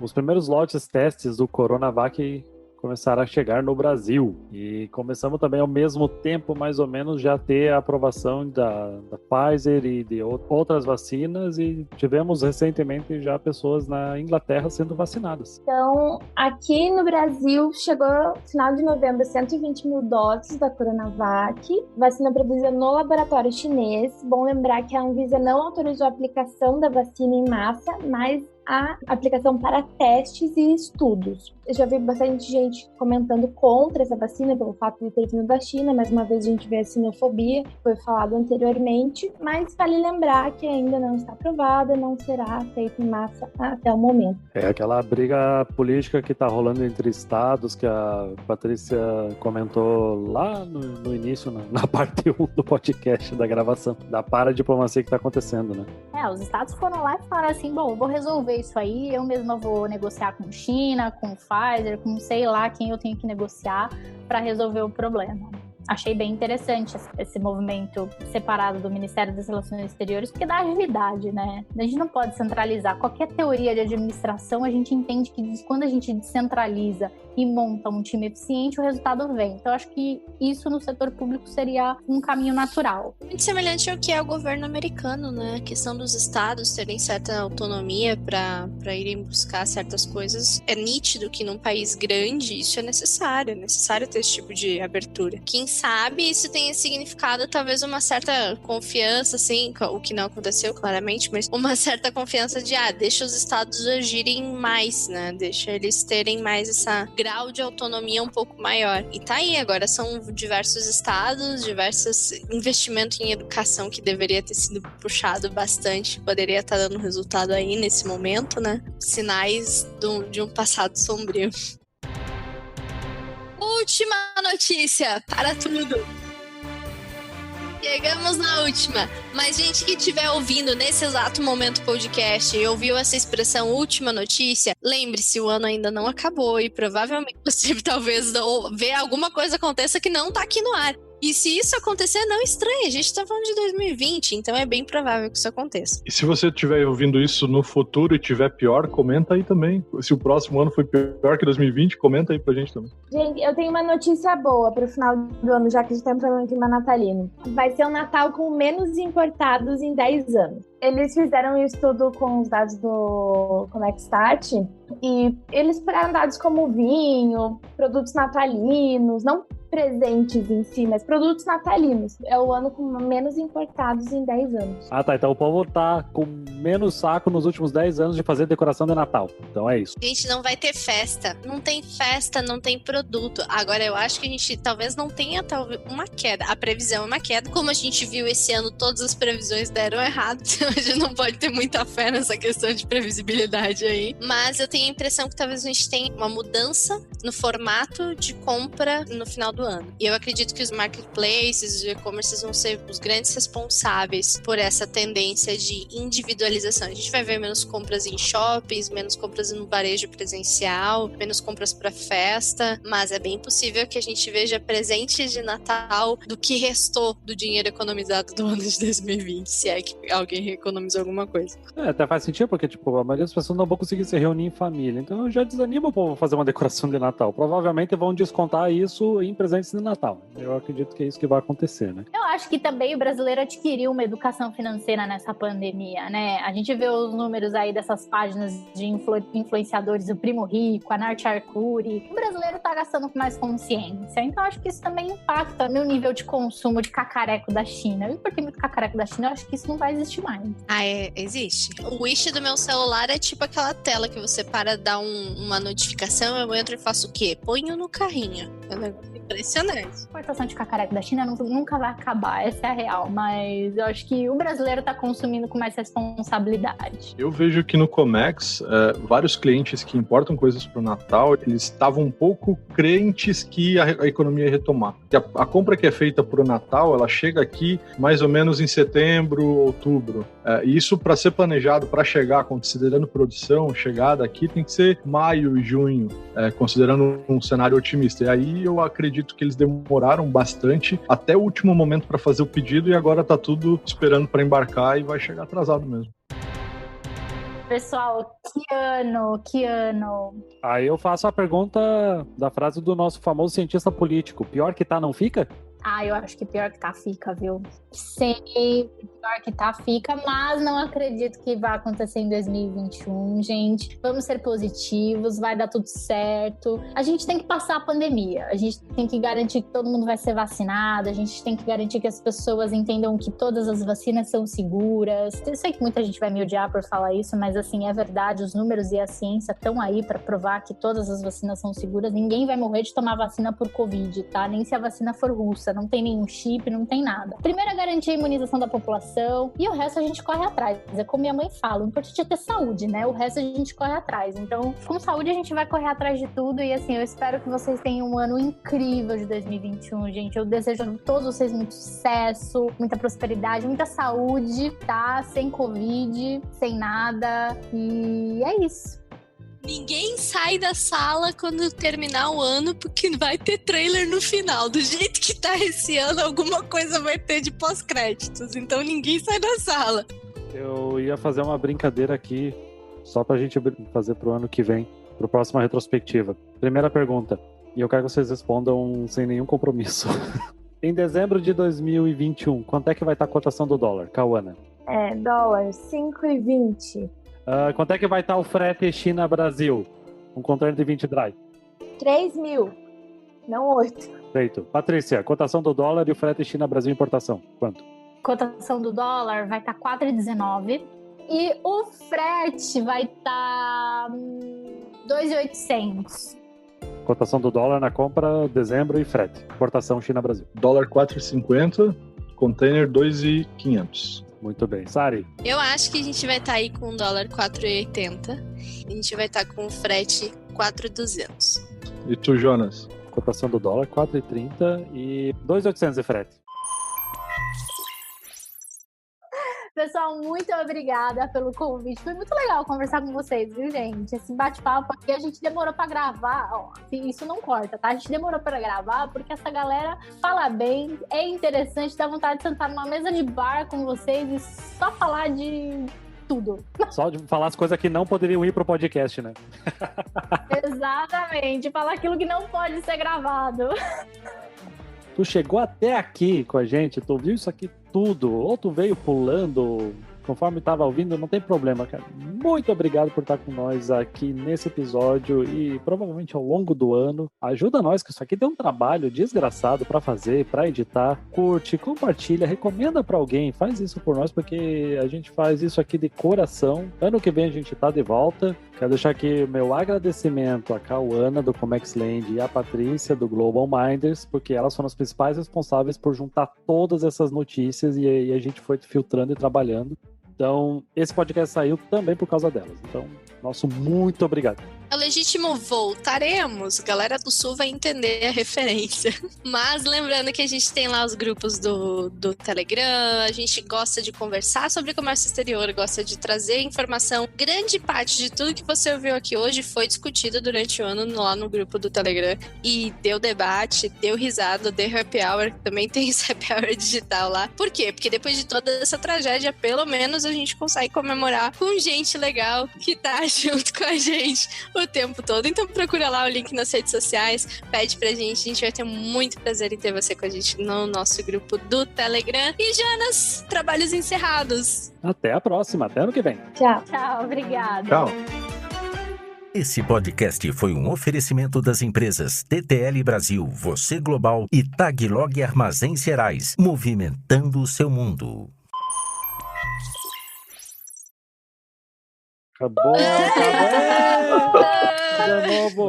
Os primeiros lotes testes do Coronavac começaram a chegar no Brasil e começamos também ao mesmo tempo, mais ou menos, já ter a aprovação da Pfizer e de outras vacinas, e tivemos recentemente já pessoas na Inglaterra sendo vacinadas. Então, aqui no Brasil, chegou no final de novembro 120 mil doses da Coronavac, vacina produzida no laboratório chinês. Bom lembrar que a Anvisa não autorizou a aplicação da vacina em massa, mas a aplicação para testes e estudos. Eu já vi bastante gente comentando contra essa vacina pelo fato de ter vindo da China. Mais uma vez a gente vê a sinofobia, que foi falado anteriormente, mas vale lembrar que ainda não está aprovada, não será feita em massa até o momento. É aquela briga política que está rolando entre estados, que a Patrícia comentou lá no início, na parte 1 do podcast da gravação, da paradiplomacia que está acontecendo, né? Os estados foram lá e falaram assim, bom, vou resolver isso aí, eu mesma vou negociar com China, com Pfizer, com sei lá quem eu tenho que negociar para resolver o problema. Achei bem interessante esse movimento separado do Ministério das Relações Exteriores, porque dá agilidade, né? A gente não pode centralizar. Qualquer teoria de administração, a gente entende que quando a gente descentraliza e monta um time eficiente, o resultado vem. Então, acho que isso no setor público seria um caminho natural. Muito semelhante ao que é o governo americano, né? A questão dos estados terem certa autonomia para irem buscar certas coisas. É nítido que num país grande isso é necessário ter esse tipo de abertura. Quem sabe isso tenha significado talvez uma certa confiança, assim, o que não aconteceu claramente, mas uma certa confiança de, deixa os estados agirem mais, né? Deixa eles terem mais essa grau de autonomia um pouco maior. E tá aí, agora são diversos estados, diversos investimentos em educação que deveria ter sido puxado bastante, poderia estar dando resultado aí nesse momento, né? Sinais de um passado sombrio. Última notícia para tudo. Chegamos na última. Mas gente que estiver ouvindo nesse exato momento podcast e ouviu essa expressão última notícia, lembre-se, o ano ainda não acabou e provavelmente você talvez ver alguma coisa aconteça que não tá aqui no ar. E se isso acontecer, não estranhe, a gente tá falando de 2020, então é bem provável que isso aconteça. E se você estiver ouvindo isso no futuro e tiver pior, comenta aí também. Se o próximo ano foi pior que 2020, comenta aí pra gente também. Gente, eu tenho uma notícia boa pro final do ano, já que a gente tá entrando no clima natalino. Vai ser um Natal com menos importados em 10 anos. Eles fizeram um estudo com os dados do Connectstat e eles pegaram dados como vinho, produtos natalinos, não presentes em si, mas produtos natalinos. É o ano com menos importados em 10 anos. Tá. Então o povo tá com menos saco nos últimos 10 anos de fazer decoração de Natal. Então é isso. Gente, não vai ter festa. Não tem festa, não tem produto. Agora, eu acho que a gente talvez não tenha uma queda. A previsão é uma queda. Como a gente viu esse ano, todas as previsões deram errado. Então a gente não pode ter muita fé nessa questão de previsibilidade aí. Mas eu tenho a impressão que talvez a gente tenha uma mudança no formato de compra no final do ano. E eu acredito que os marketplaces, os e-commerces vão ser os grandes responsáveis por essa tendência de individualização. A gente vai ver menos compras em shoppings, menos compras no varejo presencial, menos compras para festa, mas é bem possível que a gente veja presentes de Natal do que restou do dinheiro economizado do ano de 2020, se é que alguém economizou alguma coisa. Até faz sentido, porque a maioria das pessoas não vão conseguir se reunir em família, então já desanima o povo a fazer uma decoração de Natal. Provavelmente vão descontar isso em presentes de Natal. Eu acredito que é isso que vai acontecer, né? Eu acho que também o brasileiro adquiriu uma educação financeira nessa pandemia, né? A gente vê os números aí dessas páginas de influenciadores, o Primo Rico, a Nath Arcuri. O brasileiro tá gastando com mais consciência. Então acho que isso também impacta no nível de consumo de cacareco da China. E por ter muito cacareco da China, eu acho que isso não vai existir mais. Existe. O wish do meu celular é tipo aquela tela que você para dar uma notificação, eu entro e faço o quê? Ponho no carrinho. Impressionante. A exportação de cacareco da China nunca vai acabar, essa é a real. Mas eu acho que o brasileiro tá consumindo com mais responsabilidade. Eu vejo que no Comex, vários clientes que importam coisas para o Natal, eles estavam um pouco crentes que a economia ia retomar. Que a compra que é feita para o Natal, ela chega aqui mais ou menos em setembro, outubro. E isso, para ser planejado, para chegar, considerando produção, chegada aqui, tem que ser maio e junho, considerando um cenário otimista. E aí eu acredito que eles demoraram bastante até o último momento para fazer o pedido e agora tá tudo esperando para embarcar e vai chegar atrasado mesmo. Pessoal, que ano? Aí eu faço a pergunta da frase do nosso famoso cientista político. Pior que tá, não fica? Eu acho que pior que tá, fica, viu? Sempre pior que tá, fica, mas não acredito que vai acontecer em 2021, gente. Vamos ser positivos, vai dar tudo certo. A gente tem que passar a pandemia, a gente tem que garantir que todo mundo vai ser vacinado, a gente tem que garantir que as pessoas entendam que todas as vacinas são seguras. Eu sei que muita gente vai me odiar por falar isso, mas assim, é verdade, os números e a ciência estão aí pra provar que todas as vacinas são seguras. Ninguém vai morrer de tomar vacina por Covid, tá? Nem se a vacina for russa. Não tem nenhum chip, não tem nada. Primeiro é garantir a imunização da população e o resto a gente corre atrás. É como minha mãe fala, o importante é ter saúde, né? O resto a gente corre atrás. Então, com saúde a gente vai correr atrás de tudo e assim, eu espero que vocês tenham um ano incrível de 2021, gente. Eu desejo a todos vocês muito sucesso, muita prosperidade, muita saúde, tá? Sem Covid, sem nada. E é isso. Ninguém sai da sala quando terminar o ano, porque vai ter trailer no final. Do jeito que tá esse ano, alguma coisa vai ter de pós-créditos. Então ninguém sai da sala. Eu ia fazer uma brincadeira aqui, só pra gente fazer pro ano que vem, pro próxima retrospectiva. Primeira pergunta, e eu quero que vocês respondam sem nenhum compromisso. Em dezembro de 2021, quanto é que vai estar a cotação do dólar, Cauana? Dólar, 5,20. Quanto é que vai estar o frete China-Brasil? Um container de 20 dry. 3 mil, não 8. Feito. Patrícia, cotação do dólar e o frete China-Brasil importação. Quanto? Cotação do dólar vai estar 4,19 e o frete vai estar 2.800. Cotação do dólar na compra, dezembro e frete. Importação China-Brasil. Dólar 4,50, container 2.500. Muito bem. Sari? Eu acho que a gente vai estar aí com o dólar 4,80. A gente vai estar com o frete 4,200. E tu, Jonas? Cotação do dólar 4,30 e 2.800 de frete. Pessoal, muito obrigada pelo convite. Foi muito legal conversar com vocês, viu, gente? Esse bate-papo aqui, a gente demorou pra gravar. Ó, isso não corta, tá? A gente demorou pra gravar porque essa galera fala bem, é interessante, dá vontade de sentar numa mesa de bar com vocês e só falar de tudo. Só de falar as coisas que não poderiam ir pro podcast, né? Exatamente, falar aquilo que não pode ser gravado. Tu chegou até aqui com a gente, tu viu isso aqui tudo, ou tu veio pulando conforme tava ouvindo, não tem problema, cara. Muito obrigado por estar com nós aqui nesse episódio e provavelmente ao longo do ano. Ajuda nós, que isso aqui tem um trabalho desgraçado pra fazer, pra editar. Curte, compartilha, recomenda pra alguém, faz isso por nós, porque a gente faz isso aqui de coração. Ano que vem a gente tá de volta. Quero deixar aqui o meu agradecimento à Cauana do Comex Land e à Patrícia do Global Minders, porque elas foram as principais responsáveis por juntar todas essas notícias e a gente foi filtrando e trabalhando. Então, esse podcast saiu também por causa delas. Então, nosso muito obrigado. É legítimo, voltaremos. Galera do Sul vai entender a referência. Mas lembrando que a gente tem lá os grupos do Telegram, a gente gosta de conversar sobre comércio exterior, gosta de trazer informação. Grande parte de tudo que você ouviu aqui hoje foi discutido durante o ano lá no grupo do Telegram. E deu debate, deu risada, deu happy hour, também tem esse happy hour digital lá. Por quê? Porque depois de toda essa tragédia, pelo menos a gente consegue comemorar com gente legal que tá junto com a gente o tempo todo. Então procura lá o link nas redes sociais, pede pra gente, a gente vai ter muito prazer em ter você com a gente no nosso grupo do Telegram. E Jonas, trabalhos encerrados. Até a próxima, até ano que vem. Tchau. Tchau, obrigada. Tchau. Esse podcast foi um oferecimento das empresas TTL Brasil, Você Global e Taglog Armazéns Cerais, movimentando o seu mundo. Acabou, acabou! De novo!